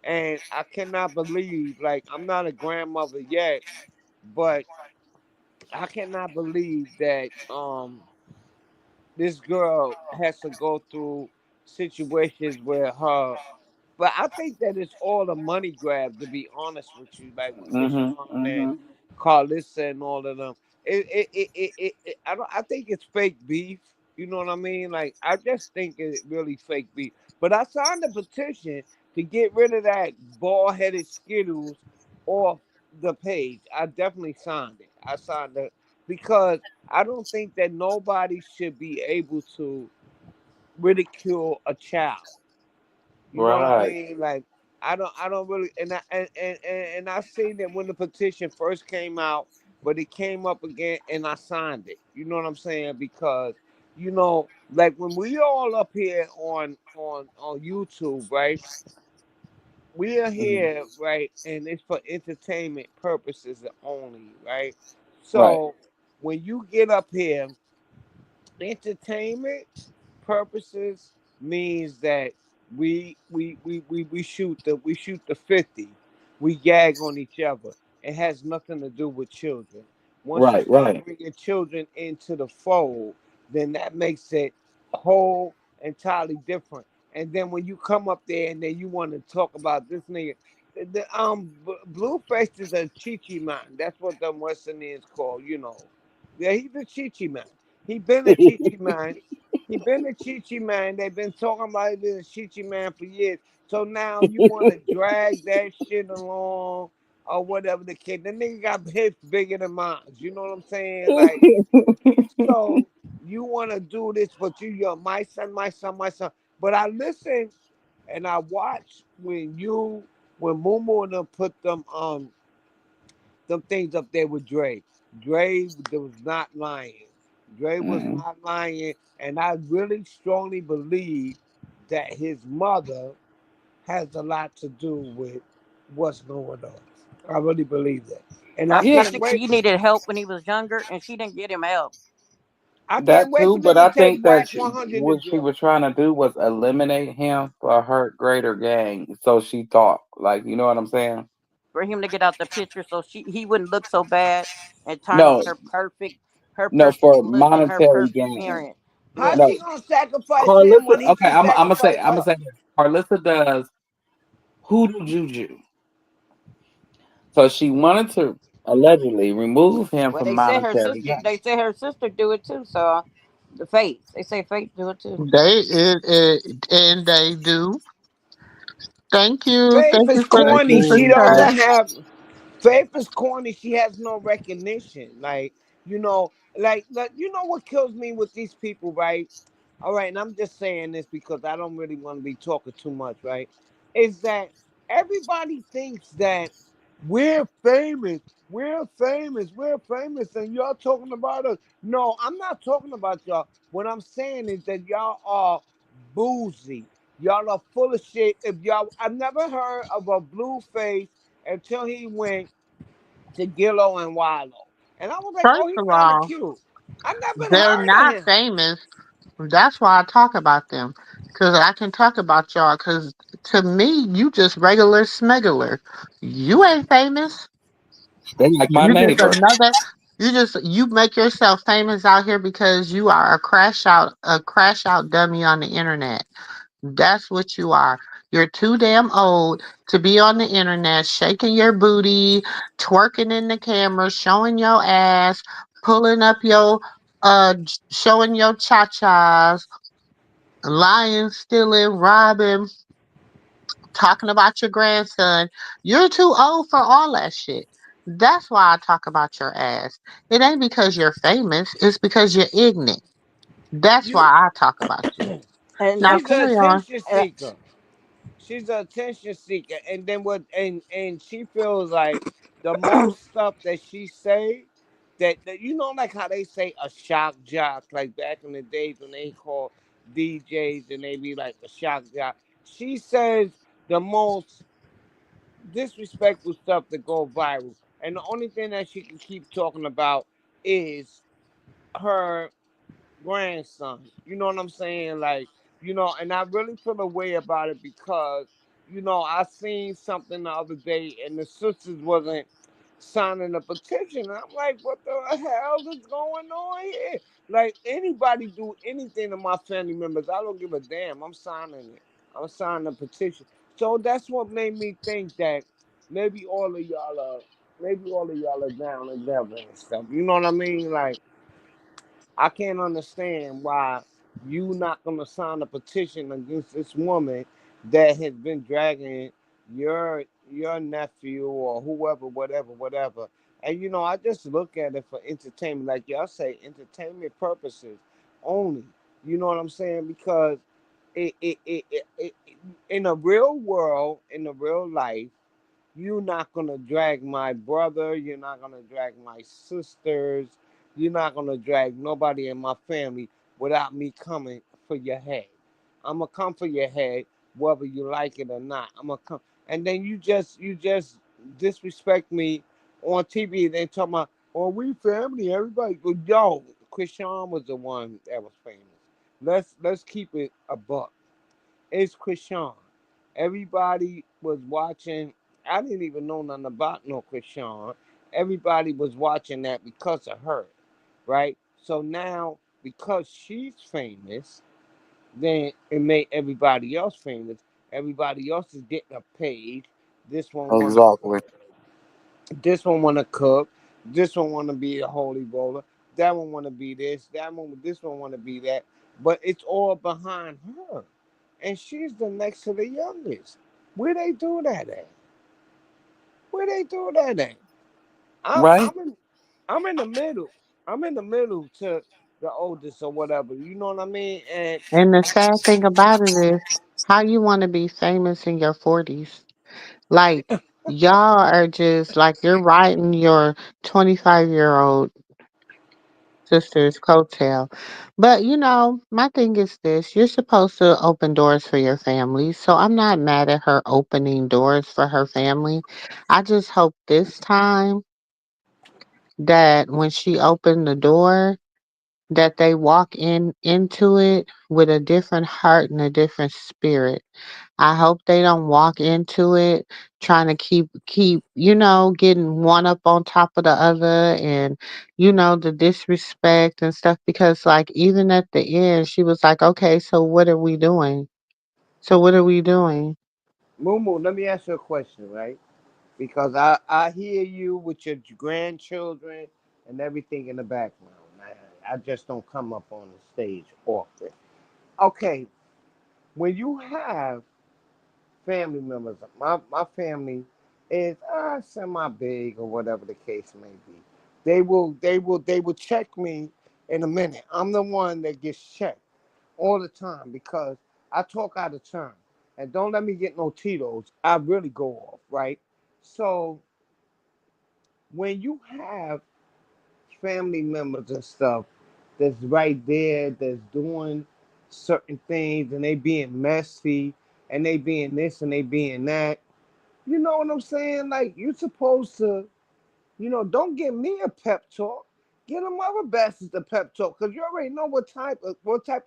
[SPEAKER 11] And I cannot believe, like, I'm not a grandmother yet, but I cannot believe that this girl has to go through situations where her but I think that it's all a money grab, to be honest with you, like with
[SPEAKER 3] Hmm.
[SPEAKER 11] Krishan and
[SPEAKER 3] Hmm.
[SPEAKER 11] Carlissa and all of them. I think it's fake beef. You know what I mean? Like, I just think it really fake beef. But I signed a petition to get rid of that bald headed Skittles off the page. I definitely signed it. I signed it because I don't think that nobody should be able to ridicule a child. You know what I
[SPEAKER 3] Right.
[SPEAKER 11] mean? Like, I don't really, and I seen that when the petition first came out, but it came up again, and I signed it. You know what I'm saying? Because like when we all up here on YouTube, right? We are
[SPEAKER 3] Mhm.
[SPEAKER 11] here, right, and it's for entertainment purposes only, right?
[SPEAKER 3] Right.
[SPEAKER 11] So when you get up here, entertainment purposes means that we shoot the 50. We gag on each other. It has nothing to do with children. Once you
[SPEAKER 3] Right.
[SPEAKER 11] start
[SPEAKER 3] Right.
[SPEAKER 11] bringing children into the fold, then that makes it whole entirely different. And then when you come up there and then you want to talk about this nigga, Blueface is a chichi man. That's what the West Indians call. Yeah, he's a chichi man. He been a chichi man. He been a Chi-Chi man. They've been talking about him being a Chi-Chi man for years. So now you want to drag that shit along or whatever the kid. The nigga got hips bigger than mine. You know what I'm saying? Like, so you want to do this, but you're my son, my son, my son. But I listen and I watch when Momo and them put them things up there with Dre. Dre was not lying. Dre was
[SPEAKER 3] Mm.
[SPEAKER 11] not lying, and I really strongly believe that his mother has a lot to do with what's going on. I really believe that, and
[SPEAKER 9] I
[SPEAKER 11] I
[SPEAKER 3] Yeah,
[SPEAKER 9] think
[SPEAKER 11] can't wait.
[SPEAKER 9] he needed help when he was younger, and she didn't get him help.
[SPEAKER 11] I can't
[SPEAKER 3] that
[SPEAKER 11] wait
[SPEAKER 3] too.
[SPEAKER 11] for them
[SPEAKER 3] But
[SPEAKER 11] to
[SPEAKER 3] I
[SPEAKER 11] take
[SPEAKER 3] think that
[SPEAKER 11] Whack 100 to
[SPEAKER 3] what she
[SPEAKER 11] jail.
[SPEAKER 3] was trying to do was eliminate him for her greater gain. So she thought, like, you know what I'm saying?
[SPEAKER 9] For him to get out the picture so he wouldn't look so bad and
[SPEAKER 3] No,
[SPEAKER 9] tarnish her
[SPEAKER 3] no,
[SPEAKER 9] perfect
[SPEAKER 3] for
[SPEAKER 9] look and her
[SPEAKER 3] monetary
[SPEAKER 9] perfect
[SPEAKER 3] gain.
[SPEAKER 9] appearance.
[SPEAKER 11] How
[SPEAKER 3] No,
[SPEAKER 11] she gonna sacrifice him
[SPEAKER 3] Carlissa.
[SPEAKER 11] when he
[SPEAKER 3] Okay,
[SPEAKER 11] can sacrifice
[SPEAKER 3] I'm gonna
[SPEAKER 11] her?
[SPEAKER 3] say this. Carlissa does hoodoo juju, so she wanted to allegedly remove him
[SPEAKER 9] Well,
[SPEAKER 3] from
[SPEAKER 9] they said her
[SPEAKER 3] monetary
[SPEAKER 9] sister.
[SPEAKER 3] gain.
[SPEAKER 9] They said her sister do it too. So the Faith. They say Faith do it too.
[SPEAKER 5] And they do. Thank you.
[SPEAKER 11] Faith
[SPEAKER 5] Thank
[SPEAKER 11] is
[SPEAKER 5] you for the
[SPEAKER 3] Thank
[SPEAKER 11] corny.
[SPEAKER 5] super
[SPEAKER 3] you.
[SPEAKER 11] She
[SPEAKER 5] chat.
[SPEAKER 11] doesn't have. Faith is corny. She has no recognition. Like you know, like you know what kills me with these people, right? All right, and I'm just saying this because I don't really want to be talking too much, right? Is that everybody thinks that we're famous, we're famous, and y'all talking about us. No, I'm not talking about y'all. What I'm saying is that y'all are boozy. Y'all are full of shit. If y'all, I've never heard of a blue face until he went to Gillo and Wallow. And I was like,
[SPEAKER 5] First
[SPEAKER 11] oh, he's
[SPEAKER 5] of
[SPEAKER 11] kind of
[SPEAKER 5] all,
[SPEAKER 11] cute. I never
[SPEAKER 5] they're
[SPEAKER 11] heard of
[SPEAKER 5] not
[SPEAKER 11] him.
[SPEAKER 5] famous. That's why I talk about them. Because I can talk about y'all. Because to me, you just regular smuggler. You ain't famous.
[SPEAKER 3] They like my
[SPEAKER 5] You just
[SPEAKER 3] neighbor.
[SPEAKER 5] another. You make yourself famous out here because you are a crash out dummy on the internet. That's what you are. You're too damn old to be on the internet shaking your booty, twerking in the camera, showing your ass, pulling up your showing your cha-chas, lying, stealing, robbing, talking about your grandson. You're too old for all that shit. That's why I talk about your ass. It ain't because you're famous, it's because you're ignorant. That's why
[SPEAKER 11] You,
[SPEAKER 5] I talk about you.
[SPEAKER 9] And
[SPEAKER 5] Now
[SPEAKER 11] she's an
[SPEAKER 5] carry on.
[SPEAKER 11] attention
[SPEAKER 9] uh,
[SPEAKER 11] seeker. She's an attention seeker, and then what? And she feels like the most stuff that she say, that you know, like how they say a shock jock, like back in the days when they call DJs and they be like a shock jock. She says the most disrespectful stuff to go viral, and the only thing that she can keep talking about is her grandson. You know what I'm saying? Like, and I really feel a way about it because, I seen something the other day and the sisters wasn't signing a petition. And I'm like, what the hell is going on here? Like, anybody do anything to my family members, I don't give a damn. I'm signing it. I'm signing a petition. So that's what made me think that maybe all of y'all are down and devil and stuff. You know what I mean? Like, I can't understand why you not gonna sign a petition against this woman that has been dragging your nephew or whoever, whatever. And I just look at it for entertainment, like y'all say, entertainment purposes only. You know what I'm saying? Because it in a real world, in a real life, you're not gonna drag my brother. You're not gonna drag my sisters. You're not gonna drag nobody in my family without me coming for your head. I'm gonna come for your head, whether you like it or not. I'm gonna come, and then you just disrespect me on TV. They talking about, oh, we family, everybody. Well, yo, Krishan was the one that was famous. Let's keep it a buck. It's Krishan. Everybody was watching. I didn't even know nothing about no Krishan. Everybody was watching that because of her, right? So now, because she's famous, then it made everybody else famous. Everybody else is getting a page. This one wanna,
[SPEAKER 3] Exactly.
[SPEAKER 11] this one wanna cook. This one wanna be a holy roller. That one wanna be this. This one wanna be that. But it's all behind her, and she's the next to the youngest. Where they do that at? Where they do that at? I'm
[SPEAKER 3] Right?
[SPEAKER 11] I'm in I'm in the middle. I'm in the middle to the oldest or whatever. You know what I mean? And
[SPEAKER 5] And the sad thing about it is how you want to be famous in your 40s. Like, y'all are just like you're riding your 25-year-old sister's coattail. But, my thing is this you're supposed to open doors for your family. So I'm not mad at her opening doors for her family. I just hope this time that when she opened the door, that they walk into it with a different heart and a different spirit. I hope they don't walk into it trying to keep, getting one up on top of the other, and the disrespect and stuff, because like even at the end she was like, "Okay, so what are we doing? So what are we doing?"
[SPEAKER 11] Mumu, let me ask you a question, right? Because I hear you with your grandchildren and everything in the background. I just don't come up on the stage often. Okay, when you have family members, my family is semi big or whatever the case may be. They will check me in a minute. I'm the one that gets checked all the time because I talk out of turn. And don't let me get no Tito's. I really go off, right? So when you have family members and stuff that's right there, that's doing certain things, and they being messy, and they being this and they being that, you know what I'm saying? Like, you supposed to, don't give me a pep talk. Get them other bastards a pep talk, because you already know what type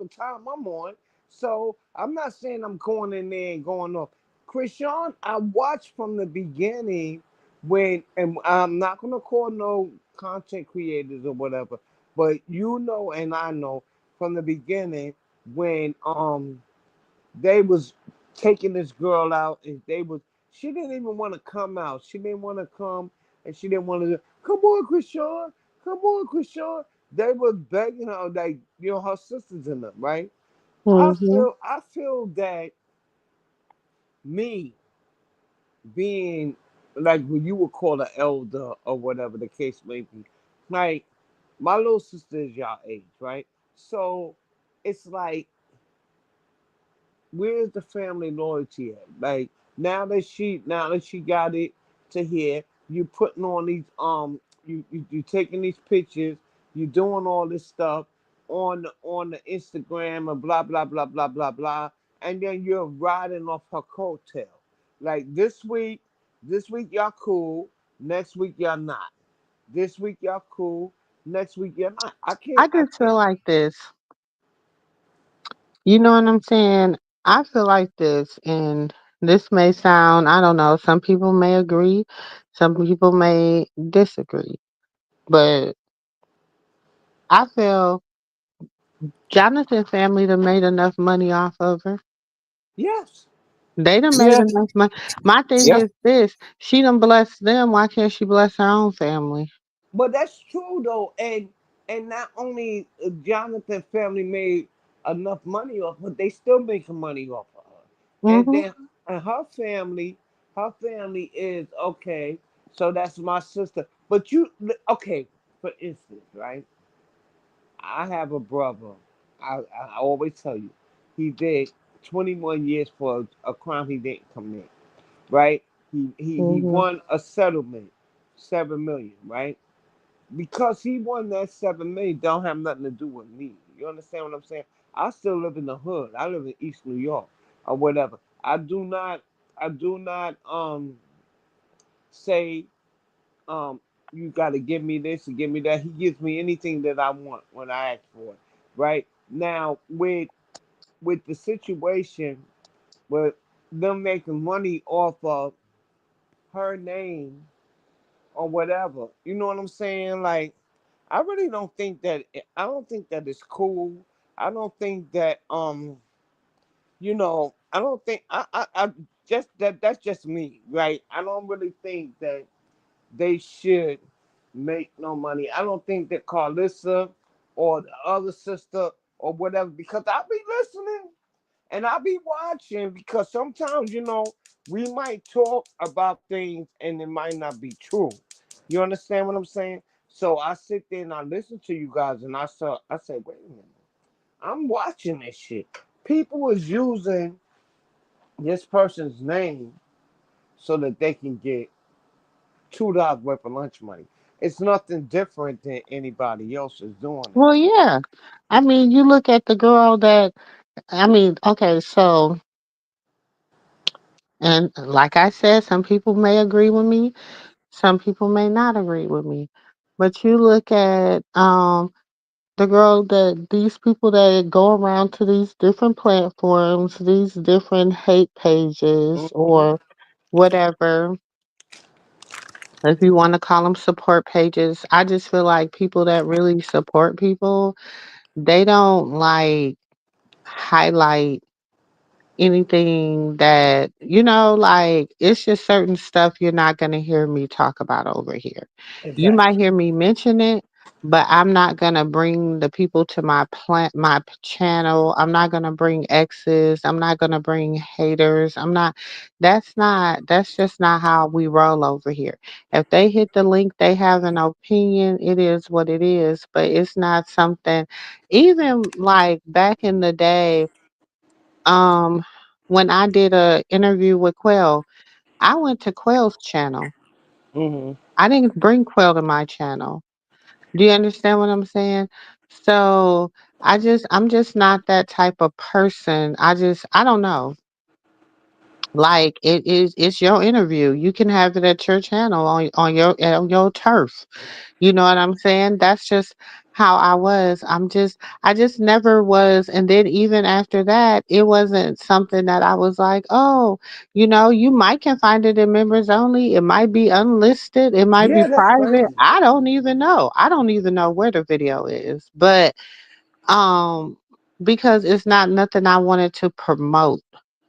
[SPEAKER 11] of time I'm on. So I'm not saying I'm going in there and going off. Krishan, I watched from the beginning and I'm not gonna call no content creators or whatever, but and I know from the beginning when they was taking this girl out, and she didn't even want to come out. She didn't want to come, and she didn't want to come on, Krishan, come on, Krishan. They was begging her, like, her sisters in them, right? I
[SPEAKER 5] Mhm.
[SPEAKER 11] feel I feel that me being like what you would call an elder or whatever the case may be, like, my little sister is y'all age, right? So it's like, where's the family loyalty at? Like, now that she got it to here, you putting on these you taking these pictures, you doing all this stuff on the Instagram and blah blah blah blah blah blah, and then you're riding off her coattail. Like, this week y'all cool, next week y'all not. This week y'all cool, next week y'all not. I can't
[SPEAKER 5] I
[SPEAKER 11] I
[SPEAKER 5] just
[SPEAKER 11] can't
[SPEAKER 5] feel like this. You know what I'm saying? I feel like this, and this may sound, I don't know, some people may agree, some people may disagree, but I feel Jonathan family done made enough money off of her.
[SPEAKER 11] Yes.
[SPEAKER 5] They done made
[SPEAKER 3] Yeah,
[SPEAKER 5] enough money. My thing
[SPEAKER 3] yeah.
[SPEAKER 5] is this: she done blessed them. Why can't she bless her own family?
[SPEAKER 11] But that's true though, and not only Jonathan family made enough money off, but they still making money off of her. And
[SPEAKER 5] Hmm.
[SPEAKER 11] then and her family is okay. So that's my sister. But okay, for instance, right? I have a brother. I always tell you, he did 21 years for a crime he didn't commit. Right? He
[SPEAKER 5] Hmm.
[SPEAKER 11] won a settlement, 7 million. Right? Because he won that 7 million don't have nothing to do with me. You understand what I'm saying? I still live in the hood. I live in East New York or whatever. I do not say um you gotta give me this and give me that. He gives me anything that I want when I ask for it. Right? Now with the situation with them making money off of her name or whatever, you know what I'm saying? Like, I really don't think that I don't think that it's cool. I don't think that I don't think I just that's just me, right? I don't really think that they should make no money. I don't think that Carlissa or the other sister or whatever, because I be listening and I be watching, because sometimes, we might talk about things and it might not be true. You understand what I'm saying? So I sit there and I listen to you guys, and I say, wait a minute. I'm watching this shit. People is using this person's name so that they can get $2 worth of lunch money. It's nothing different than anybody else is doing it.
[SPEAKER 5] Well, yeah. I mean, you look at the girl that, I mean, okay, so, and like I said, some people may agree with me, some people may not agree with me. But you look at The girl that these people that go around to these different platforms, these different hate pages
[SPEAKER 11] Mm-hmm.
[SPEAKER 5] or whatever, if you want to call them support pages, I just feel like people that really support people, they don't like highlight anything that, like it's just certain stuff you're not going to hear me talk about over here. You
[SPEAKER 11] Exactly.
[SPEAKER 5] might hear me mention it, but I'm not going to bring the people to my channel. I'm not going to bring exes. I'm not going to bring haters. That's just not how we roll over here. If they hit the link, they have an opinion. It is what it is, but it's not something, even like back in the day, um, when I did a interview with Quell, I went to Quell's channel.
[SPEAKER 11] Mm-hmm.
[SPEAKER 5] I didn't bring Quell to my channel. Do you understand what I'm saying? So I'm just not that type of person. I don't know. Like it's your interview. You can have it at your channel on your turf. You know what I'm saying? That's just how I was. I just never was. And then even after that, it wasn't something that I was like, oh, you might can find it in members only. It might be unlisted. It might be
[SPEAKER 11] Yeah, that's
[SPEAKER 5] private.
[SPEAKER 11] crazy.
[SPEAKER 5] I don't even know. I don't even know where the video is. But um, because it's not nothing I wanted to promote.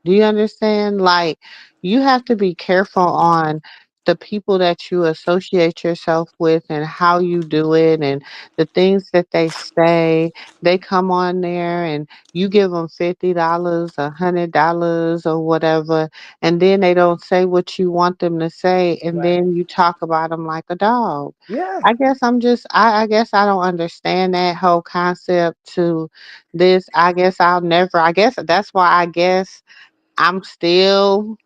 [SPEAKER 5] Do you understand? Like, you have to be careful on the people that you associate yourself with and how you do it and the things that they say. They come on there and you give them $50, $100 or whatever, and then they don't say what you want them to say, and
[SPEAKER 11] Right.
[SPEAKER 5] then you talk about them like a dog.
[SPEAKER 11] Yeah.
[SPEAKER 5] I guess I don't understand that whole concept to this. I guess that's why I guess I'm still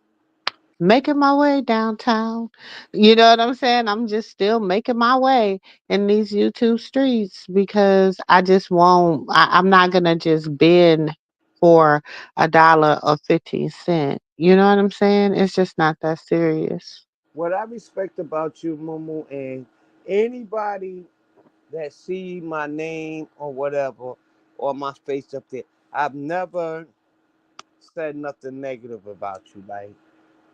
[SPEAKER 5] making my way downtown. You know what I'm saying? I'm just still making my way in these YouTube streets because I just won't, I'm not going to just bend for $1 or 15 cents. You know what I'm saying? It's just not that serious.
[SPEAKER 11] What I respect about you, Mumu, and anybody that see my name or whatever or my face up there, I've never said nothing negative about you. Like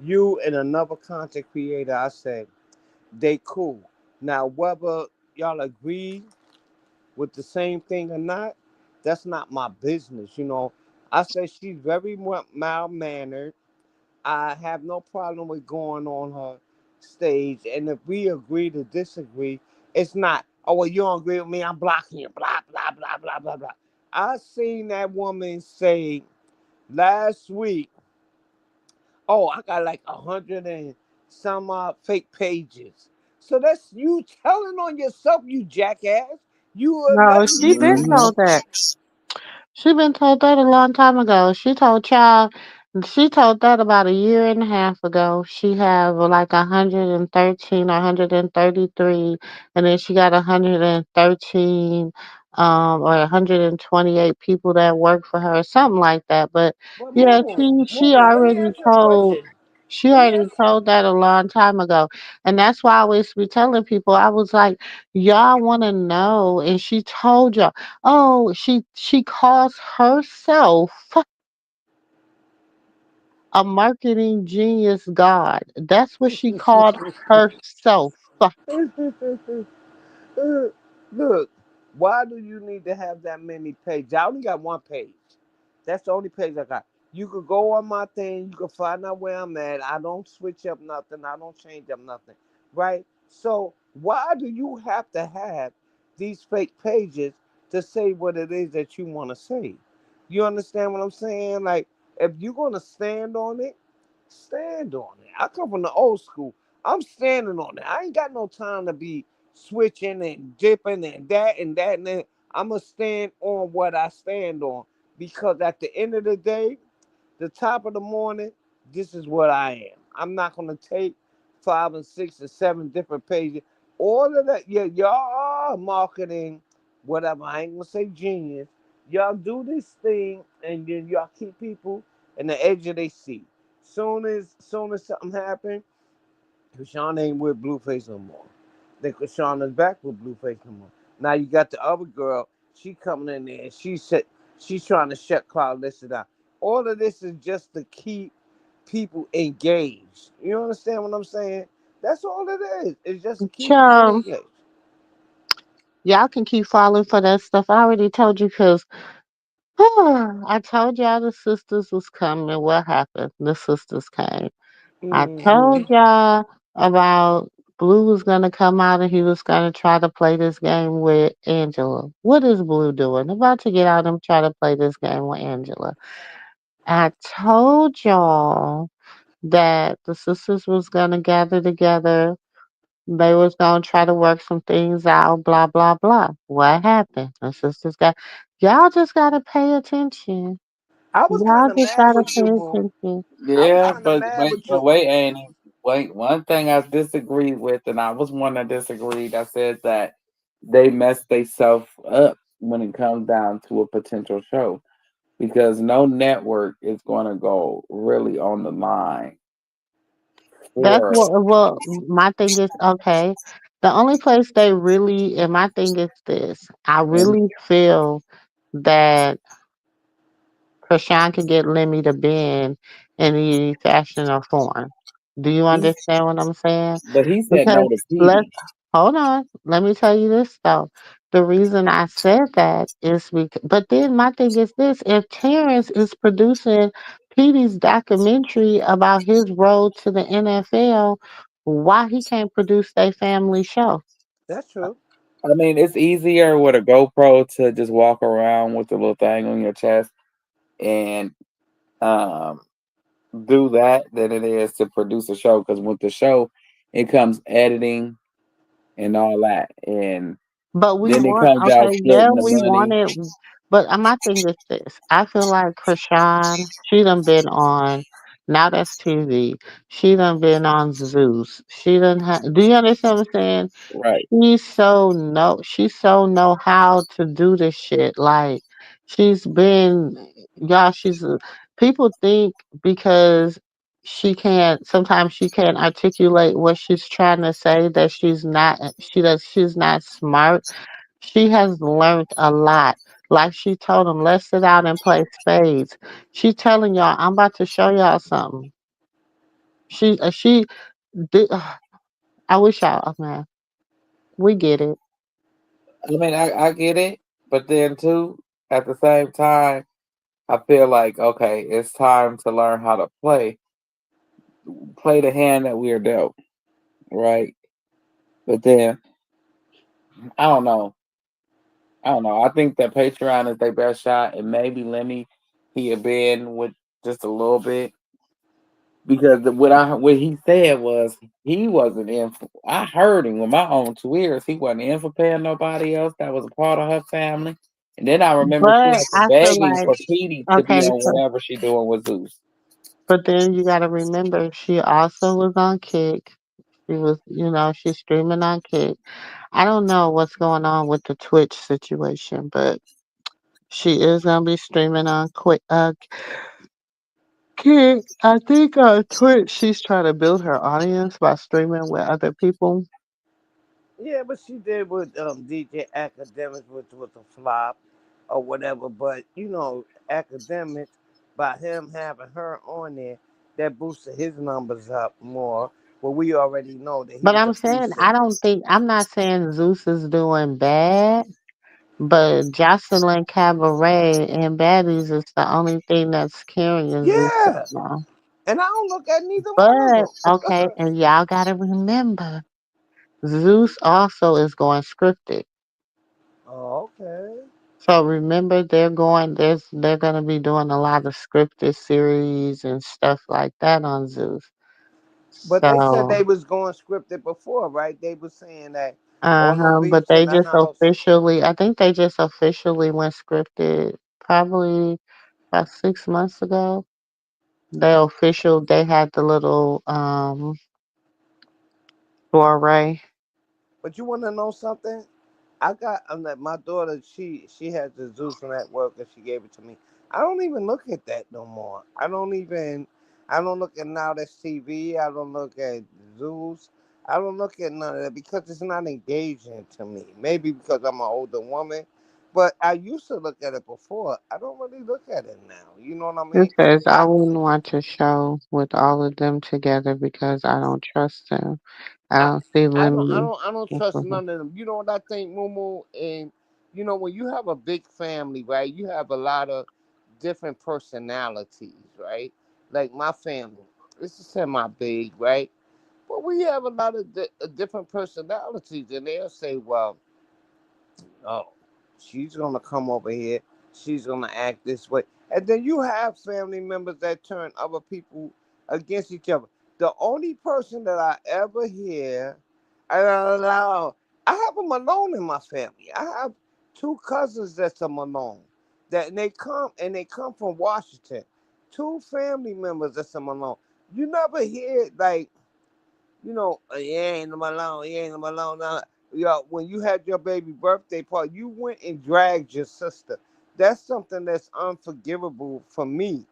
[SPEAKER 11] you and another content creator, I said they cool. Now whether y'all agree with the same thing or not, that's not my business. I said she's very mild mannered. I have no problem with going on her stage. And if we agree to disagree, it's not, oh, well, you don't agree with me, I'm blocking you, blah, blah, blah, blah, blah, blah. I seen that woman say last week, oh, I got like 100 and some fake pages. So that's you telling on yourself, you jackass. You are
[SPEAKER 5] No,
[SPEAKER 11] letting
[SPEAKER 5] she been
[SPEAKER 11] you.
[SPEAKER 3] Mhm.
[SPEAKER 5] told that. She been told that a long time ago. She told that about a year and a half ago. She have like 113 or 133, and then she got 113 or 128 people that work for her, something like that. But
[SPEAKER 11] But
[SPEAKER 5] yeah,
[SPEAKER 11] Momo,
[SPEAKER 5] she
[SPEAKER 11] Momo, let me
[SPEAKER 5] already
[SPEAKER 11] ask you a
[SPEAKER 5] told
[SPEAKER 11] question.
[SPEAKER 5] she
[SPEAKER 11] Let me
[SPEAKER 5] already
[SPEAKER 11] ask.
[SPEAKER 5] told that a long time ago. And that's why I always be telling people, I was like, y'all wanna know, and she told y'all. Oh, she calls herself a marketing genius god. That's what she called herself.
[SPEAKER 11] Look, why do you need to have that many pages? I only got one page. That's the only page I got. You could go on my thing. You could find out where I'm at. I don't switch up nothing. I don't change up nothing. Right? So why do you have to have these fake pages to say what it is that you want to say? You understand what I'm saying? Like, if you're going to stand on it, stand on it. I come from the old school. I'm standing on it. I ain't got no time to be switching and dipping and that and that and that. I'm going to stand on what I stand on because at the end of the day, the top of the morning, this is what I am. I'm not going to take 5 and 6 and 7 different pages. All of that, yeah, y'all are marketing, whatever. I ain't going to say genius. Y'all do this thing and then y'all keep people in the edge of their seat. Soon as something happens, Krishan ain't with Blueface no more. Then Krishan is back with Blueface no more. Now you got the other girl. She coming in there and she said she's trying to shut Cloud Listen down. All of this is just to keep people engaged. You understand what I'm saying? That's all it is. It's just to keep people
[SPEAKER 5] Chum,
[SPEAKER 11] engaged.
[SPEAKER 5] y'all can keep falling for that stuff. I already told you because I told y'all the sisters was coming. What happened? The sisters came. I
[SPEAKER 11] Hmm.
[SPEAKER 5] told y'all about Blue was gonna come out and he was gonna try to play this game with Angela. What is Blue doing? About to get out and try to play this game with Angela. I told y'all that the sisters was gonna gather together. They was gonna try to work some things out, blah blah blah. What happened? The sisters got y'all just gotta pay attention.
[SPEAKER 11] I was kind
[SPEAKER 5] Y'all
[SPEAKER 11] of
[SPEAKER 5] just
[SPEAKER 11] mad
[SPEAKER 5] gotta
[SPEAKER 11] with
[SPEAKER 5] pay
[SPEAKER 11] you, Boo.
[SPEAKER 5] attention.
[SPEAKER 11] I was
[SPEAKER 3] Yeah,
[SPEAKER 11] kind of
[SPEAKER 3] but
[SPEAKER 11] mad
[SPEAKER 3] wait,
[SPEAKER 11] with
[SPEAKER 3] but
[SPEAKER 11] you.
[SPEAKER 3] wait, Annie. Wait, one thing I disagreed with, and I was one that disagreed. I said that they messed themselves up when it comes down to a potential show because no network is going to go really on the line
[SPEAKER 5] That's
[SPEAKER 3] for.
[SPEAKER 5] what well my thing is okay. The only place they really and my thing is this. I
[SPEAKER 3] And
[SPEAKER 5] really feel that Krishan could get Lemmy to bend in any fashion or form. Do you
[SPEAKER 3] he,
[SPEAKER 5] understand what I'm saying?
[SPEAKER 3] but he said
[SPEAKER 5] Because
[SPEAKER 3] no to
[SPEAKER 5] let's
[SPEAKER 3] Petey.
[SPEAKER 5] hold on. Let me tell you this though. The reason I said that is because, but then my thing is this: if Terrence is producing Petey's documentary about his road to the NFL, why he can't produce their family show?
[SPEAKER 11] That's true.
[SPEAKER 3] I mean, it's easier with a GoPro to just walk around with the little thing on your chest and um do that than it is to produce a show. Because with the show, it comes editing and all that, and
[SPEAKER 5] But we
[SPEAKER 3] then it
[SPEAKER 5] want,
[SPEAKER 3] comes out
[SPEAKER 5] okay, yeah,
[SPEAKER 3] splitting the
[SPEAKER 5] we want
[SPEAKER 3] money.
[SPEAKER 5] it. But my thing is this. I feel like Krishan, she done been on, now that's TV. She done been on Zeus. She done do you understand what I'm saying?
[SPEAKER 3] Right.
[SPEAKER 5] She so know how to do this shit. Like she's been y'all, people think because sometimes she can't articulate what she's trying to say that she's not smart. She has learned a lot. Like she told him, let's sit out and play spades. She telling y'all, I'm about to show y'all something. She did. I wish y'all, oh, man, we get it.
[SPEAKER 3] I mean, I get it, but then too, at the same time, I feel like okay, it's time to learn how to play the hand that we are dealt, right? But then I don't know. I don't know. I think that Patreon is their best shot, and maybe Lemmy he had been with just a little bit because what he said was he wasn't in. I heard him with my own two ears. He wasn't in for paying nobody else that was a part of her family. And then I remember she
[SPEAKER 5] But
[SPEAKER 3] had to
[SPEAKER 5] I feel
[SPEAKER 3] begging
[SPEAKER 5] like
[SPEAKER 3] for Petey to be
[SPEAKER 5] okay,
[SPEAKER 3] on whatever she doing with Zeus.
[SPEAKER 5] but then you got to remember she also was on Kick. She was, she's streaming on Kick. I don't know what's going on with the Twitch situation, but she is gonna be streaming on Kick. I think on Twitch she's trying to build her audience by streaming with other people.
[SPEAKER 11] Yeah, but she did with DJ Academics with the flop or whatever. But Academics by him having her on there, that boosted his numbers up more. Well, we already know that
[SPEAKER 5] But
[SPEAKER 11] he's a
[SPEAKER 5] I'm saying
[SPEAKER 11] piece of.
[SPEAKER 5] I'm not saying Zeus is doing bad. But Jocelyn Cabaret and Baddies is the only thing that's carrying Zeus right
[SPEAKER 11] Yeah,
[SPEAKER 5] now.
[SPEAKER 11] and I don't look at neither one of
[SPEAKER 5] But
[SPEAKER 11] them.
[SPEAKER 5] okay, and y'all gotta remember, Zeus also is going scripted.
[SPEAKER 11] Oh, okay.
[SPEAKER 5] So remember, they're gonna be doing a lot of scripted series and stuff like that on Zeus.
[SPEAKER 11] But they said
[SPEAKER 5] So,
[SPEAKER 11] they was going scripted before, right? They was saying that all them
[SPEAKER 5] but
[SPEAKER 11] beefs in
[SPEAKER 5] they
[SPEAKER 11] the
[SPEAKER 5] just
[SPEAKER 11] house.
[SPEAKER 5] officially, I think they just officially went scripted probably about 6 months ago. They had the little soiree.
[SPEAKER 11] But you want to know something? I got my daughter. She has the Zeus network, and she gave it to me. I don't even look at that no more. I don't even. I don't look at Now That's TV. I don't look at Zeus. I don't look at none of that because it's not engaging to me. Maybe because I'm an older woman, But I used to look at it before. I don't really look at it now. You know what I mean?
[SPEAKER 5] Because I
[SPEAKER 11] I
[SPEAKER 5] wouldn't watch a show with all of them together because I don't trust them. I
[SPEAKER 11] I
[SPEAKER 5] don't see
[SPEAKER 11] I don't I
[SPEAKER 5] women.
[SPEAKER 11] don't I don't trust none of them. You know what I think, Mumu? And you know, when you have a big family, right? You have a lot of different personalities, right? Like my family. This is semi big, right? But we have a lot of different personalities, and they'll say, "Well, oh, she's gonna come over here. She's gonna act this way." And then you have family members that turn other people against each other. The only person that I ever hear, I don't know, I have a Malone in my family. I have two cousins that's a Malone. They come from Washington. Two family members that's a Malone. You never hear like he ain't alone. He ain't alone. Yo, when you had your baby birthday party, you went and dragged your sister. That's something that's unforgivable for me.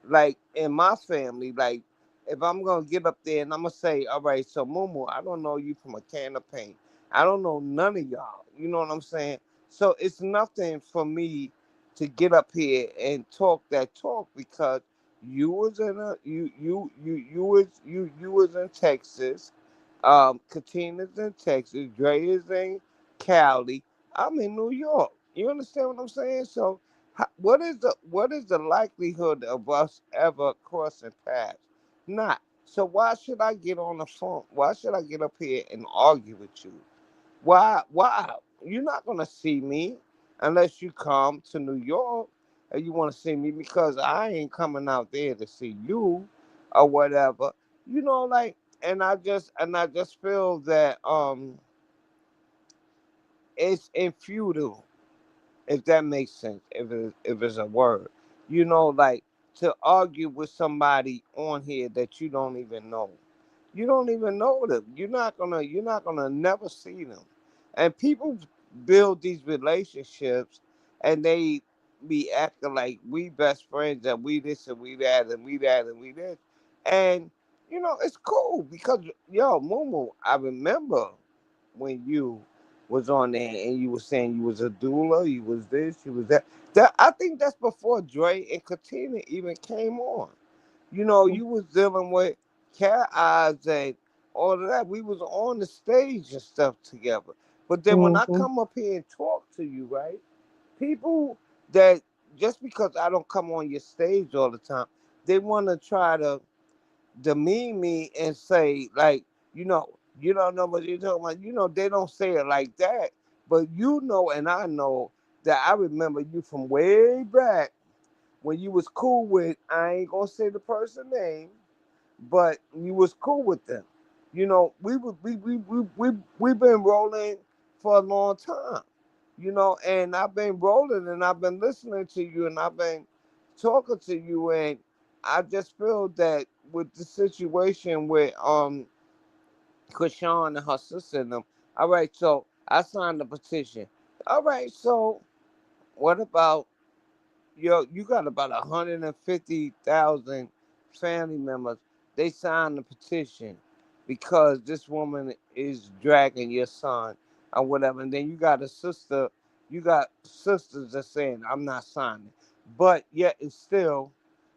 [SPEAKER 11] Like in my family, like if I'm gonna get up there and I'm gonna say, all right, so Mumu, I don't know you from a can of paint. I don't know none of y'all. You know what I'm saying? So it's nothing for me to get up here and talk that talk because you was in Texas. Katina's in Texas. Dre is in Cali. I'm in New York. You understand what I'm saying? So, what is the likelihood of us ever crossing paths? Not. So why should I get on the phone? Why should I get up here and argue with you? Why? Why? You're not gonna see me unless you come to New York and you want to see me because I ain't coming out there to see you or whatever. Like, and I just feel that it's infutile, if that makes sense, if it's a word. Like to argue with somebody on here that you don't even know. You don't even know them. You're not gonna never see them. And people build these relationships and they be acting like we best friends and we this and we that and we that and we this. And it's cool because yo, Mumu, I remember when you was on there and you was saying you was a doula, you was this, you was that. That I think that's before Dre and Katina even came on. You was dealing with cat eyes and all of that. We was on the stage and stuff together. But then when I
[SPEAKER 5] Mm-hmm.
[SPEAKER 11] come up here and talk to you, right? People that just because I don't come on your stage all the time, they want to try to demean me and say like, you don't know what you're talking about. They don't say it like that, but and I know that I remember you from way back when you was cool with. I ain't gonna say the person name, but you was cool with them. We've been rolling for a long time. And I've been rolling and I've been listening to you and I've been talking to you and I just feel that with the situation with Krishan and her sister and them, all right, so I signed the petition. All right, so what about you got about 150,000 family members. They signed the petition because this woman is dragging your son or whatever. And then you got sisters that saying, I'm not signing. But yet and still,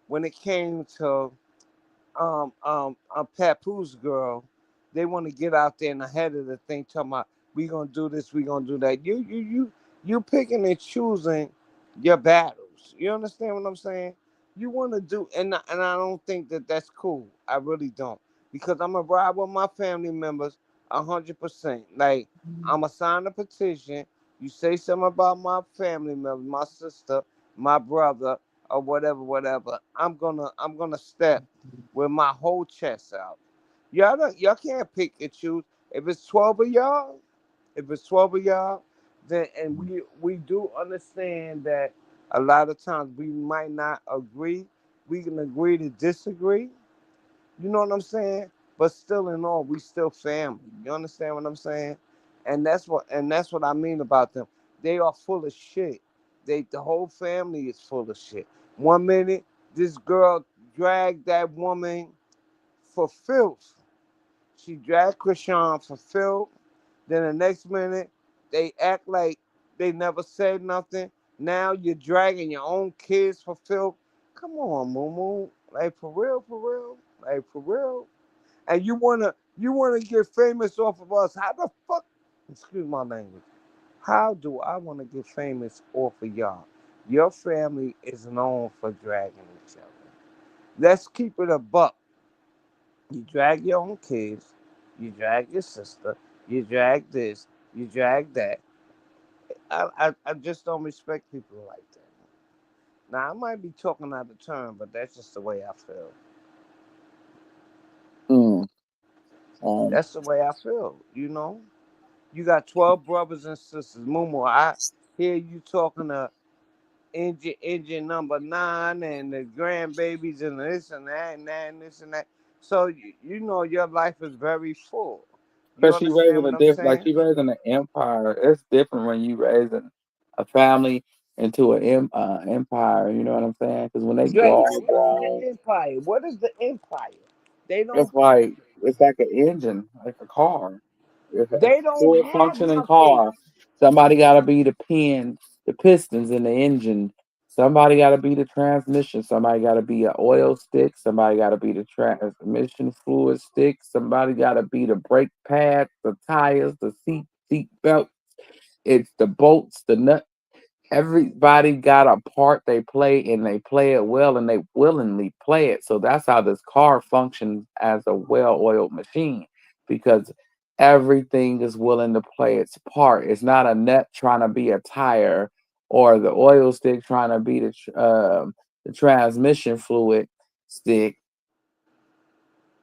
[SPEAKER 11] when it came to Papoose girl, they want to get out there and ahead of the thing, talking about we gonna do this, we gonna do that. You picking and choosing your battles. You understand what I'm saying? You want to do, and I don't think that that's cool. I really don't, because I'm gonna ride with my family members 100%. Like I'm gonna sign a petition. You say something about my family member, my sister, my brother, or whatever, whatever. I'm gonna step with my whole chest out. Y'all can't pick and choose. If it's 12 of y'all, then and we do understand that a lot of times we might not agree. We can agree to disagree. You know what I'm saying? But still in all, we still family. You understand what I'm saying? And that's what I mean about them. They are full of shit. The whole family is full of shit. One minute, this girl dragged that woman for filth. She dragged Krishan for filth. Then the next minute, they act like They never said nothing. Now you're dragging your own kids for filth. Come on, Moo Moo. Like for real, for real. Like for real. And you wanna get famous off of us. How the fuck, excuse my language. How do I wanna get famous off of y'all? Your family is known for dragging each other. Let's keep it a buck. You drag your own kids, you drag your sister, you drag this, you drag that. I just don't respect people like that. Now I might be talking out of turn, but that's just the way I feel.
[SPEAKER 3] Mm. Um,
[SPEAKER 11] That's the way I feel. You got 12 brothers and sisters. Mumu, I hear you talking to engine number 9 and the grandbabies and this and that and that and this and that. So you know your life is very full. You
[SPEAKER 3] Cause she
[SPEAKER 11] understand
[SPEAKER 3] raising
[SPEAKER 11] what
[SPEAKER 3] a
[SPEAKER 11] I'm
[SPEAKER 3] like
[SPEAKER 11] saying?
[SPEAKER 3] she raising an empire. It's different when you raising a family into an empire. You know what I'm saying? Because when they
[SPEAKER 11] Dre,
[SPEAKER 3] grow,
[SPEAKER 11] what is the empire? What is the empire? They
[SPEAKER 3] it's
[SPEAKER 11] don't
[SPEAKER 3] like it's like an engine, like a car. It's a
[SPEAKER 11] they don't
[SPEAKER 3] full
[SPEAKER 11] have
[SPEAKER 3] functioning
[SPEAKER 11] nothing.
[SPEAKER 3] car. Somebody got to be the the pistons in the engine. Somebody got to be the transmission. Somebody got to be an oil stick. Somebody got to be the transmission fluid stick. Somebody got to be the brake pads, the tires, the seat belt. It's the bolts, the nut. Everybody got a part they play and they play it well and they willingly play it. So that's how this car functions as a well-oiled machine because everything is willing to play its part. It's not a nut trying to be a tire or the oil stick trying to be the transmission fluid stick.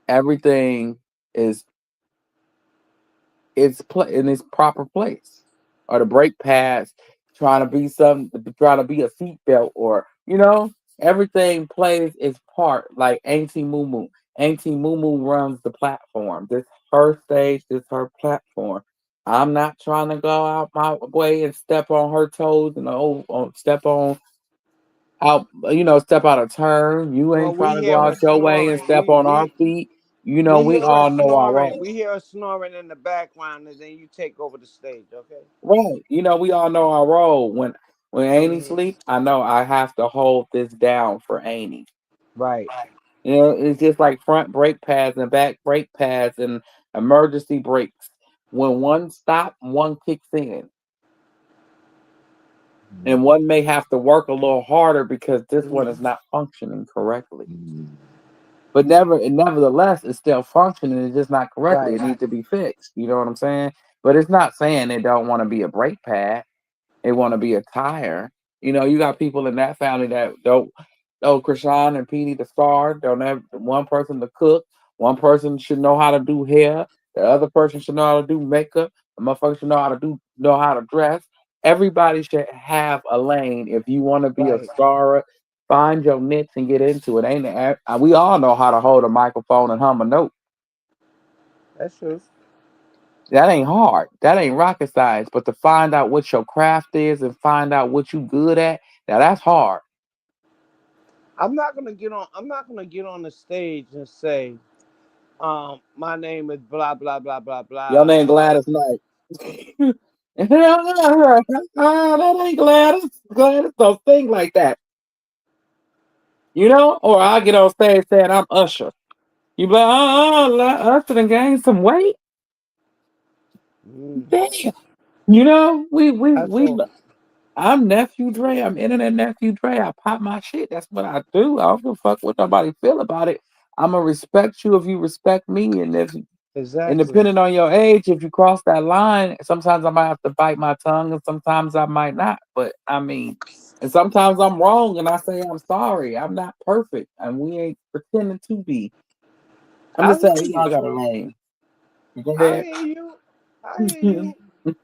[SPEAKER 3] Everything is in its proper place, or the brake pads trying to be trying to be a seatbelt, or everything plays its part. Like Auntie Moo Auntie Moo runs the platform. This her stage. This her platform. I'm not trying to go out my way and step on her toes and step on out. Step out of turn. You
[SPEAKER 11] Well,
[SPEAKER 3] ain't
[SPEAKER 11] we
[SPEAKER 3] trying to go
[SPEAKER 11] hear her
[SPEAKER 3] out your way and
[SPEAKER 11] snoring.
[SPEAKER 3] step on our feet.
[SPEAKER 11] We
[SPEAKER 3] We
[SPEAKER 11] hear her
[SPEAKER 3] all know our
[SPEAKER 11] snoring.
[SPEAKER 3] role.
[SPEAKER 11] We hear her snoring in the background, and then you take over the stage, okay?
[SPEAKER 3] Right. We all know our role. When Annie
[SPEAKER 11] Hmm.
[SPEAKER 3] sleep, I know I have to hold this down for Annie.
[SPEAKER 11] Right.
[SPEAKER 3] It's just like front brake pads and back brake pads and emergency brakes. When one stop, one kicks in. And one may have to work a little harder because this one is not functioning correctly. But nevertheless, it's still functioning. It's just not correctly.
[SPEAKER 11] Right.
[SPEAKER 3] It needs to be fixed. You know what I'm saying? But it's not saying they don't want to be a brake pad. They want to be a tire. You got people in that family that don't. Oh, Krishan and Petey, the star, don't have one person to cook. One person should know how to do hair. The other person should know how to do makeup. The motherfucker should know how to dress. Everybody should have a lane. If you want to be a
[SPEAKER 11] Right.
[SPEAKER 3] star, find your niche and get into it. Ain't it? We all know how to hold a microphone and hum a note.
[SPEAKER 11] That's true.
[SPEAKER 3] That ain't hard. That ain't rocket science. But to find out what your craft is and find out what you good at, now that's hard.
[SPEAKER 11] I'm not gonna get on the stage and say, my name is blah blah blah blah
[SPEAKER 3] Your
[SPEAKER 11] blah.
[SPEAKER 3] name Gladys Knight. That ain't Gladys. Gladys don't think like that. Or I get on stage saying I'm Usher. You be like, Usher done gained some weight.
[SPEAKER 11] Mm.
[SPEAKER 3] Damn. We
[SPEAKER 11] That's all.
[SPEAKER 3] I'm nephew Dre. I'm internet nephew Dre. I pop my shit. That's what I do. I don't give a fuck what nobody feel about it. I'm gonna respect you if you respect me, and
[SPEAKER 11] Exactly.
[SPEAKER 3] depending on your age, if you cross that line, sometimes I might have to bite my tongue, and sometimes I might not. But I mean, and sometimes I'm wrong, and I say I'm sorry. I'm not perfect, and we ain't pretending to be. I'm
[SPEAKER 11] I
[SPEAKER 3] just saying,
[SPEAKER 11] hear
[SPEAKER 3] we all
[SPEAKER 11] you.
[SPEAKER 3] got a lane. Go
[SPEAKER 11] I
[SPEAKER 3] ahead.
[SPEAKER 11] hear you. I hear you.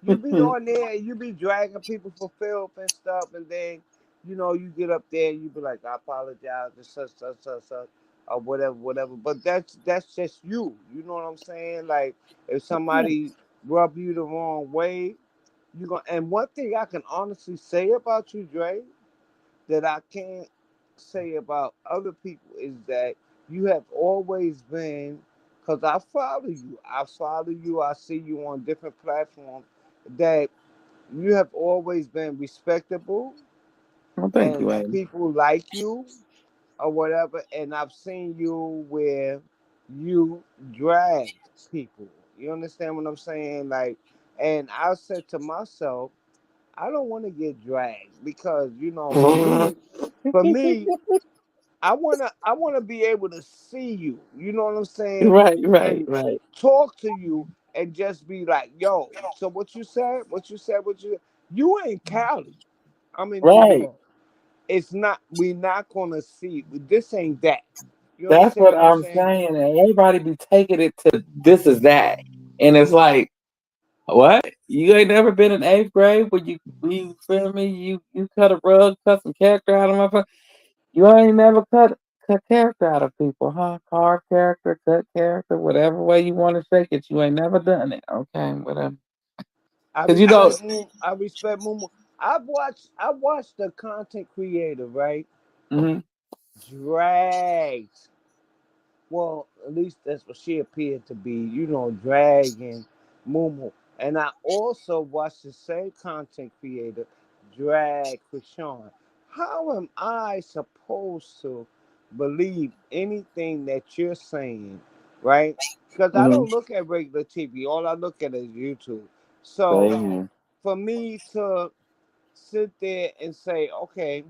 [SPEAKER 11] You be on there and you be dragging people for filth and stuff, and then you get up there and you be like, I apologize, and such, or whatever, whatever. But that's just you. You know what I'm saying? Like if somebody rub you the wrong way, you gonna. And one thing I can honestly say about you, Dre, that I can't say about other people is that you have always been, because I follow you. I follow you. I see you on different platforms. That You have always been respectable,
[SPEAKER 3] Well, thank
[SPEAKER 11] and
[SPEAKER 3] you, Amy.
[SPEAKER 11] people like you or whatever. And I've seen you where you drag people. You understand what I'm saying? Like, and I said to myself, I don't want to get dragged because for me, I wanna be able to see you. You know what I'm saying?
[SPEAKER 3] Right, right,
[SPEAKER 11] And
[SPEAKER 3] right,
[SPEAKER 11] talk to you and just be like, yo, so what you said, you ain't Cali. I'm in New
[SPEAKER 3] right.
[SPEAKER 11] York. It's not we're not gonna see this ain't that. You
[SPEAKER 3] That's
[SPEAKER 11] understand
[SPEAKER 3] what
[SPEAKER 11] what I'm
[SPEAKER 3] I'm
[SPEAKER 11] saying?
[SPEAKER 3] saying. And everybody be taking it to this is that. And it's like, what? You ain't never been in eighth grade where you feel me? You cut a rug, cut some character out of my phone. You ain't never cut character out of people, huh? Carve character, cut character, whatever way you want to shake it. You ain't never done it. Okay, whatever.
[SPEAKER 11] I
[SPEAKER 3] Cause you know,
[SPEAKER 11] respect Mumu. I watched the content creator, right?
[SPEAKER 3] hmm
[SPEAKER 11] Dragged. Well, at least that's what she appeared to be, dragging Mumu. And I also watched the same content creator drag Krishan. How am I supposed to believe anything that you're saying, right? Because I
[SPEAKER 3] hmm
[SPEAKER 11] don't look at regular TV. All I look at is YouTube. So
[SPEAKER 3] same here.
[SPEAKER 11] for me to sit there and say, okay,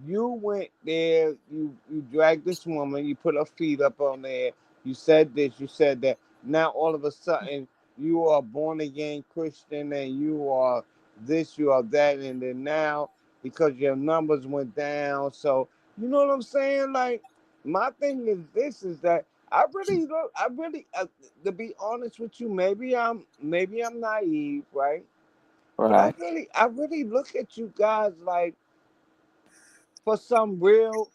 [SPEAKER 11] you went there, you dragged this woman, you put her feet up on there, you said this, you said that. Now all of a sudden you are born again Christian and you are this, you are that, and then now because your numbers went down. So you know what I'm saying? Like my thing is this is that I really to be honest with you, maybe I'm naive, right? But I
[SPEAKER 3] Right.
[SPEAKER 11] really I really look at you guys like for some real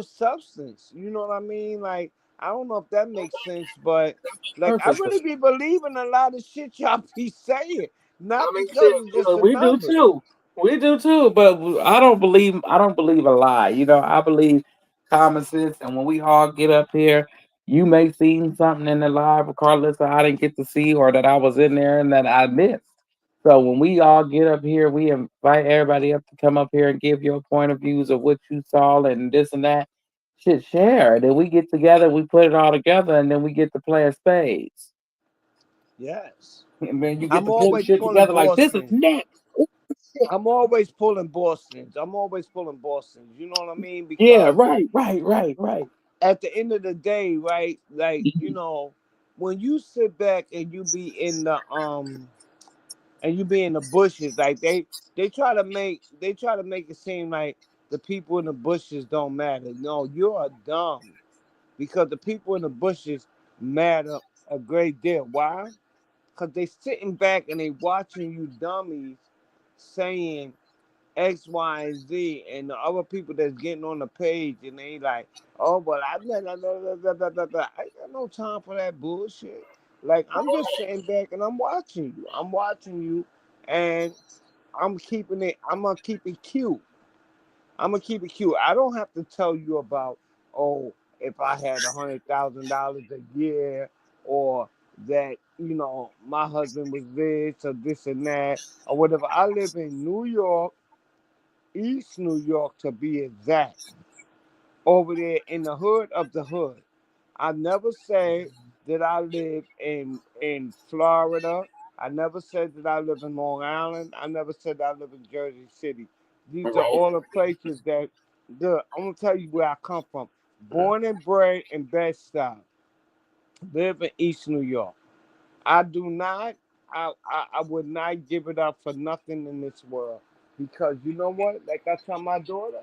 [SPEAKER 11] substance. You know what I mean? Like I don't know if that makes sense, but like I
[SPEAKER 3] Perfect.
[SPEAKER 11] really be believing a lot of shit y'all be saying, not
[SPEAKER 3] I mean,
[SPEAKER 11] because
[SPEAKER 3] shit,
[SPEAKER 11] it's just the
[SPEAKER 3] we do
[SPEAKER 11] numbers.
[SPEAKER 3] too. We do too, but I don't believe. I don't believe a lie. You know, I believe common sense. And when we all get up here, you may see something in the live, regardless of I didn't get to see or that I was in there and that I missed. So when we all get up here, we invite everybody up to come up here and give your point of views of what you saw and this and that. Shit, share. Then we get together, we put it all together, and then we get to play a spades.
[SPEAKER 11] Yes.
[SPEAKER 3] And then you get
[SPEAKER 11] I'm
[SPEAKER 3] to pull
[SPEAKER 11] always
[SPEAKER 3] shit
[SPEAKER 11] pulling
[SPEAKER 3] together like this is
[SPEAKER 11] Boston.
[SPEAKER 3] next.
[SPEAKER 11] I'm always pulling Bostons. I'm always pulling Bostons. You know what I mean?
[SPEAKER 3] Yeah,
[SPEAKER 11] Because
[SPEAKER 3] right, right, right, right.
[SPEAKER 11] at the end of the day, right, like,
[SPEAKER 3] Mhm.
[SPEAKER 11] when you sit back and you be in the bushes, like they try to make it seem like the people in the bushes don't matter. No, you are dumb because the people in the bushes matter a great deal. Why? Because they sitting back and they watching you dummies saying X, Y, and Z, and the other people that's getting on the page and they like, oh, well, I ain't got no time for that bullshit. Like I'm just sitting back and I'm watching you. And I'm gonna keep it cute. I don't have to tell you about, oh, if I had $100,000 a year, or that, my husband was this or this and that or whatever. I live in New York, East New York to be exact, over there in the hood of the hood. I never said that I live in Florida. I never said that I live in Long Island. I never said that I live in Jersey City. These are all the places that I'm gonna tell you where I come from. Born and bred in Bed-Stuy. Live in East New York. I do not. I would not give it up for nothing in this world because you know what? Like I tell my daughter,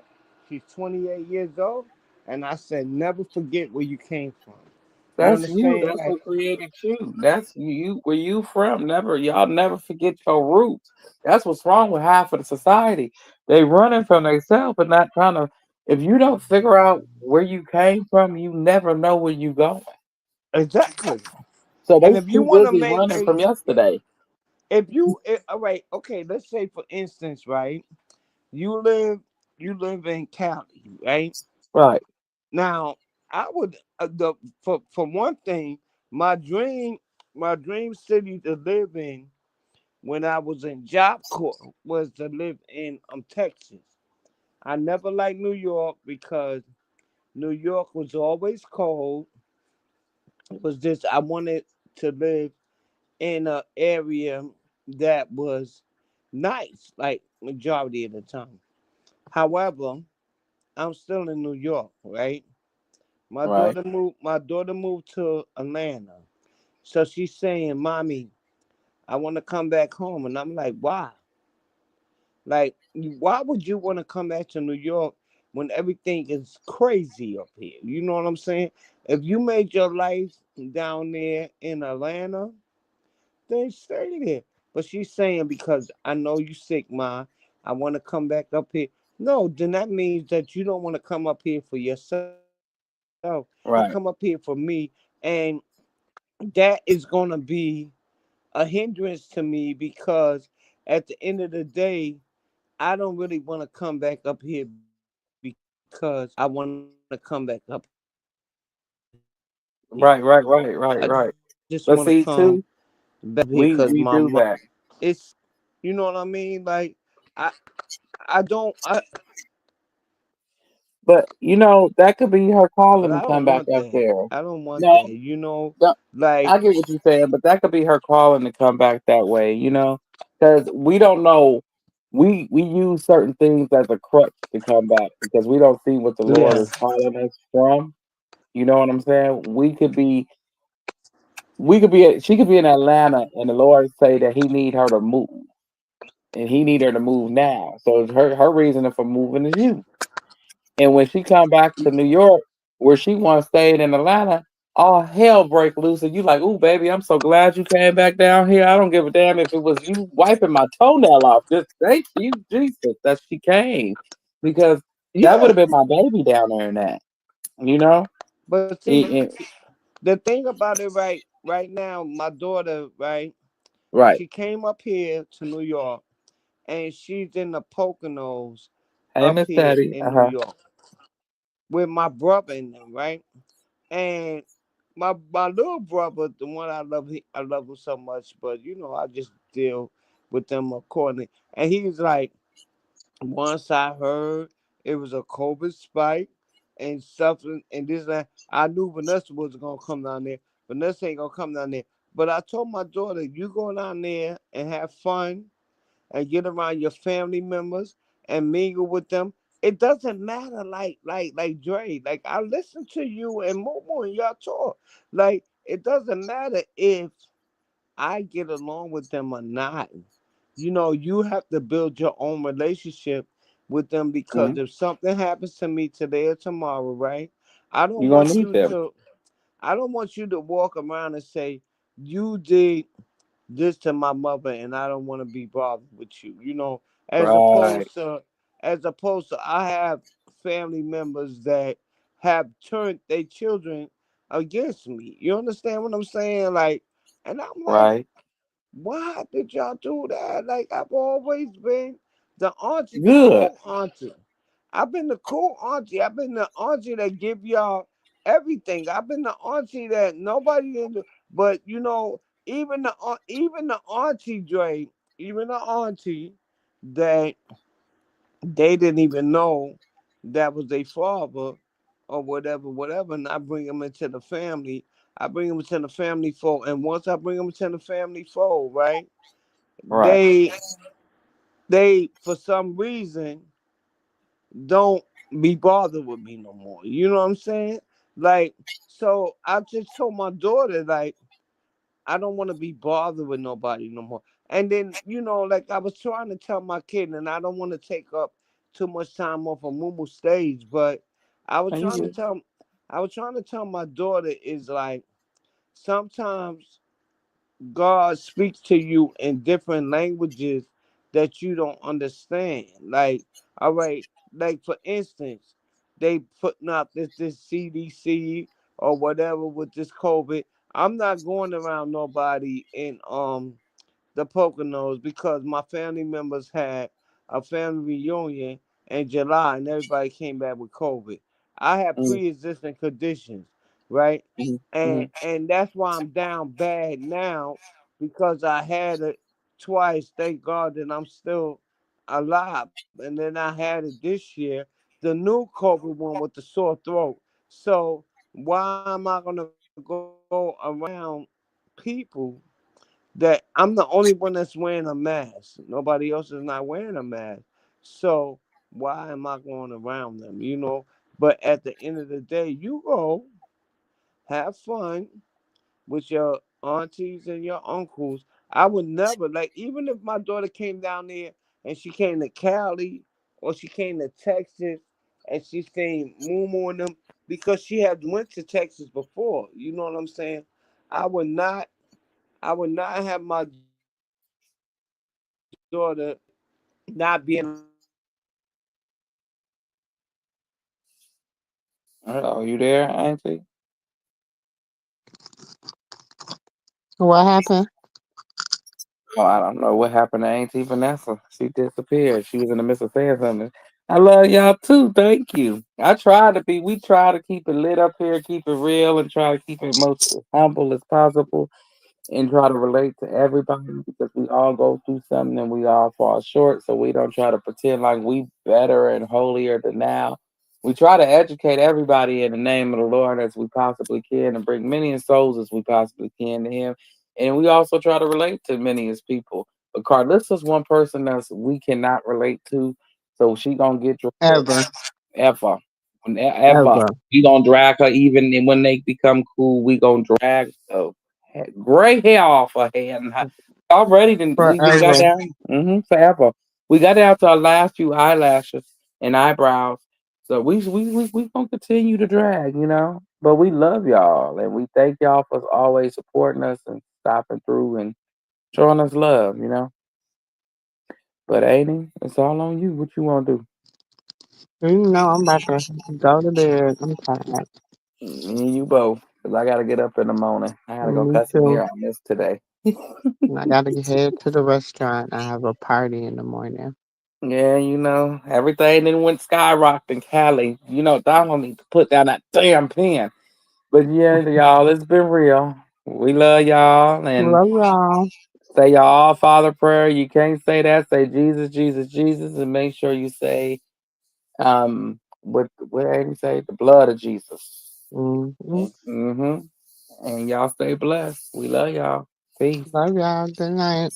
[SPEAKER 11] she's 28 years old, and I said never forget where you came from. You
[SPEAKER 3] That's you.
[SPEAKER 11] understand?
[SPEAKER 3] That's
[SPEAKER 11] Like
[SPEAKER 3] what created you. That's you. Where you from? Never. Y'all never forget your roots. That's what's wrong with half of the society. They running from themselves and not trying to. If you don't figure out where you came from, you never know where you going.
[SPEAKER 11] exactly.
[SPEAKER 3] So
[SPEAKER 11] And
[SPEAKER 3] they
[SPEAKER 11] if you
[SPEAKER 3] too
[SPEAKER 11] want to
[SPEAKER 3] busy
[SPEAKER 11] make
[SPEAKER 3] running
[SPEAKER 11] a,
[SPEAKER 3] from yesterday.
[SPEAKER 11] all right, okay, let's say for instance, right? You live you live in Cali, right?
[SPEAKER 3] Right.
[SPEAKER 11] Now, I would for one thing, my dream city to live in when I was in Job Corps was to live in Texas. I never liked New York because New York was always cold. It was just I wanted to live in an area that was nice, like majority of the time. However, I'm still in New York, right? My
[SPEAKER 3] Right.
[SPEAKER 11] daughter moved. My daughter moved to Atlanta, so she's saying, "Mommy, I want to come back home," and I'm like, "Why? Like, why would you want to come back to New York when everything is crazy up here? You know what I'm saying? If you made your life down there in Atlanta, then stay there." But she's saying because I know you sick, ma, I want to come back up here. No, then that means that you don't want to come up here for yourself. You want to come up here for
[SPEAKER 3] Right.
[SPEAKER 11] me, and that is gonna be a hindrance to me because at the end of the day, I don't really want to come back up here because I want to come back up here.
[SPEAKER 3] Right. Right.
[SPEAKER 11] I
[SPEAKER 3] Right.
[SPEAKER 11] just want
[SPEAKER 3] Right.
[SPEAKER 11] to
[SPEAKER 3] Right.
[SPEAKER 11] come
[SPEAKER 3] But
[SPEAKER 11] back
[SPEAKER 3] see,
[SPEAKER 11] up here
[SPEAKER 3] too,
[SPEAKER 11] because my mom.
[SPEAKER 3] we do that.
[SPEAKER 11] It's, you know what I mean. Like I I don't
[SPEAKER 3] But that could be her
[SPEAKER 11] but
[SPEAKER 3] calling to
[SPEAKER 11] I don't
[SPEAKER 3] come back
[SPEAKER 11] want
[SPEAKER 3] up
[SPEAKER 11] that.
[SPEAKER 3] there.
[SPEAKER 11] I don't want
[SPEAKER 3] No,
[SPEAKER 11] that. You know,
[SPEAKER 3] no,
[SPEAKER 11] like
[SPEAKER 3] I get what you're saying, but that could be her calling to come back that way. Because we don't know. We use certain things as a crutch to come back because we don't see what the Lord
[SPEAKER 11] yeah.
[SPEAKER 3] is calling us from. You know what I'm saying? She could be in Atlanta, and the Lord say that He need her to move, and He need her to move now. So her reason for moving is you. And when she come back to New York, where she once stayed in Atlanta, all hell break loose, and you like, "Ooh, baby, I'm so glad you came back down here. I don't give a damn if it was you wiping my toenail off. Just thank you, Jesus, that she came, because that would
[SPEAKER 11] Yeah.
[SPEAKER 3] have been my baby down there in that, you know."
[SPEAKER 11] But see,
[SPEAKER 3] It- it-
[SPEAKER 11] the thing about it, right now, my daughter, right,
[SPEAKER 3] right.
[SPEAKER 11] she came up here to New York, and she's in the Poconos
[SPEAKER 3] Hey,
[SPEAKER 11] up
[SPEAKER 3] Miss
[SPEAKER 11] here
[SPEAKER 3] Patty.
[SPEAKER 11] in
[SPEAKER 3] Uh
[SPEAKER 11] New
[SPEAKER 3] huh.
[SPEAKER 11] York with my brother in them, right? And my little brother, the one I love him so much, but I just deal with them accordingly. And he's like, once I heard it was a COVID spike and something and this and that, I knew Vanessa was gonna come down there. Vanessa ain't gonna come down there. But I told my daughter, you go down there and have fun and get around your family members and mingle with them. It doesn't matter, like Dre. Like I listen to you and Momo and y'all talk. Like it doesn't matter if I get along with them or not. You have to build your own relationship with them because
[SPEAKER 3] Hmm.
[SPEAKER 11] if something happens to me today or tomorrow, right? I don't
[SPEAKER 3] You gonna
[SPEAKER 11] want
[SPEAKER 3] need
[SPEAKER 11] you
[SPEAKER 3] them,
[SPEAKER 11] to I don't want you to walk around and say you did this to my mother and I don't want to be bothered with you. As
[SPEAKER 3] right?
[SPEAKER 11] opposed to I have family members that have turned their children against me. You understand what I'm saying? Like, and I'm like,
[SPEAKER 3] Right.
[SPEAKER 11] why did y'all do that? Like I've always been the auntie, the
[SPEAKER 3] Good.
[SPEAKER 11] cool auntie. I've been the cool auntie. I've been the auntie that give y'all everything. I've been the auntie that nobody didn't do. But even the auntie Dre, even the auntie that they didn't even know that was their father or whatever, whatever. And I bring them into the family. I bring them into the family fold. And once I bring them into the family fold, right?
[SPEAKER 3] Right.
[SPEAKER 11] They for some reason don't be bothered with me no more. You know what I'm saying? Like, so I just told my daughter, like, I don't want to be bothered with nobody no more. And then, like I was trying to tell my kid, and I don't want to take up too much time off of Mumu stage, but I was
[SPEAKER 3] And you
[SPEAKER 11] trying to
[SPEAKER 3] good.
[SPEAKER 11] tell I was trying to tell my daughter is like sometimes God speaks to you in different languages that you don't understand. Like, all right, like for instance, they putting out this CDC or whatever with this COVID. I'm not going around nobody in the Poconos because my family members had a family reunion in July and everybody came back with COVID. I had
[SPEAKER 3] Mm-hmm.
[SPEAKER 11] pre-existing conditions, right?
[SPEAKER 3] Mm-hmm.
[SPEAKER 11] And that's why I'm down bad now because I had it. twice. Thank God that I'm still alive. And then I had it this year, the new COVID one with the sore throat. So why am I gonna go around people that I'm the only one that's wearing a mask? Nobody else is not wearing a mask. So why am I going around them? But at the end of the day, you go have fun with your aunties and your uncles. I would never, like, even if my daughter came down there and she came to Cali or she came to Texas and she seen Moo and them, because she had went to Texas before. You know what I'm saying? I would not I would not have my daughter not be in alignment with them.
[SPEAKER 3] Hello, you there, Auntie?
[SPEAKER 5] What happened?
[SPEAKER 3] Oh, I don't know what happened to Auntie Vanessa. She disappeared. She was in the midst of saying something. I love y'all too. Thank you. We try to keep it lit up here, keep it real, and try to keep it most humble as possible and try to relate to everybody because we all go through something and we all fall short. So we don't try to pretend like we better and holier than now. We try to educate everybody in the name of the Lord as we possibly can and bring many souls as we possibly can to Him. And we also try to relate to many as people. But Carlissa's one person that we cannot relate to, so she gonna get dragged
[SPEAKER 5] Ever,
[SPEAKER 3] ever. Ever.
[SPEAKER 5] ever.
[SPEAKER 3] We gonna drag her even when they become cool. We gonna drag the gray hair off her head. And already, we got
[SPEAKER 5] Forever.
[SPEAKER 3] down forever. We got down to our last few eyelashes and eyebrows. So we gonna continue to drag, But we love y'all and we thank y'all for always supporting us and stopping through and showing us love. But Aiden, it's all on you. What you wanna do?
[SPEAKER 5] You know I'm about to go to bed. I'm tired.
[SPEAKER 3] Me and you both. Cause I gotta get up in the morning. I gotta go
[SPEAKER 5] Me
[SPEAKER 3] cut some
[SPEAKER 5] too.
[SPEAKER 3] hair on this today.
[SPEAKER 5] And I gotta head to the restaurant. I have a party in the morning.
[SPEAKER 3] Yeah, everything then went skyrocket in Cali. Donald need to put down that damn pen. But yeah, y'all, it's been real. We love y'all and
[SPEAKER 5] Love y'all.
[SPEAKER 3] say your all Father prayer. You can't say that. Say Jesus, Jesus, Jesus, and make sure you say what did he say? The blood of Jesus.
[SPEAKER 5] Mm-hmm.
[SPEAKER 3] Mm-hmm. And y'all stay blessed. We love y'all. Peace.
[SPEAKER 5] Love y'all. Good night.